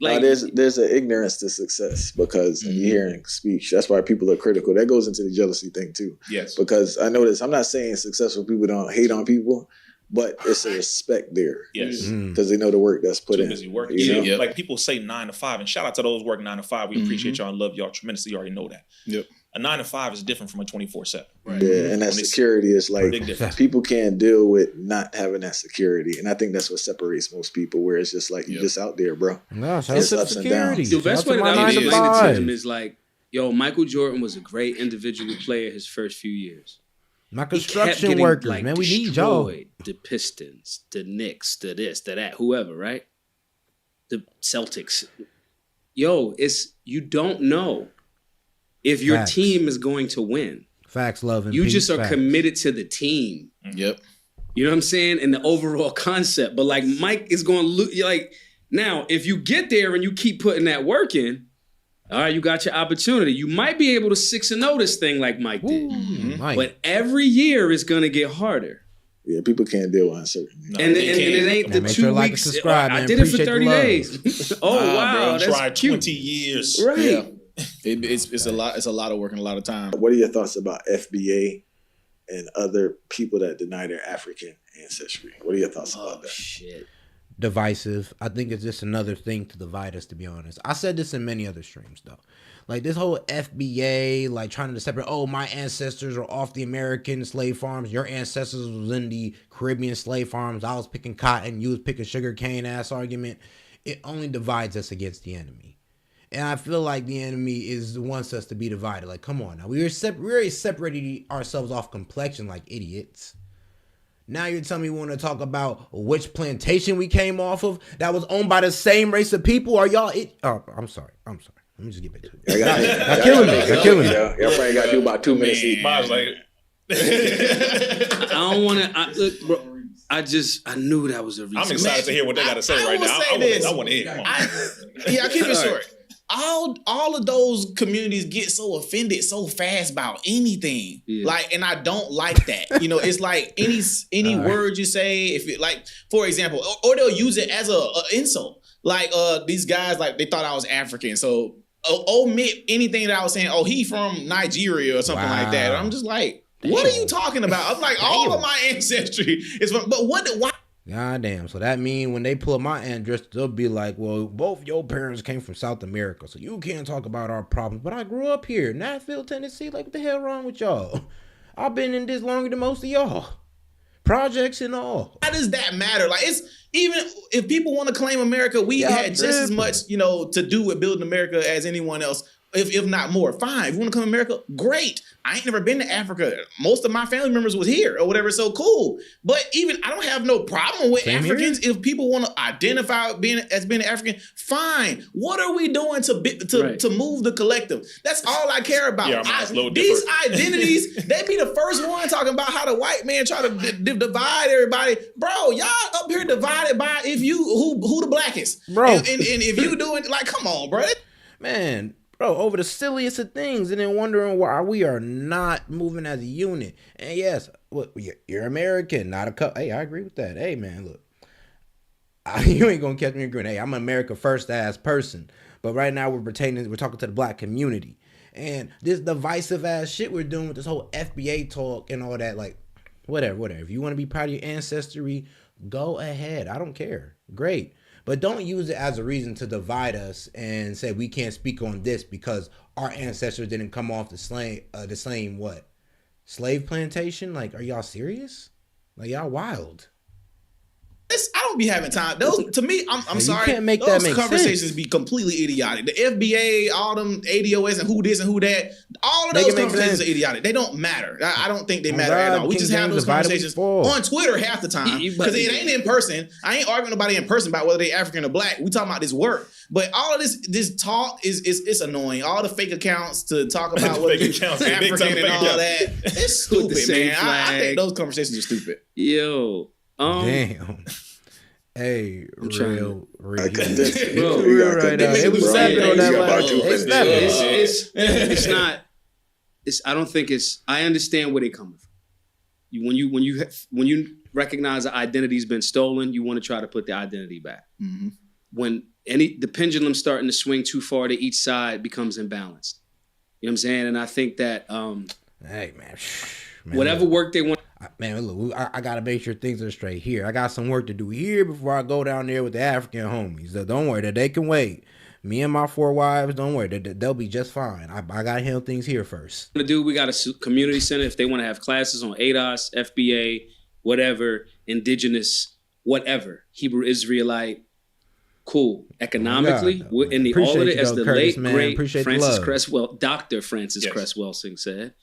there's an ignorance to success because when you're hearing speech, that's why people are critical. That goes into the jealousy thing too. Yes. Because I notice I'm not saying successful people don't hate on people, but it's a respect there. Yes. Because they know the work that's put Too in. busy working. You know? Yep. Like people say 9 to 5, and shout out to those working 9 to 5. We appreciate y'all and love y'all tremendously. You already know that. Yep. A 9 to 5 is different from a 24/7. Right. Yeah, and that security is like big difference. people can't deal with not having that security, and I think that's what separates most people. Where it's just like you're just out there, bro. No, shout out It's to the ups and security. downs. the best way that I Shout out can to my explain it 9 to to them 5. is like, yo, Michael Jordan was a great individual player his first few years. My He kept construction getting, workers, like, man. We need y'all. destroyed. The Pistons, the Knicks, the this, the that, whoever, right? The Celtics. Yo, you don't know if your Facts. team is going to win. Facts, love, and You peace. just are Facts. committed to the team. Yep. You know what I'm saying? And the overall concept. But like Mike is going to look like now, if you get there and you keep putting that work in, all right, you got your opportunity. You might be able to 6-0 this thing like Mike did. Mike. But every year is going to get harder. Yeah, people can't deal with uncertainty. No, And they it can't. ain't the Make 2 sure to like and weeks. subscribe, I man. did it for Appreciate the 30 love. days. Oh, wow. Bro, That's tried cute. 20 years. Right. Yeah. It's a lot. It's a lot of work and a lot of time. What are your thoughts about FBA and other people that deny their African ancestry? What are your thoughts about that? Shit. Divisive. I think it's just another thing to divide us, to be honest. I said this in many other streams, though. Like this whole FBA, like trying to separate, oh, my ancestors are off the American slave farms. Your ancestors was in the Caribbean slave farms. I was picking cotton. You was picking sugar cane ass argument. It only divides us against the enemy. And I feel like the enemy wants us to be divided. Like, come on now. We already separated ourselves off complexion like idiots. Now you're telling me we want to talk about which plantation we came off of that was owned by the same race of people? Are y'all Oh, I'm sorry. Let me just get back to it. Y'all killing me. Y'all probably got to do about 2 minutes each. I was like, I don't want to. Look, bro, I knew that was a reason. I'm excited to hear what they got to say I right will now. say this. I want to hear. Come on. I'll keep it short. All of those communities get so offended so fast about anything. Yeah. Like, and I don't like that. You know, it's like any word you say, if it like, for example, or they'll use it as a insult. Like these guys, like they thought I was African, so omit anything that I was saying. Oh, he from Nigeria or something like that. And I'm just like, what are you talking about? I'm like, all of my ancestry is from, but why God damn. So that mean when they pull up my address, they'll be like, well, both your parents came from South America, so you can't talk about our problems. But I grew up here, Nashville, Tennessee. Like, what the hell wrong with y'all? I've been in this longer than most of y'all. Projects and all. How does that matter? Like, it's even if people want to claim America, we had just as much, to do with building America as anyone else, if not more. Fine. If you want to come to America, great. I ain't never been to Africa. Most of my family members was here or whatever, so cool. But even I don't have no problem with Africans. If people want to identify as being African, fine. What are we doing to move the collective? That's all I care about. Yeah, these identities, they be the first one talking about how the white man try to divide everybody. Bro, y'all up here divided by who the blackest. Bro. And if you doing, like, come on, bro. Man. Bro, over the silliest of things, and then wondering why we are not moving as a unit. And yes, look, you're American, not a cup. Hey, I agree with that. Hey, man, look, you ain't gonna catch me agreeing. Hey, I'm an America first ass person, but right now we're talking to the black community, and this divisive ass shit we're doing with this whole FBA talk and all that. Like, whatever. If you want to be proud of your ancestry, go ahead. I don't care. Great. But don't use it as a reason to divide us and say we can't speak on this because our ancestors didn't come off the same slave plantation? Like, are y'all serious? Like, y'all wild. I don't be having time. Those, to me, I'm sorry. Can't make those that make conversations sense. be completely idiotic. The FBA, all them ADOS and who this and who that, all of those conversations are idiotic. They don't matter. I don't think they matter at all. We just have those conversations on Twitter half the time because it ain't in person. I ain't arguing nobody in person about whether they African or black. We talking about this work. But all of this talk is annoying. All the fake accounts to talk about what African and all that. It's stupid, man. I think those conversations are stupid. Yo. Damn. Hey, real. Bro, right now. It was on that. It's not. I don't think it's. I understand where they coming from. When you recognize the identity's been stolen, you want to try to put the identity back. Mm-hmm. When the pendulum starting to swing too far to each side becomes imbalanced. You know what I'm saying? And I think that hey man, whatever work they want. Man, look, I gotta make sure things are straight here. I got some work to do here before I go down there with the African homies. So don't worry, that they can wait. Me and my 4 wives, don't worry, they'll be just fine. I gotta handle things here first. We got a community center if they want to have classes on ADOS, FBA, whatever, indigenous, whatever, Hebrew Israelite. Cool. Economically, we're in the all of it, as the Curtis, late great Francis Cresswell, Dr. Francis Cresswell said.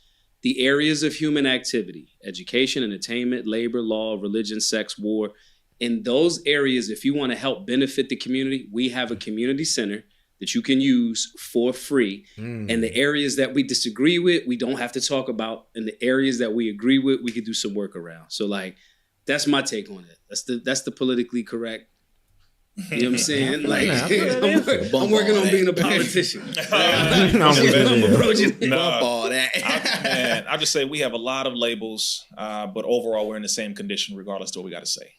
The areas of human activity, education, entertainment, labor, law, religion, sex, war. In those areas, if you want to help benefit the community, we have a community center that you can use for free. And the areas that we disagree with, we don't have to talk about. And the areas that we agree with, we can do some work around. So like, that's my take on it. That's the politically correct. You know what I'm saying? Like, I'm working on being a politician. I'm approaching all that. I'll just say we have a lot of labels, but overall we're in the same condition regardless of what we got to say.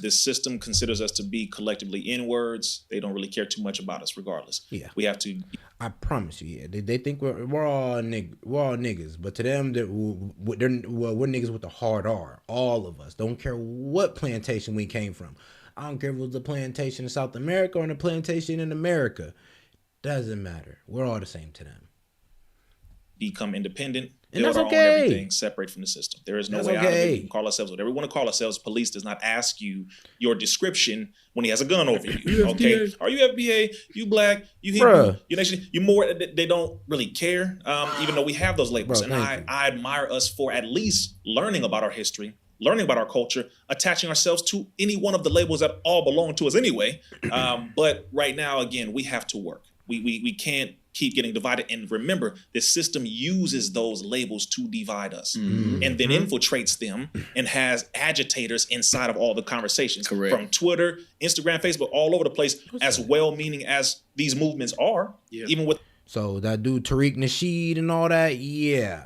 This system considers us to be collectively N-words. They don't really care too much about us regardless. Yeah. We have to. I promise you, they think we're all niggas, but to them, we're niggas with the hard R. All of us. Don't care what plantation we came from. I don't care if it was a plantation in South America or a plantation in America. Doesn't matter. We're all the same to them. Become independent, and build that's our okay. own everything, separate from the system. There is no way out of it. We can call ourselves whatever we want to call ourselves. Police does not ask you your description when he has a gun over you. Okay, are you FBA? You black? You Hebrew? You nation? You more? They don't really care. Even though we have those labels, and I admire us for at least learning about our history, learning about our culture, attaching ourselves to any one of the labels that all belong to us anyway. But right now, again, we have to work. We can't keep getting divided. And remember, the system uses those labels to divide us and then infiltrates them and has agitators inside of all the conversations. Correct. From Twitter, Instagram, Facebook, all over the place, as well-meaning as these movements are, even with. So that dude, Tariq Nasheed and all that, yeah,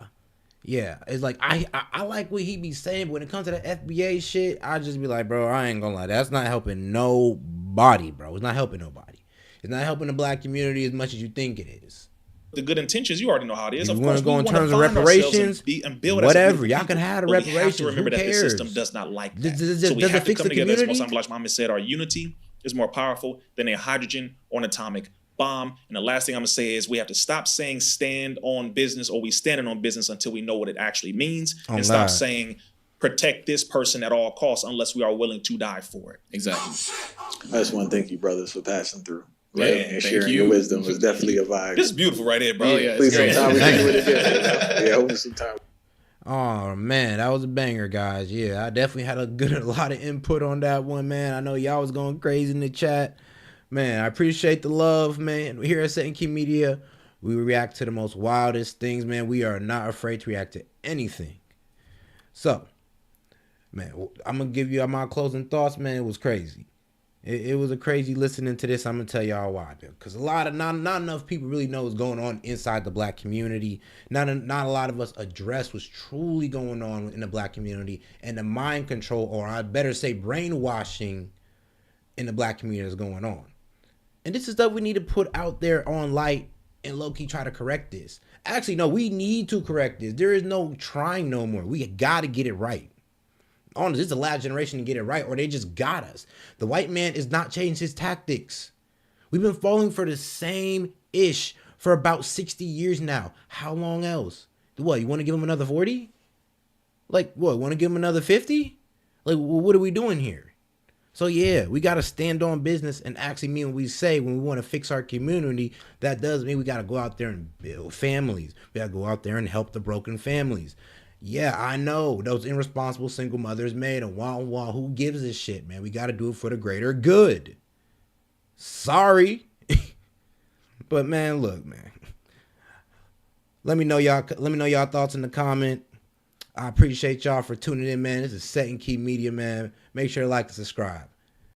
it's like I like what he be saying, but when it comes to the FBA shit, I just be like, bro, I ain't gonna lie, that's not helping nobody, bro. It's not helping nobody. It's not helping the black community as much as you think it is. the good intentions, you already know how it is. You of want course, to go in we wanna terms of find ourselves reparations, and build whatever. as a Y'all can people, have the but reparations. We have to remember Who that the cares? system does not like that. Does So we it have to fix come the together. As community? Elijah Muhammad said, our unity is more powerful than a hydrogen or an atomic bomb. And the last thing I'm gonna say is we have to stop saying stand on business, or we standing on business until we know what it actually means, Oh, and stop God. saying protect this person at all costs unless we are willing to die for it. Exactly. I just want to thank you, brothers, for passing through. Yeah, Right? And thank sharing you. your wisdom was definitely a vibe. This is beautiful right here, bro. Oh, yeah, Please, it's sometime we great. can do it again. Yeah, hopefully sometime. Oh man, that was a banger, guys. Yeah, I definitely had a lot of input on that one, man. I know y'all was going crazy in the chat. Man, I appreciate the love, man. Here at S.E.T Media, we react to the most wildest things, man. We are not afraid to react to anything. So, man, I'm gonna give you my closing thoughts, man. It was crazy. It was a crazy listening to this. I'm gonna tell y'all why, because not enough people really know what's going on inside the black community. Not a lot of us address what's truly going on in the black community, and the mind control, or I better say brainwashing, in the black community is going on. And this is stuff we need to put out there on light and low-key try to correct this. Actually, no, we need to correct this. There is no trying no more. We got to get it right. Honestly, this is the last generation to get it right, or they just got us. The white man is not changing his tactics. We've been falling for the same ish for about 60 years now. How long else? What, you want to give him another 40? Like, what, want to give him another 50? Like, what are we doing here? So yeah, we got to stand on business and actually mean what we say when we want to fix our community. That does mean we got to go out there and build families. We got to go out there and help the broken families. Yeah, I know those irresponsible single mothers made a wah. Who gives a shit, man? We got to do it for the greater good. Sorry. But man, look, man. Let me know y'all thoughts in the comment. I appreciate y'all for tuning in, man. This is S.E.T Media, man. Make sure to like and subscribe.